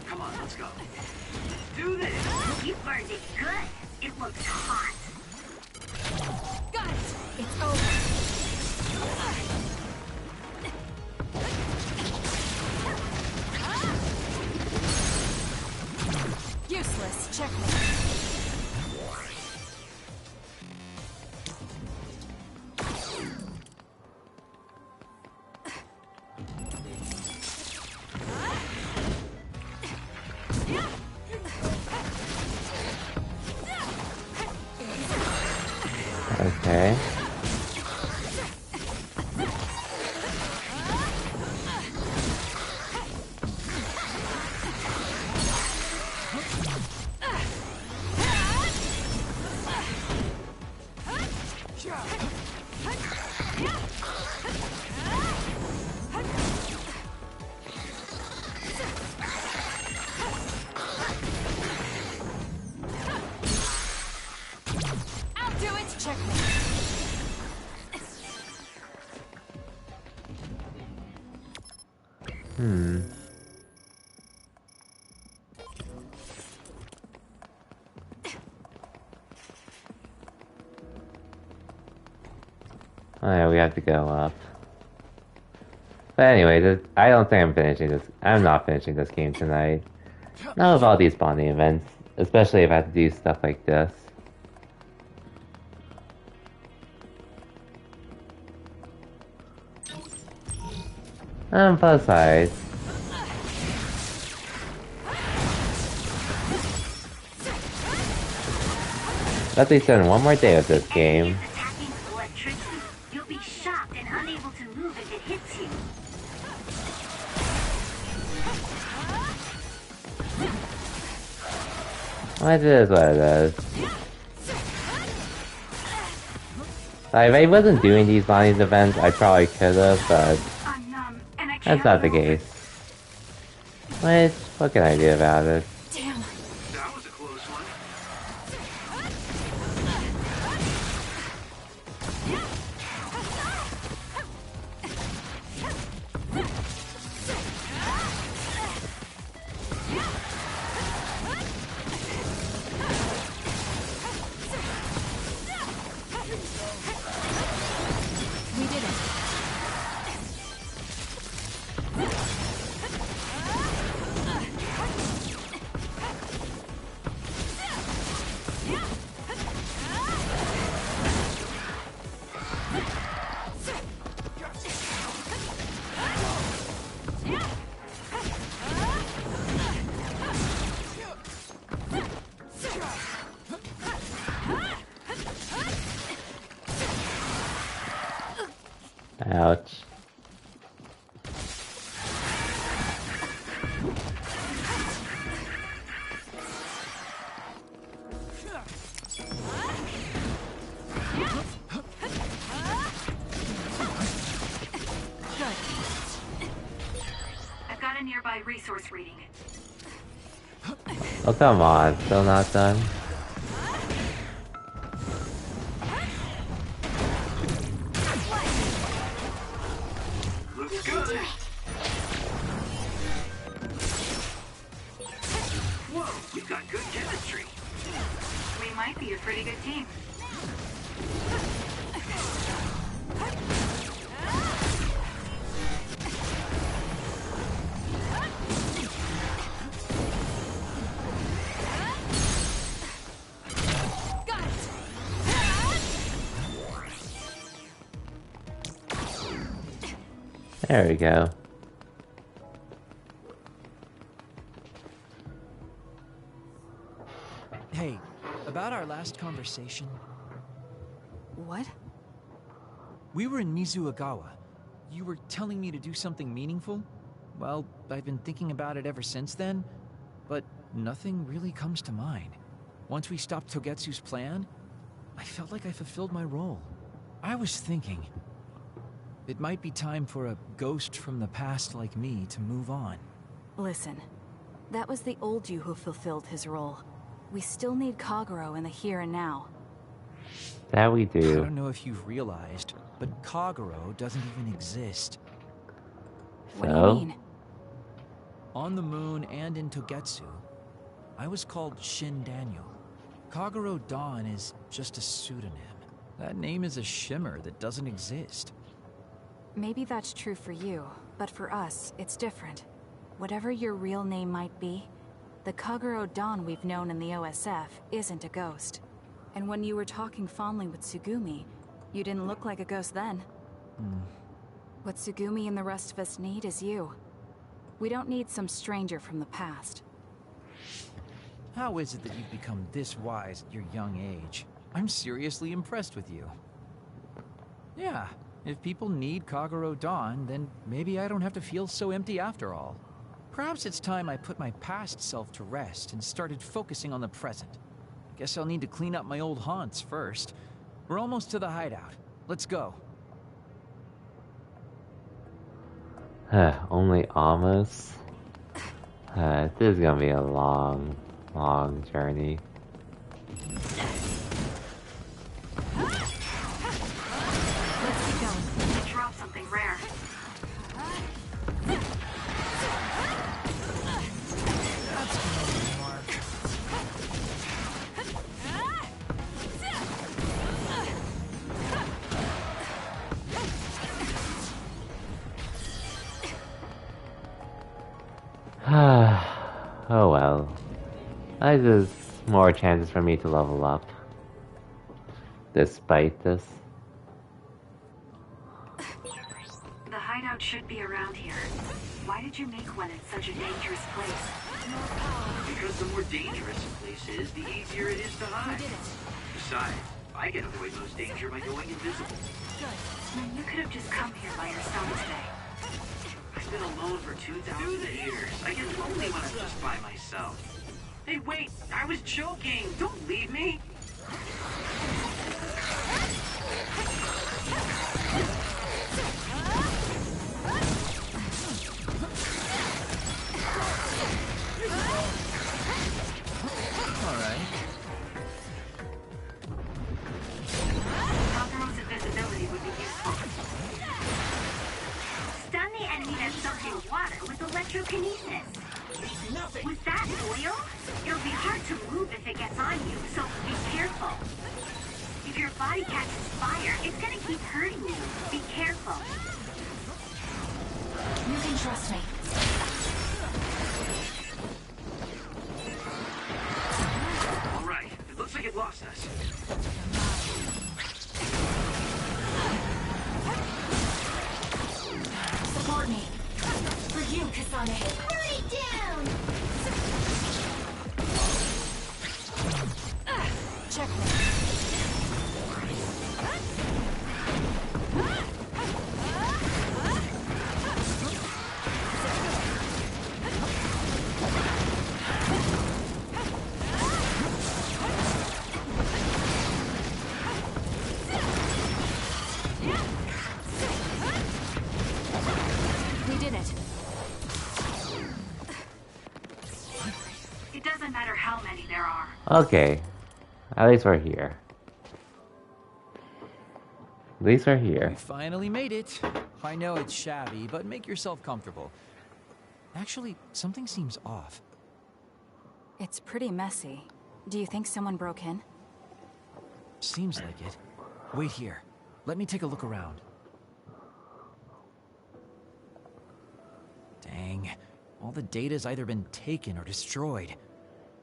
Come on, let's go. Do this! You burned it good. It looks hot. Got it! It's over! this. Checkmate. Okay. Oh yeah, we have to go up. But anyway, I don't think I'm finishing this. I'm not finishing this game tonight. Not with all these bonding events, especially if I have to do stuff like this. Plus size. At least done one more day of this game. You'll be shocked and unable to move if it hits you. Well, it is what it is. Like, if I wasn't doing these bonding events, I probably could have, but that's not the case. Which, what can I do about it? Damn. That was a close one. We did it. Ouch. I've got a nearby resource reading. Oh, come on. Still not done? Looks good. Whoa, we've got good chemistry. We might be a pretty good team. There we go. Hey, about our last conversation. What? We were in Mizuagawa. You were telling me to do something meaningful? Well, I've been thinking about it ever since then, but nothing really comes to mind. Once we stopped Togetsu's plan, I felt like I fulfilled my role. I was thinking, it might be time for a ghost from the past like me to move on. Listen, that was the old you who fulfilled his role. We still need Kagero in the here and now. That we I do. don't know if you've realized, but Kagero doesn't even exist. What do you mean? On the moon and in Togetsu, I was called Shin Daniel. Kagero Dawn is just a pseudonym. That name is a shimmer that doesn't exist. Maybe that's true for you, but for us, it's different. Whatever your real name might be, The Kagero Dawn we've known in the OSF isn't a ghost. And when you were talking fondly with Tsugumi, you didn't look like a ghost then. What Tsugumi and the rest of us need is you. We don't need some stranger from the past. How is it that you've become this wise at your young age? I'm seriously impressed with you. Yeah, if people need Kagero Dawn, then maybe I don't have to feel so empty after all. Perhaps it's time I put my past self to rest and started focusing on the present. Guess I'll need to clean up my old haunts first. We're almost to the hideout. Let's go. Only almost. This is gonna be a long, long journey. Let's keep going. Drop something rare. Oh well. That's just more chances for me to level up. Despite this. The hideout should be around here. Why did you make one in such a dangerous place? Because the more dangerous a place is, the easier it is to hide. Besides, I can avoid most danger by going invisible. You could have just come here by yourself today. I've been alone for 2,000 years. I get lonely when I'm just by myself. Hey, wait! I was joking! Don't leave me! Alright. Kagero's invisibility would be useful. Stun the enemy that's soaked in water with electrokinesis. Was that oil? It'll be hard to move if it gets on you, so be careful. If your body catches fire, it's gonna keep hurting you. Be careful. You can trust me. Alright, it looks like it lost us. Support me. For you, Kasane. Burn it down! Checkmate. We did it. It doesn't matter how many there are. Okay. At least we're here. At least we're here. We finally made it. I know it's shabby, but make yourself comfortable. Actually, something seems off. It's pretty messy. Do you think someone broke in? Seems like it. Wait here. Let me take a look around. Dang. All the data's either been taken or destroyed.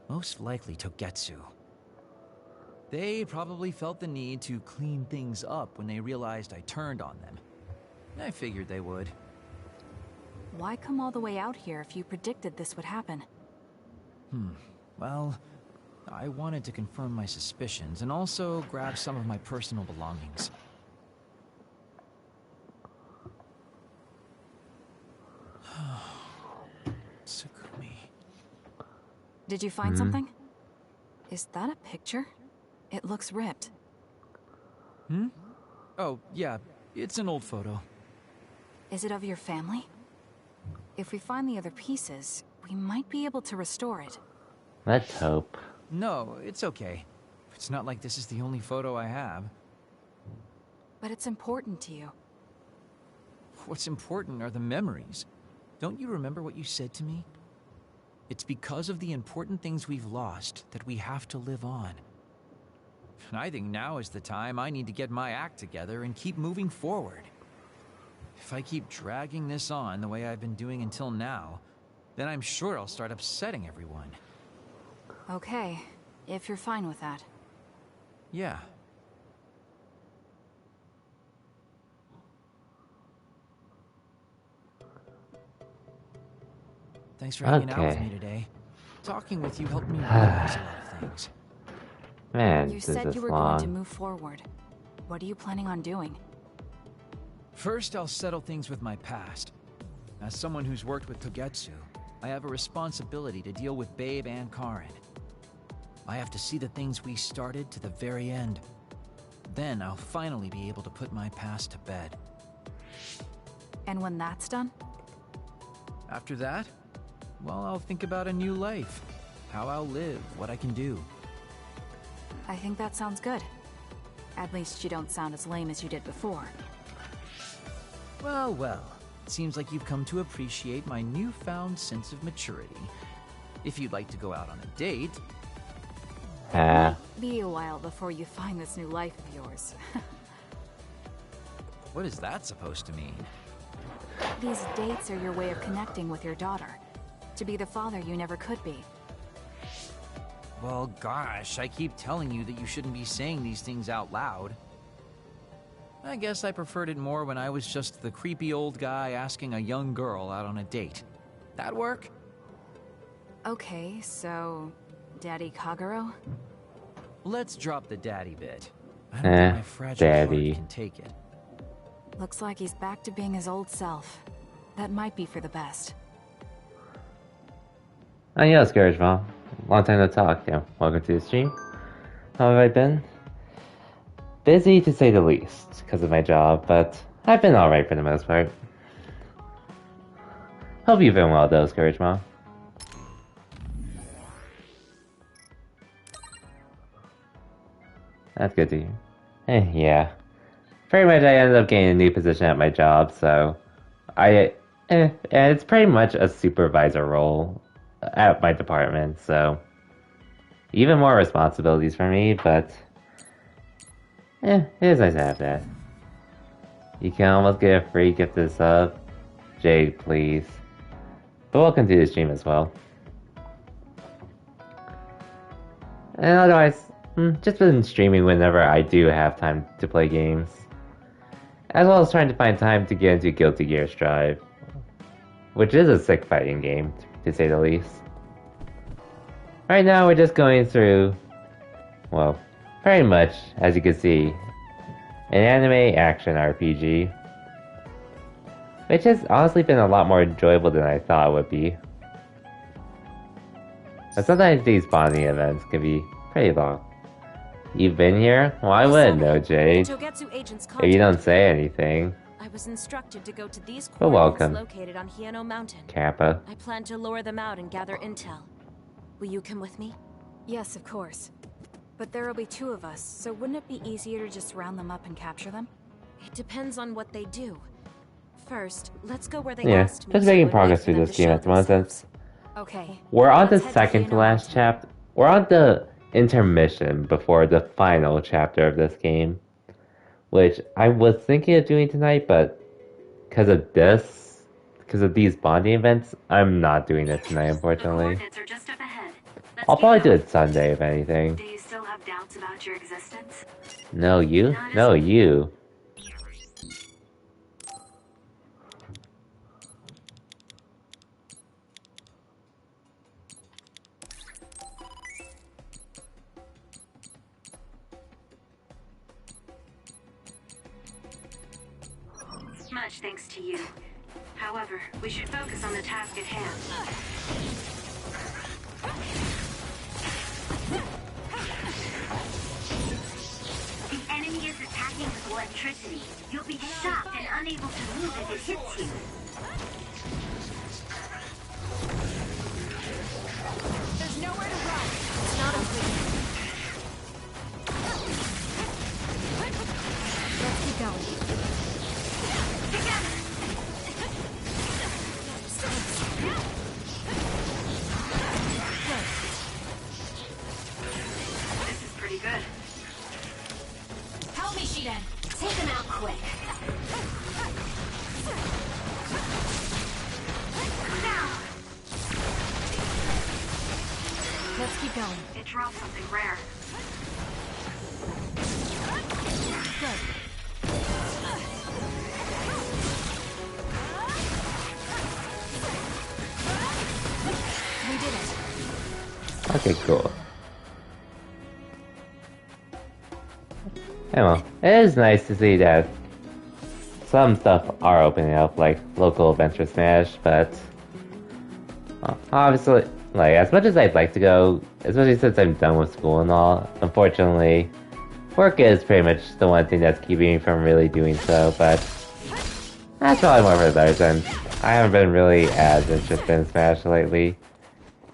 Most likely Togetsu. They probably felt the need to clean things up when they realized I turned on them. I figured they would. Why come all the way out here if you predicted this would happen? Well, I wanted to confirm my suspicions and also grab some of my personal belongings. Tsugumi. Did you find something? Is that a picture? It looks ripped. Oh, yeah. It's an old photo. Is it of your family? If we find the other pieces, we might be able to restore it. Let's hope. No, it's okay. It's not like this is the only photo I have. But it's important to you. What's important are the memories. Don't you remember what you said to me? It's because of the important things we've lost that we have to live on. And I think now is the time I need to get my act together and keep moving forward. If I keep dragging this on the way I've been doing until now, then I'm sure I'll start upsetting everyone. Okay, if you're fine with that. Yeah. Thanks for hanging out with me today. Talking with you helped me realize a lot of things. Man, You said you were going to move forward. What are you planning on doing? First, I'll settle things with my past. As someone who's worked with Togetsu, I have a responsibility to deal with Babe and Karen. I have to see the things we started to the very end. Then I'll finally be able to put my past to bed. And when that's done? After that, well, I'll think about a new life. How I'll live, what I can do. I think that sounds good. At least you don't sound as lame as you did before. Well, well. It seems like you've come to appreciate my newfound sense of maturity. If you'd like to go out on a date... Be a while before you find this new life of yours. What is that supposed to mean? These dates are your way of connecting with your daughter. To be the father you never could be. Well, gosh, I keep telling you that you shouldn't be saying these things out loud. I guess I preferred it more when I was just the creepy old guy asking a young girl out on a date. That work? Okay, so... Daddy Kagero? Let's drop the daddy bit. I don't think my fragile heart can take it. Looks like he's back to being his old self. That might be for the best. Oh yeah, Scourge Mom. Long time no talk. Yeah, welcome to the stream. How have I been? Busy to say the least, because of my job, but I've been alright for the most part. Hope you've been well though, Scourge Mom. That's good to hear. Yeah. Pretty much I ended up getting a new position at my job, so... and it's pretty much a supervisor role at my department, so... Even more responsibilities for me, but... it is nice to have that. You can almost get a free gifted sub. Jade, please. But welcome to the stream as well. And otherwise, just been streaming whenever I do have time to play games. As well as trying to find time to get into Guilty Gear Strive. Which is a sick fighting game, to say the least. Right now we're just going through, well, pretty much, as you can see, an anime action RPG. Which has honestly been a lot more enjoyable than I thought it would be. But sometimes these bonding events can be pretty long. You've been here? Well, I wouldn't know, Jade. If you don't say anything. I was instructed to go to these But coordinates welcome. located on Hiano Mountain. Kappa. I plan to lure them out and gather intel. Will you come with me? Yes, of course. But there will be two of us, so wouldn't it be easier to just round them up and capture them? It depends on what they do. First, let's go where they Yeah, asked me just to making and progress wait for through them this to game show at the moment. themselves. Okay. We're on the Let's head to second to Hiano last chapter. We're on the intermission before the final chapter of this game. Which I was thinking of doing tonight, but because of these bonding events, I'm not doing it tonight, unfortunately. Coordinates are just up ahead. I'll probably do it Sunday, if anything. Do you still have doubts about your existence? No, you? No, you. Much thanks to you. However, we should focus on the task at hand. The enemy is attacking with electricity. You'll be shocked and unable to move if it hits you. There's nowhere to run. It's not over. Let's keep going. This is pretty good. Help me, Shiden. Take them out quick. Let's keep going. It dropped something rare. Good. We did it. Okay, cool. Yeah, well, it is nice to see that some stuff are opening up, like local Adventure Smash, but obviously, like, as much as I'd like to go, especially since I'm done with school and all, unfortunately, work is pretty much the one thing that's keeping me from really doing so, but that's probably more for the better since I haven't been really as interested in Smash lately,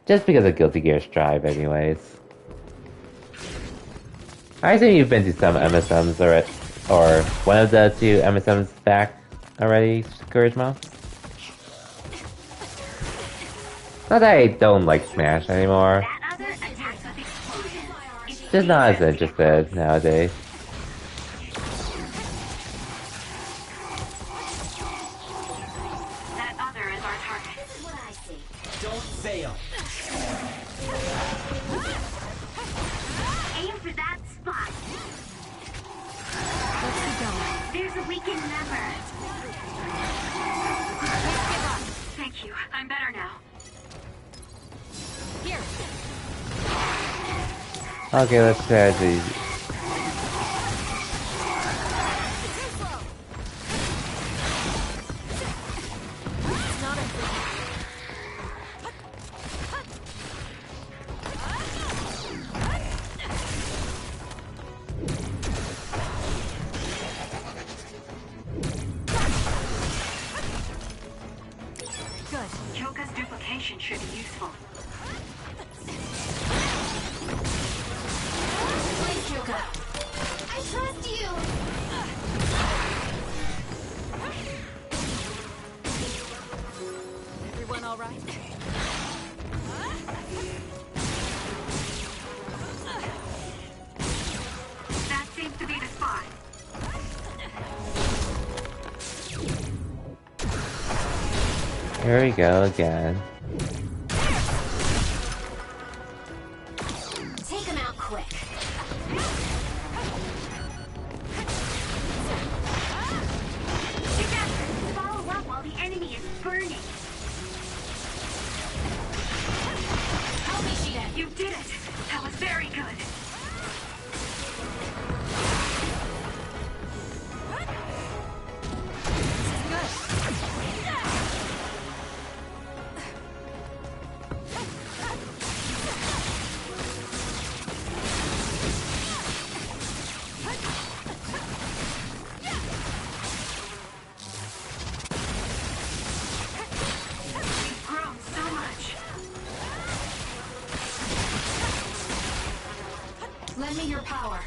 just because of Guilty Gear Strive anyways. I assume you've been to some MSMs or one of the two MSMs back already, Couragemo? Not that I don't like Smash anymore. Just not as interested nowadays. That other is our target. This is what I see. Don't fail. Aim for that spot. Let's keep going. There's a weakened member. Don't give up. Thank you. I'm better now. Here. Okay, let's try these. It's not a Good. Choka's duplication should be useful. Please, Kyoka. I trust you! Everyone all right? That seems to be the spot. Here we go again. Take him out quick. Together, follow up while the enemy is burning. Help me, Shiden. You did it. That was very good. You've grown so much. Lend me your power.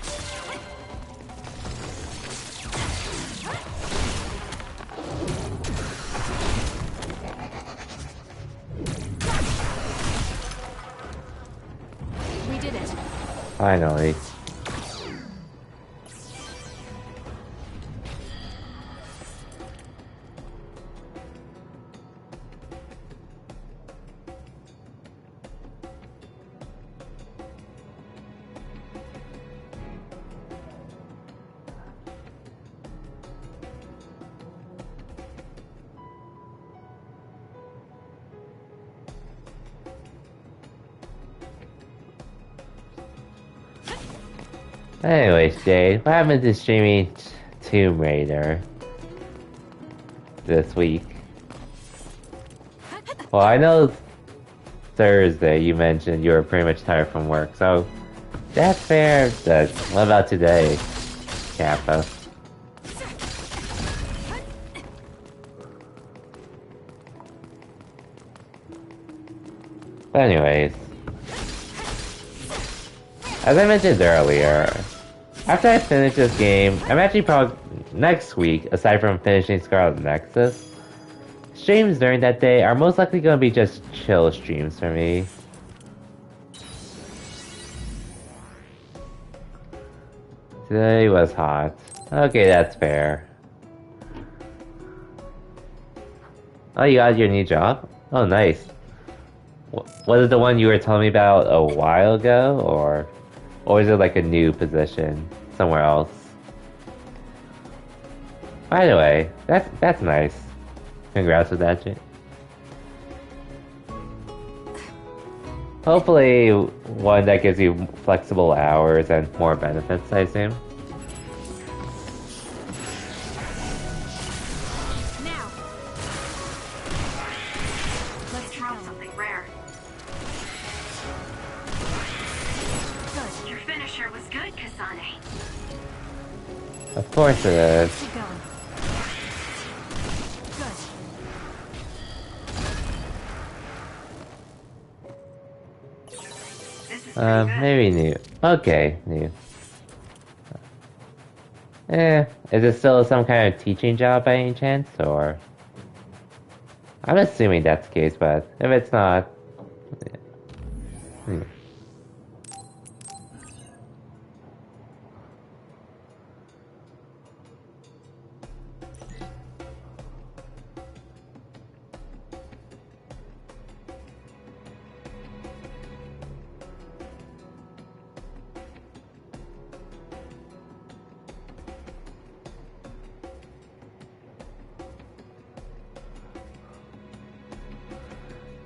We did it. Finally. Anyways, Jade, what happened to streaming Tomb Raider this week? Well, I know Thursday you mentioned you were pretty much tired from work, so that's fair. But what about today, Kappa? But anyways, as I mentioned earlier, after I finish this game, I'm actually probably next week, aside from finishing Scarlet Nexus, streams during that day are most likely going to be just chill streams for me. Today was hot. Okay, that's fair. Oh, you got your new job? Oh, nice. Was it the one you were telling me about a while ago, or is it like a new position somewhere else? By the way, that's nice. Congrats with that, Jake. Hopefully, one that gives you flexible hours and more benefits, I assume. Now, let's drop something rare. Good. Your finisher was good, Kasane. Of course it is. Keep going. Maybe new. Okay, new. Is it still some kind of teaching job by any chance, or? I'm assuming that's the case, but if it's not... Yeah.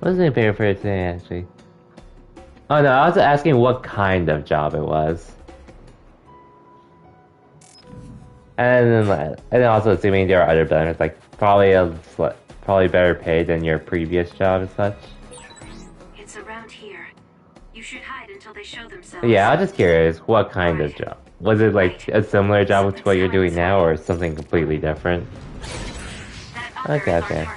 Wasn't it paid for it today, actually? Oh no, I was asking what kind of job it was. And then also assuming there are other benefits, like probably better paid than your previous job and such. It's around here. You should hide until they show themselves. Yeah, I was just curious, what kind of job? Was it like a similar job to what you're doing now, or something completely different? Okay, okay.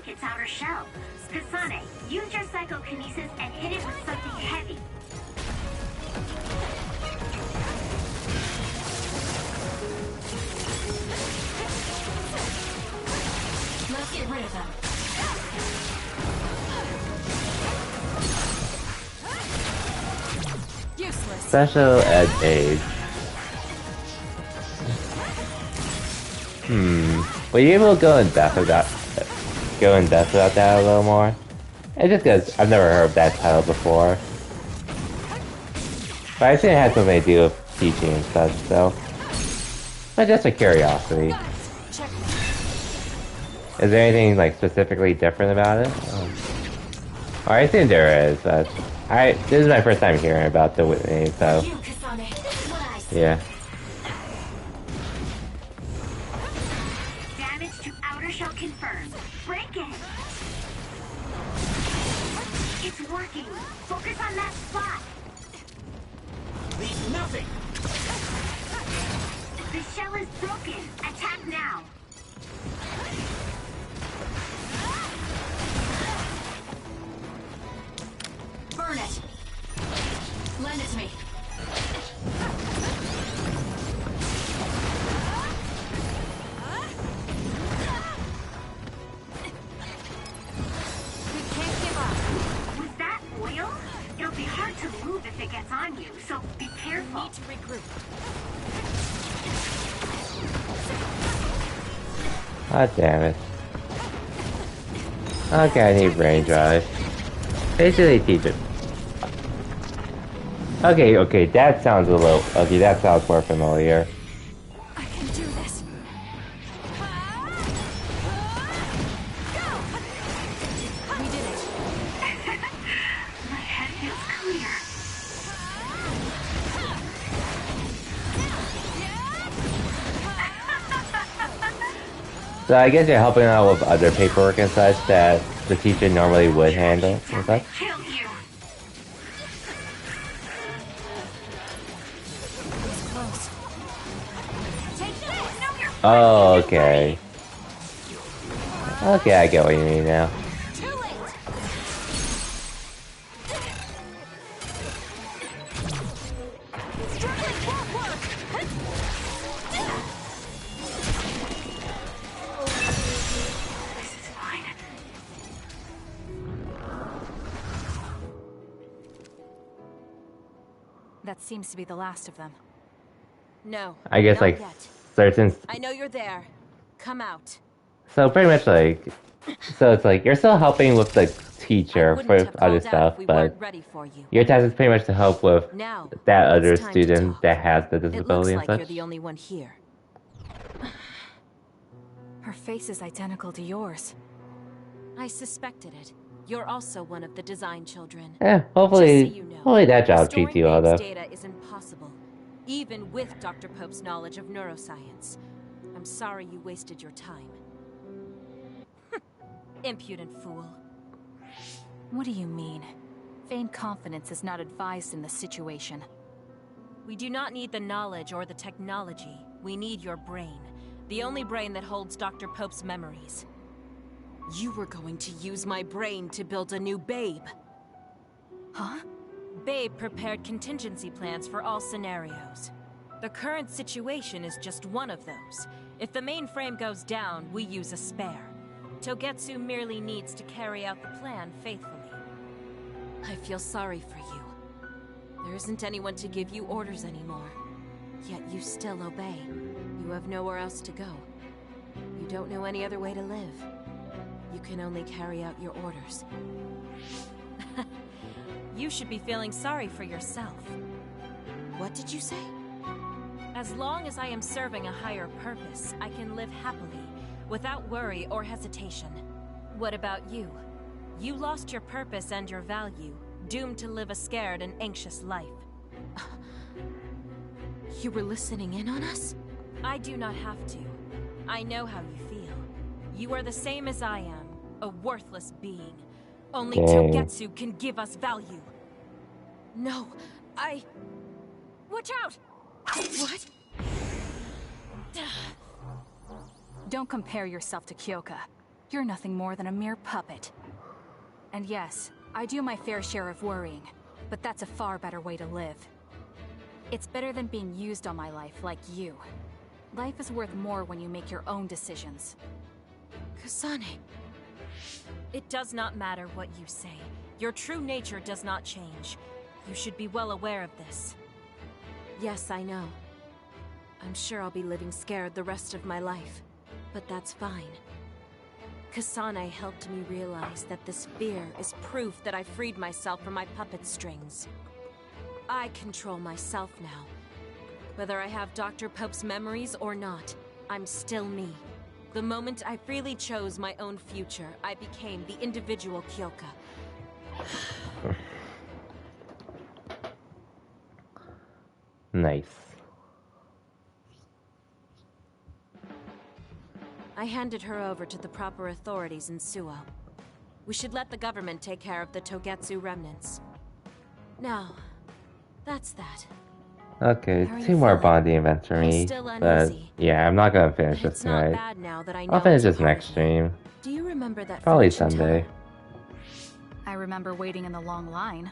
Its outer shell. Kasane, use your psychokinesis and hit it with something heavy. Let's get rid of them. Useless. Special ed aid. Were you able to go in depth about that a little more? It's just because I've never heard of that title before. But I assume it had something to do with teaching and such, so... But just a curiosity. Is there anything, like, specifically different about it? Or I assume there is, but... this is my first time hearing about the Whitney, so... Yeah. Damage to outer shell confirmed. Break it! It's working! Focus on that spot! Leave nothing! The shell is broken! Attack now! Burn it! Lend it to me! It'll be hard to move if it gets on you, so be careful. Need to regroup. God damn it. Okay, I need brain drive. Basically teach it. Okay, that sounds a little... Okay, that sounds more familiar. I can do this. We did it. My head feels clear. So I guess you're helping out with other paperwork and such that the teacher normally would handle and such? Oh, okay. Okay, I get what you mean now. That seems to be the last of them. No. I guess not like yet. certain. I know you're there. Come out. So pretty much like, so it's like you're still helping with the teacher for other stuff, but your task is pretty much to help with Now, that other it's time to student talk. that has the It looks disability and like such. you're the only one here. Her face is identical to yours. I suspected it. You're also one of the design children. Hopefully, Just so you know, hopefully that job restoring treats you well Babe's though. data is impossible, even with Dr. Pope's knowledge of neuroscience. I'm sorry you wasted your time. Impudent fool. What do you mean? Feigned confidence is not advised in this situation. We do not need the knowledge or the technology. We need your brain. The only brain that holds Dr. Pope's memories. You were going to use my brain to build a new Babe. Huh? Babe prepared contingency plans for all scenarios. The current situation is just one of those. If the mainframe goes down, we use a spare. Togetsu merely needs to carry out the plan faithfully. I feel sorry for you. There isn't anyone to give you orders anymore. Yet you still obey. You have nowhere else to go. You don't know any other way to live. You can only carry out your orders. You should be feeling sorry for yourself. What did you say? As long as I am serving a higher purpose, I can live happily, without worry or hesitation. What about you? You lost your purpose and your value, doomed to live a scared and anxious life. You were listening in on us? I do not have to. I know how you feel. You are the same as I am, a worthless being. Only Dang. Togetsu can give us value. No, Watch out! What? Don't compare yourself to Kyoka. You're nothing more than a mere puppet. And yes, I do my fair share of worrying, but that's a far better way to live. It's better than being used on my life like you. Life is worth more when you make your own decisions. Kasane. It does not matter what you say. Your true nature does not change. You should be well aware of this. Yes, I know. I'm sure I'll be living scared the rest of my life. But that's fine. Kasane helped me realize that this fear is proof that I freed myself from my puppet strings. I control myself now. Whether I have Dr. Pope's memories or not, I'm still me. The moment I freely chose my own future, I became the individual Kyoka. Nice. I handed her over to the proper authorities in Suo. We should let the government take care of the Togetsu remnants. Now, that's that. Okay, How are 2 you more feeling? bonding events for I'm me, still but uneasy. yeah, I'm not gonna finish this It's not tonight. bad now that I know I'll finish it's a this part next of me. stream. Do you remember that Probably fortune Sunday. teller? I remember waiting in the long line.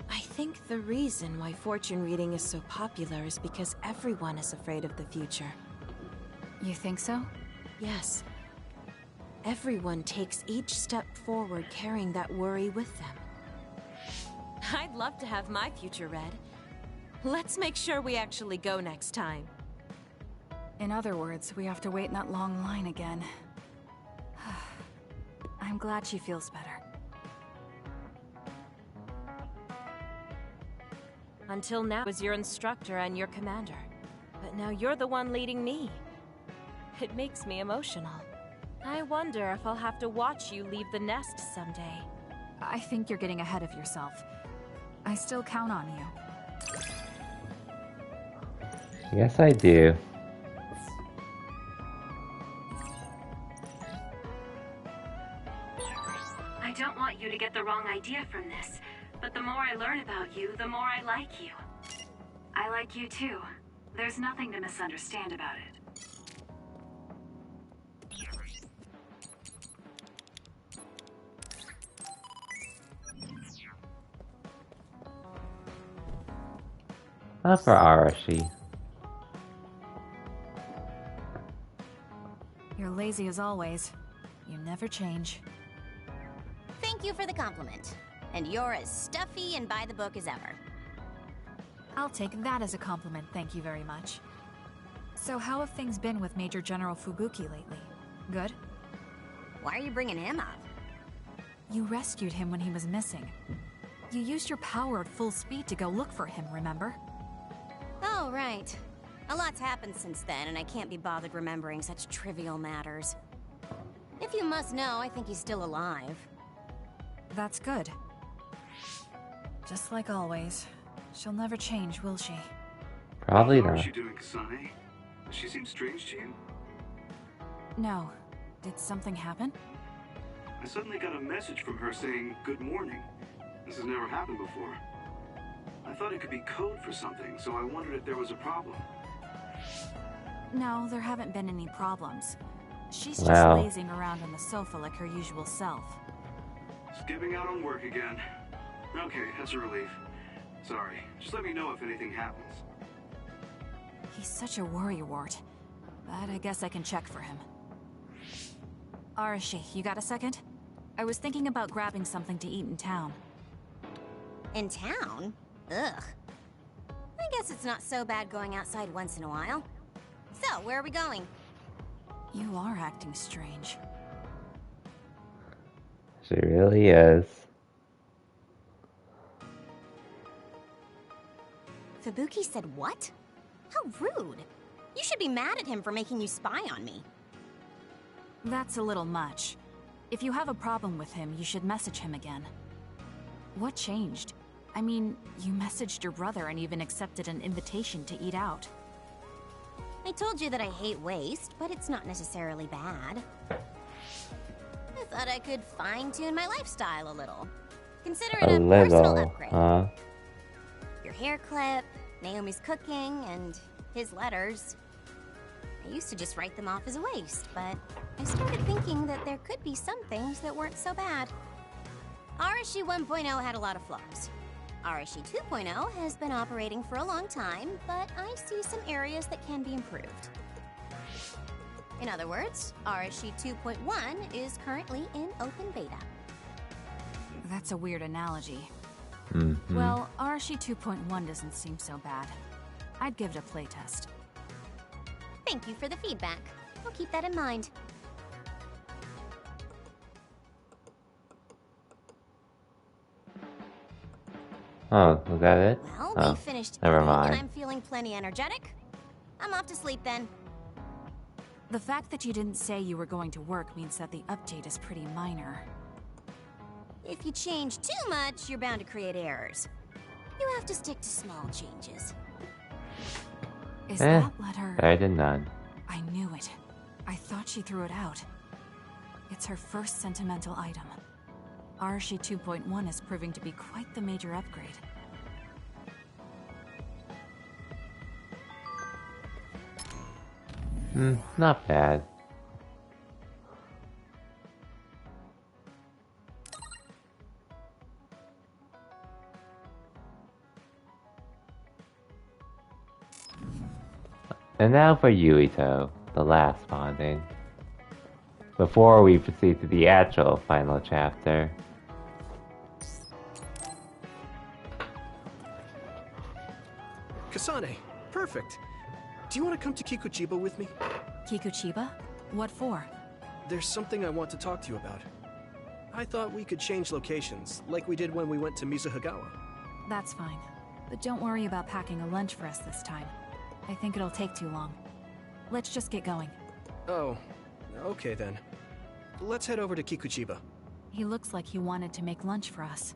I think the reason why fortune reading is so popular is because everyone is afraid of the future. You think so? Yes. Everyone takes each step forward carrying that worry with them. I'd love to have my future read. Let's make sure we actually go next time. In other words, we have to wait in that long line again. I'm glad she feels better. Until now, I was your instructor and your commander. But now you're the one leading me. It makes me emotional. I wonder if I'll have to watch you leave the nest someday. I think you're getting ahead of yourself. I still count on you. Yes, I do. I don't want you to get the wrong idea from this, but the more I learn about you, the more I like you. I like you too. There's nothing to misunderstand about it. Not for Arashi. You're lazy as always. You never change. Thank you for the compliment. And you're as stuffy and by the book as ever. I'll take that as a compliment, thank you very much. So how have things been with Major General Fubuki lately? Good? Why are you bringing him up? You rescued him when he was missing. You used your power at full speed to go look for him, remember? Oh, right. A lot's happened since then, and I can't be bothered remembering such trivial matters. If you must know, I think he's still alive. That's good. Just like always. She'll never change, will she? Probably How not. is she doing, Kasane? Does she seem strange to you? No. Did something happen? I suddenly got a message from her saying, "Good morning." This has never happened before. I thought it could be code for something, so I wondered if there was a problem. No, there haven't been any problems. She's just Wow. lazing around on the sofa like her usual self. Skipping out on work again. Okay, that's a relief. Sorry. Just let me know if anything happens. He's such a worrywart. But I guess I can check for him. Arashi, you got a second? I was thinking about grabbing something to eat in town. In town? Ugh. I guess it's not so bad going outside once in a while. So, where are we going? You are acting strange. She really is. Fubuki said what? How rude. You should be mad at him for making you spy on me. That's a little much. If you have a problem with him, you should message him again. What changed? I mean, you messaged your brother and even accepted an invitation to eat out. I told you that I hate waste, but it's not necessarily bad. I thought I could fine-tune my lifestyle a little. Consider it a personal upgrade. Your hair clip, Naomi's cooking, and his letters. I used to just write them off as a waste, but I started thinking that there could be some things that weren't so bad. Arashi 1.0 had a lot of flaws. Arashi 2.0 has been operating for a long time, but I see some areas that can be improved. In other words, Arashi 2.1 is currently in open beta. That's a weird analogy. Mm-hmm. Well, Arashi 2.1 doesn't seem so bad. I'd give it a playtest. Thank you for the feedback. I'll keep that in mind. Oh, was that it? Well, Oh, we finished never eating, mind. and I'm feeling plenty energetic. I'm off to sleep then. The fact that you didn't say you were going to work means that the update is pretty minor. If you change too much, you're bound to create errors. You have to stick to small changes. Is that letter... better than none. I knew it. I thought she threw it out. It's her first sentimental item. Arashi 2.1 is proving to be quite the major upgrade. Not bad. And now for Yuito, the last bonding. Before we proceed to the actual final chapter. Kasane, perfect. Do you want to come to Kikuchiba with me? Kikuchiba? What for? There's something I want to talk to you about. I thought we could change locations, like we did when we went to Mizuhagawa. That's fine. But don't worry about packing a lunch for us this time. I think it'll take too long. Let's just get going. Oh, okay then. Let's head over to Kikuchiba. He looks like he wanted to make lunch for us.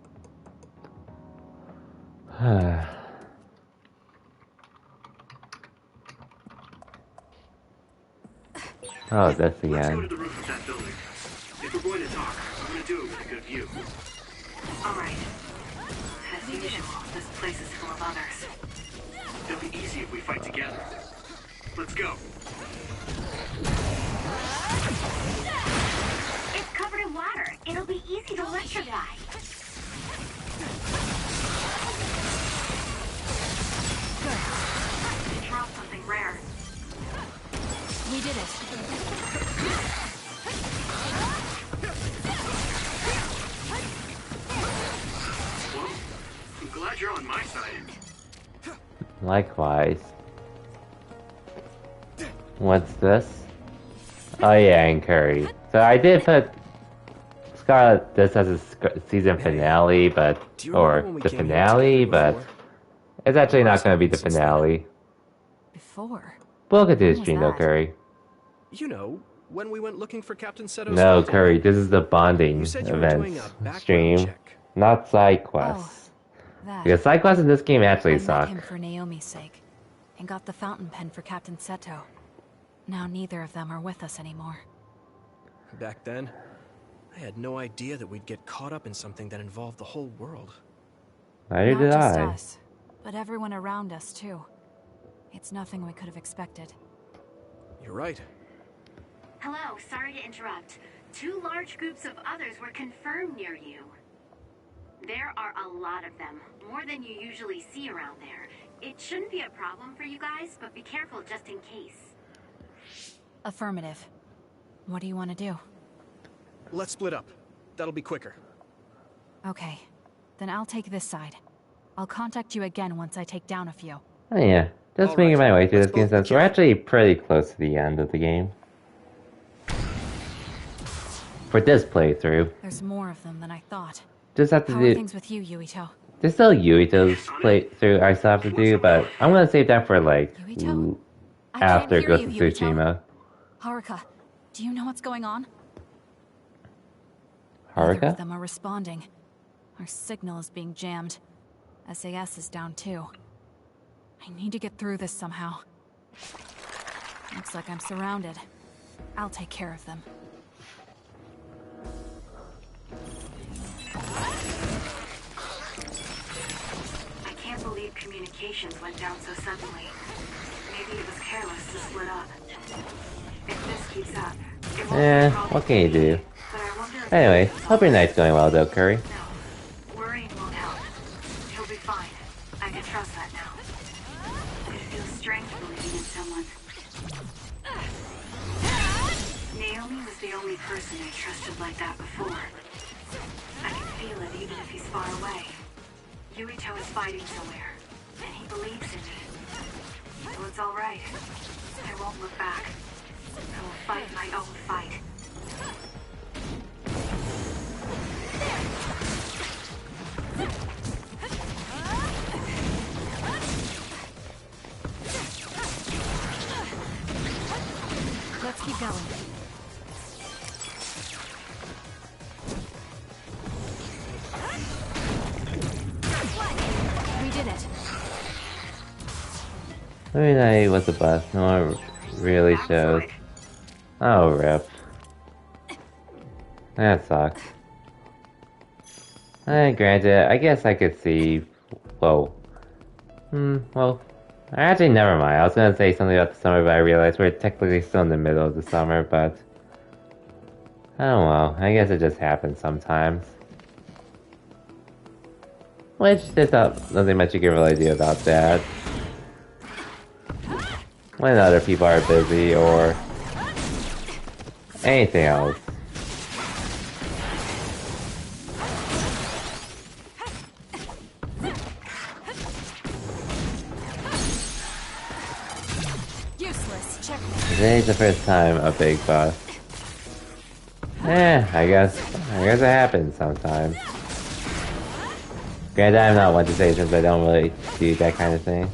Oh, that's the Let's go end. to the roof of that building. If we're going to talk, I'm going to do it with a good view. All right. As usual, this place is full of others. It'll be easy if we fight together. Let's go. It's covered in water. It'll be easy to electrify. Good. You dropped something rare. We did it. Well, I'm glad you're on my side. Likewise. What's this? Oh yeah, and Curry. So I did put Scarlet this as a season finale, but or the finale, but it's actually not going to be the finale. Before? Welcome to the stream, though, Curry. You know, when we went looking for Captain Seto's No, body. Curry, this is the bonding event stream, not side quests. Because side quests in this game actually suck. I met him for Naomi's sake, and got the fountain pen for Captain Seto. Now neither of them are with us anymore. Back then, I had no idea that we'd get caught up in something that involved the whole world. Neither did Not just I. us, but everyone around us too. It's nothing we could have expected. You're right. Hello, sorry to interrupt. 2 large groups of others were confirmed near you. There are a lot of them, more than you usually see around there. It shouldn't be a problem for you guys, but be careful just in case. Affirmative. What do you want to do? Let's split up. That'll be quicker. Okay, then I'll take this side. I'll contact you again once I take down a few. Oh yeah, just making my way through this game since we're actually pretty close to the end of the game. For this playthrough. There's more of them than I thought. Just have to How do... are things with you, Yuito? There's still Yuito's playthrough I still have to do, but I'm gonna save that for like after Ghost of Tsushima. Haruka, do you know what's going on? Haruka? Neither of them are responding. Our signal is being jammed. SAS is down too. I need to get through this somehow. Looks like I'm surrounded. I'll take care of them. I can't believe communications went down so suddenly. Maybe it was careless to split up. If this keeps up, it won't Eh, be a problem what can you do? but I wonder if Anyway, hope your night's going well though, Curry. worrying won't help. He'll be fine. I can trust that now. It feels strange believing in someone. Naomi was the only person I trusted like that before. I can feel it even if he's far away. Yuito is fighting somewhere, and he believes in me. So it's all right. I won't look back. I will fight my own fight. Let's keep going. We did it. Maybe night was a bust. No one really shows. Oh, rip. That sucks. Granted, I guess I could see... Whoa. Well... Actually, never mind. I was gonna say something about the summer, but I realized we're technically still in the middle of the summer, but... Oh well, I guess it just happens sometimes. Which, there's nothing much you can really do about that. When other people are busy, or... anything else. Today's the first time a big boss. I guess it happens sometimes. Granted, I'm not one to say since I don't really do that kind of thing.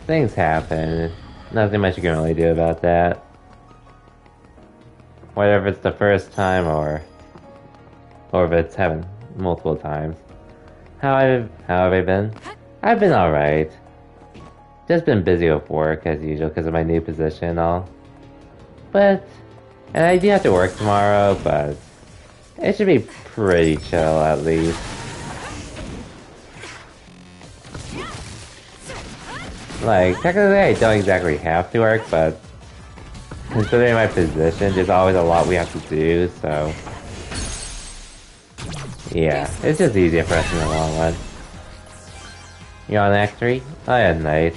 Things happen. Nothing much you can really do about that. Whether it's the first time or if it's happened multiple times. How have I been? I've been alright. Just been busy with work as usual because of my new position and all. And I do have to work tomorrow, but it should be pretty chill at least. Like, technically I don't exactly have to work, but considering my position, there's always a lot we have to do, so... Yeah, it's just easier for us in the long run. You're on Act 3? Oh yeah, nice.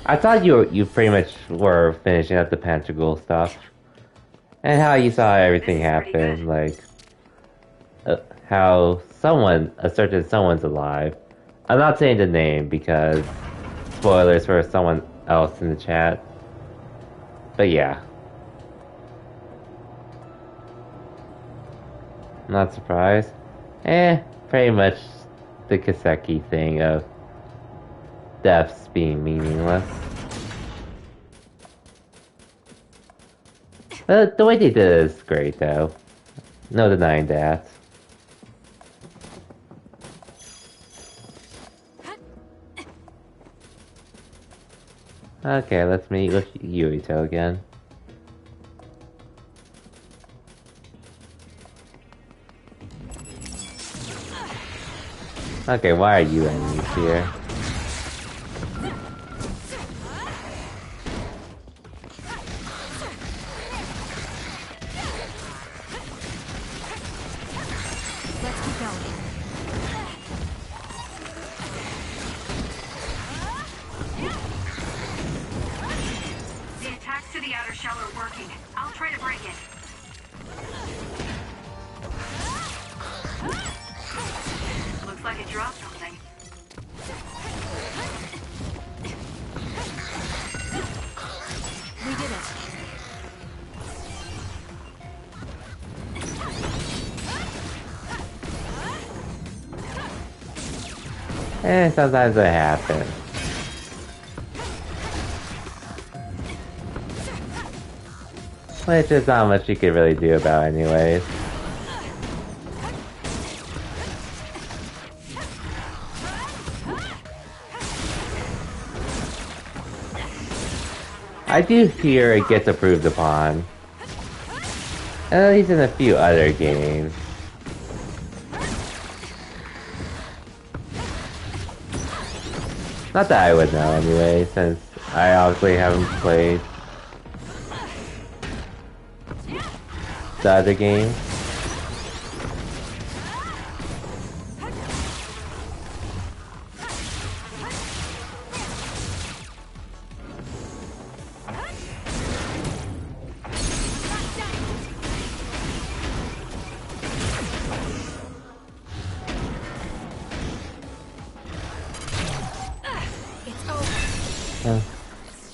I thought you pretty much were finishing up the Pentacle stuff. And how you saw everything happen, like... how someone, asserted someone's alive. I'm not saying the name because... spoilers for someone else in the chat. But yeah. Not surprised. Pretty much the Kaseki thing of deaths being meaningless. The way they did it is great though. No denying that. Okay, let's meet with Yuito again. Okay, why are you enemies here? Let's keep going. The attacks to the outer shell are working. I'll try to break it. Looks like it dropped something. We did it. Sometimes it happens. Which is not much you could really do about anyways. I do hear it gets improved upon. At least in a few other games. Not that I would know anyway, since I obviously haven't played the other games.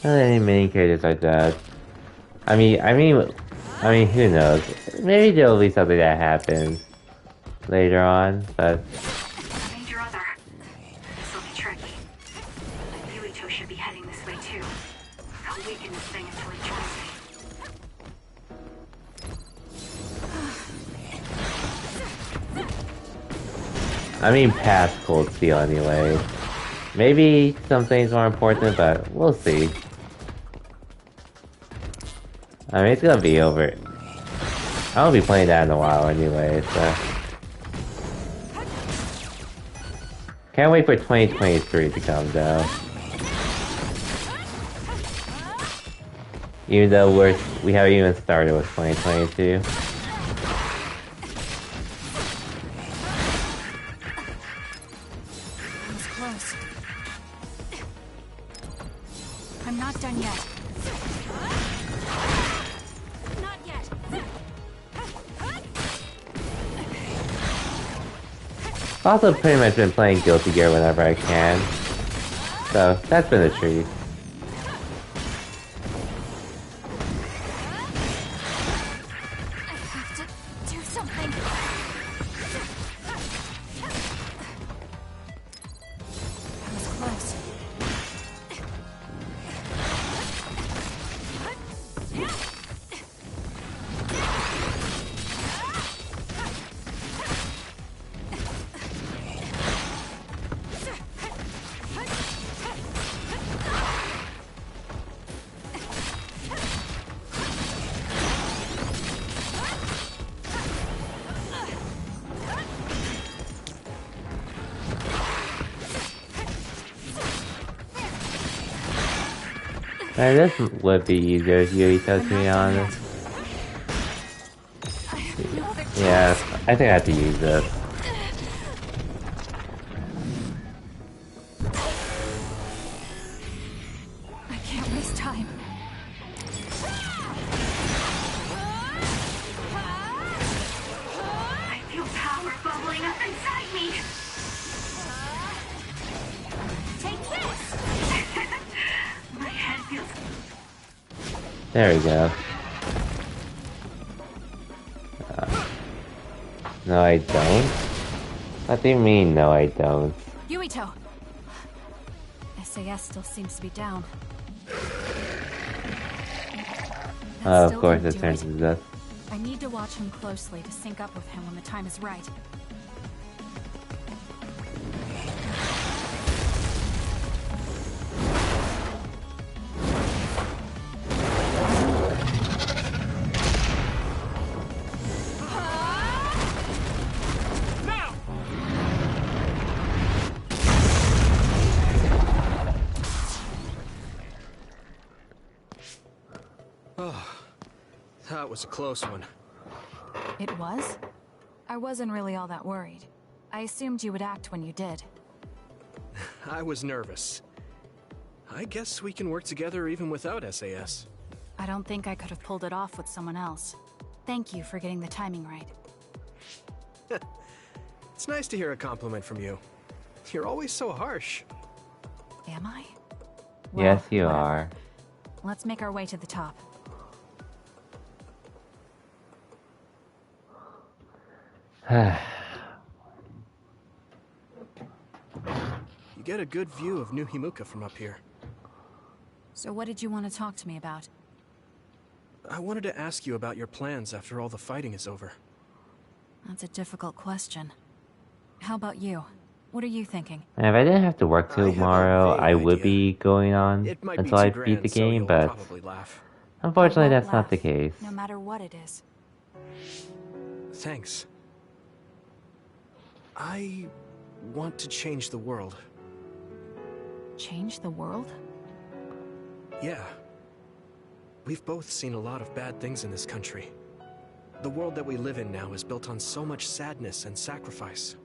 Not any main characters like that. I mean, who knows? Maybe there'll be something that happens later on, but... Major Other. This'll be tricky. Yuito should be heading this way too. I'll weaken this thing until he joins me. I mean, past Cold Steel anyway. Maybe some things more important, but we'll see. I mean, it's gonna be over. I won't be playing that in a while anyway, so... Can't wait for 2023 to come, though. Even though we haven't even started with 2022. That was close. I'm not done yet. Not yet. I've also pretty much been playing Guilty Gear whenever I can. So, that's been a treat. This would be easier if Yuito, to be honest. Yeah, I think I have to use this. time. I feel power bubbling up inside me. Take this. My head feels. There we go. No, I don't. What do you mean, no, I don't? Yuito! SAS still seems to be down. Of course, it turns into dust. I need to watch him closely to sync up with him when the time is right. That was a close one. It was? I wasn't really all that worried. I assumed you would act when you did. I was nervous. I guess we can work together even without SAS. I don't think I could have pulled it off with someone else. Thank you for getting the timing right. It's nice to hear a compliment from you. You're always so harsh. Am I? Yes, you whatever. are. Let's make our way to the top. You get a good view of New Himuka from up here. So what did you want to talk to me about? I wanted to ask you about your plans after all the fighting is over. That's a difficult question. How about you? What are you thinking? And if I didn't have to work tomorrow, I would be going on until I beat the game, but unfortunately that's not the case. No matter what it is. Thanks. I want to change the world. Change the world? Yeah. We've both seen a lot of bad things in this country. The world that we live in now is built on so much sadness and sacrifice.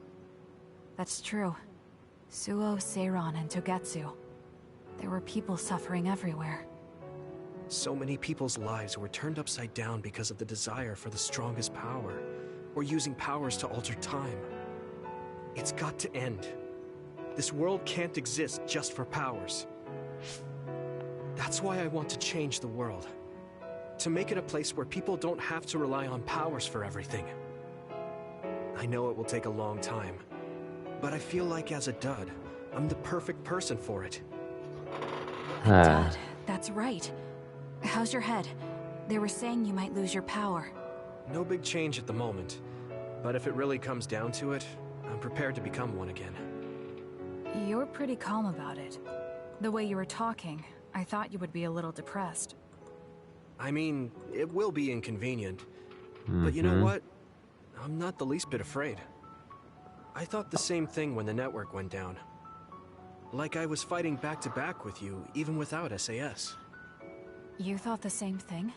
That's true. Suo, Seiran, and Togetsu. There were people suffering everywhere. So many people's lives were turned upside down because of the desire for the strongest power, or using powers to alter time. It's got to end. This world can't exist just for powers. That's why I want to change the world. To make it a place where people don't have to rely on powers for everything. I know it will take a long time, but I feel like as a dud, I'm the perfect person for it. Dad, that's right. How's your head? They were saying you might lose your power. No big change at the moment, but if it really comes down to it, I'm prepared to become one again. You're pretty calm about it. The way you were talking, I thought you would be a little depressed. I mean, it will be inconvenient, but you know what? I'm not the least bit afraid. I thought the same thing when the network went down. Like I was fighting back-to-back with you, even without SAS. You thought the same thing?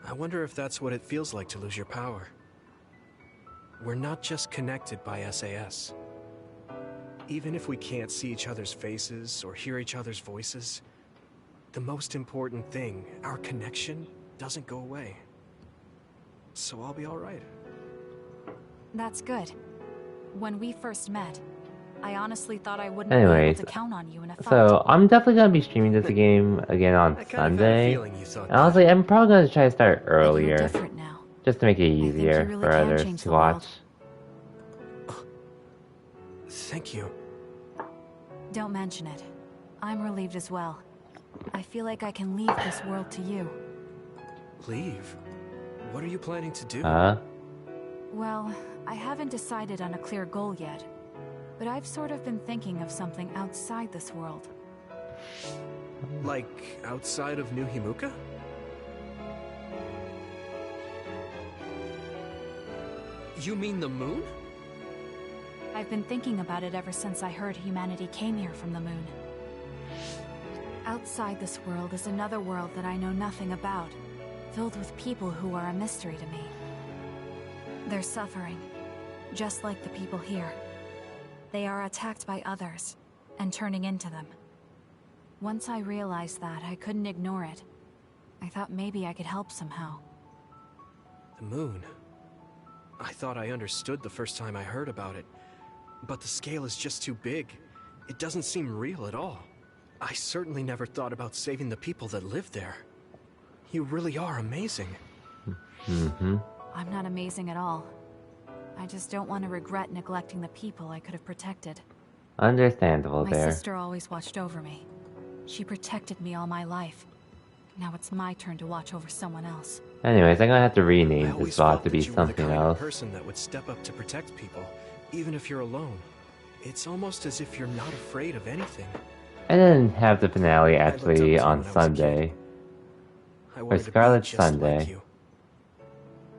I wonder if that's what it feels like to lose your power. We're not just connected by SAS. Even if we can't see each other's faces or hear each other's voices, the most important thing, our connection, doesn't go away. So I'll be all right. That's good. When we first met, I honestly thought I wouldn't be able to count on you in a fight. So I'm definitely gonna be streaming this game again on Sunday. And honestly, I'm probably gonna try to start earlier, just to make it easier for others to watch. Thank you. Don't mention it. I'm relieved as well. I feel like I can leave this world to you. Leave? What are you planning to do? Well, I haven't decided on a clear goal yet, but I've sort of been thinking of something outside this world. Like, outside of New Himuka? You mean the moon? I've been thinking about it ever since I heard humanity came here from the moon. Outside this world is another world that I know nothing about, filled with people who are a mystery to me. They're suffering, just like the people here. They are attacked by others, and turning into them. Once I realized that, I couldn't ignore it. I thought maybe I could help somehow. The moon. I thought I understood the first time I heard about it. But the scale is just too big. It doesn't seem real at all. I certainly never thought about saving the people that live there. You really are amazing. Mm-hmm. I'm not amazing at all. I just don't want to regret neglecting the people I could have protected. Understandable My there. sister always watched over me. She protected me all my life. Now it's my turn to watch over someone else. Anyways, I'm gonna have to I rename always this bot felt to be that you were the something kind of else. person that would step up to protect people, even if you're alone. It's almost as if you're not afraid of anything. I didn't have the finale I looked up actually to you on when I was a Sunday. I Or wanted to be Scarlet just Sunday. like you.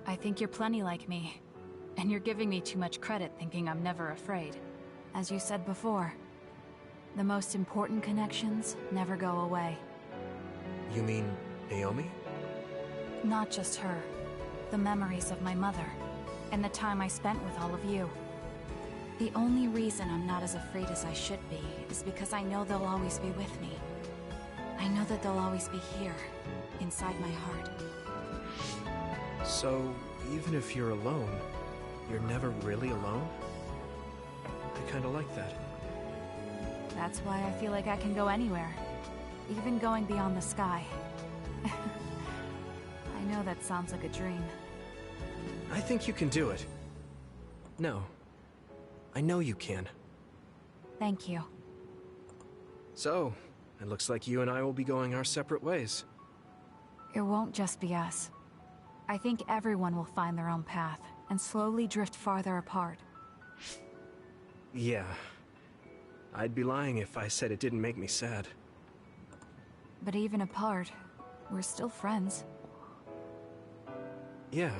I think you're plenty like me. And you're giving me too much credit thinking I'm never afraid. As you said before, the most important connections never go away. You mean Naomi? Not just her. The memories of my mother. And the time I spent with all of you. The only reason I'm not as afraid as I should be is because I know they'll always be with me. I know that they'll always be here, inside my heart. So, even if you're alone, you're never really alone? I kinda like that. That's why I feel like I can go anywhere. Even going beyond the sky. I know that sounds like a dream. I think you can do it. No. I know you can. Thank you. So, it looks like you and I will be going our separate ways. It won't just be us. I think everyone will find their own path and slowly drift farther apart. Yeah. I'd be lying if I said it didn't make me sad. But even apart, we're still friends. Yeah.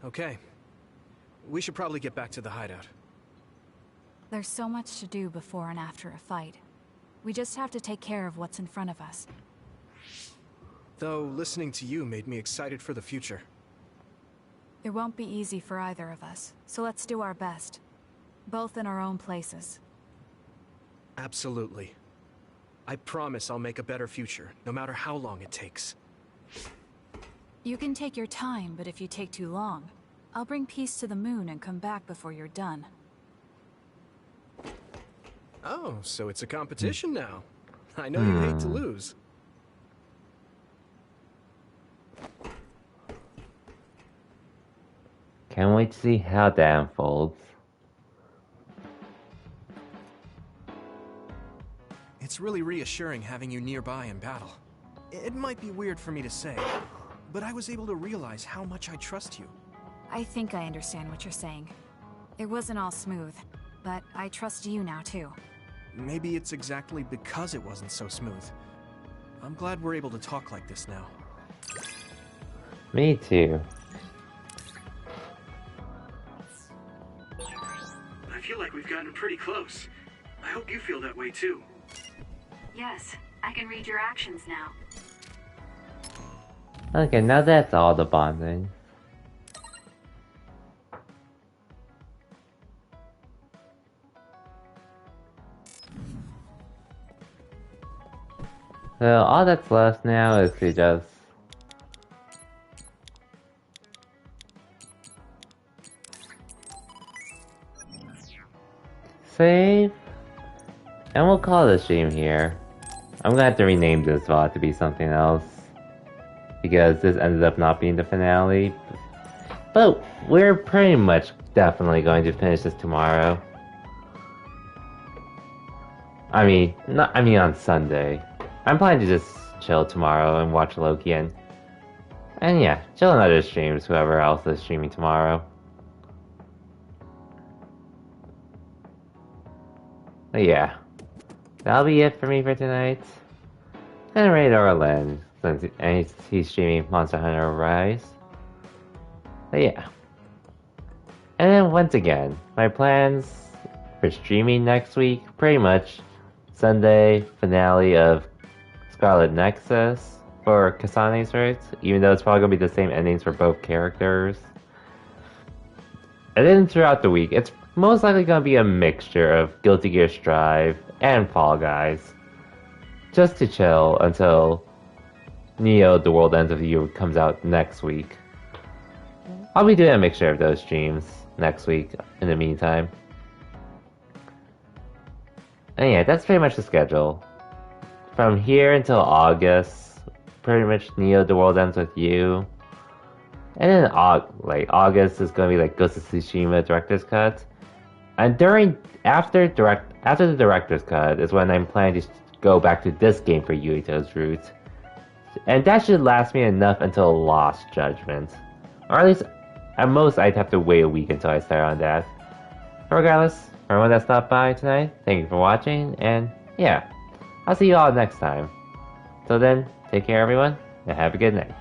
Okay. We should probably get back to the hideout. There's so much to do before and after a fight. We just have to take care of what's in front of us. Though, listening to you made me excited for the future. It won't be easy for either of us, so let's do our best. Both in our own places. Absolutely. I promise I'll make a better future, no matter how long it takes. You can take your time, but if you take too long, I'll bring peace to the moon and come back before you're done. Oh, so it's a competition now. I know you hate to lose. Can't wait to see how that unfolds. It's really reassuring having you nearby in battle. It might be weird for me to say, but I was able to realize how much I trust you. I think I understand what you're saying. It wasn't all smooth, but I trust you now too. Maybe it's exactly because it wasn't so smooth. I'm glad we're able to talk like this now. Me too. I feel like we've gotten pretty close. I hope you feel that way too. Yes, I can read your actions now. Okay, now that's all the bonding. So all that's left now is to just save, and we'll call the stream here. I'm gonna have to rename this VOD to be something else because this ended up not being the finale. But we're pretty much definitely going to finish this tomorrow. I mean on Sunday. I'm planning to just chill tomorrow and watch Loki and yeah, chill on other streams, whoever else is streaming tomorrow. But yeah, that'll be it for me for tonight. And ready to Orlando since he's streaming Monster Hunter Rise. But yeah. And then once again, my plans for streaming next week, pretty much Sunday finale of Scarlet Nexus for Kasane's rights, even though it's probably going to be the same endings for both characters. And then throughout the week, it's most likely going to be a mixture of Guilty Gear Strive and Fall Guys. just to chill until Neo: The World Ends with You comes out next week. I'll be doing a mixture of those streams next week in the meantime. And yeah, that's pretty much the schedule. From here until August, pretty much Neo: The World Ends with You. And then August is gonna be like Ghost of Tsushima Director's Cut. And after the Director's Cut is when I'm planning to go back to this game for Yuito's Route. And that should last me enough until Lost Judgment. Or at least, at most, I'd have to wait a week until I start on that. But regardless, for everyone that stopped by tonight, thank you for watching, and yeah, I'll see you all next time. Till then, take care everyone, and have a good night.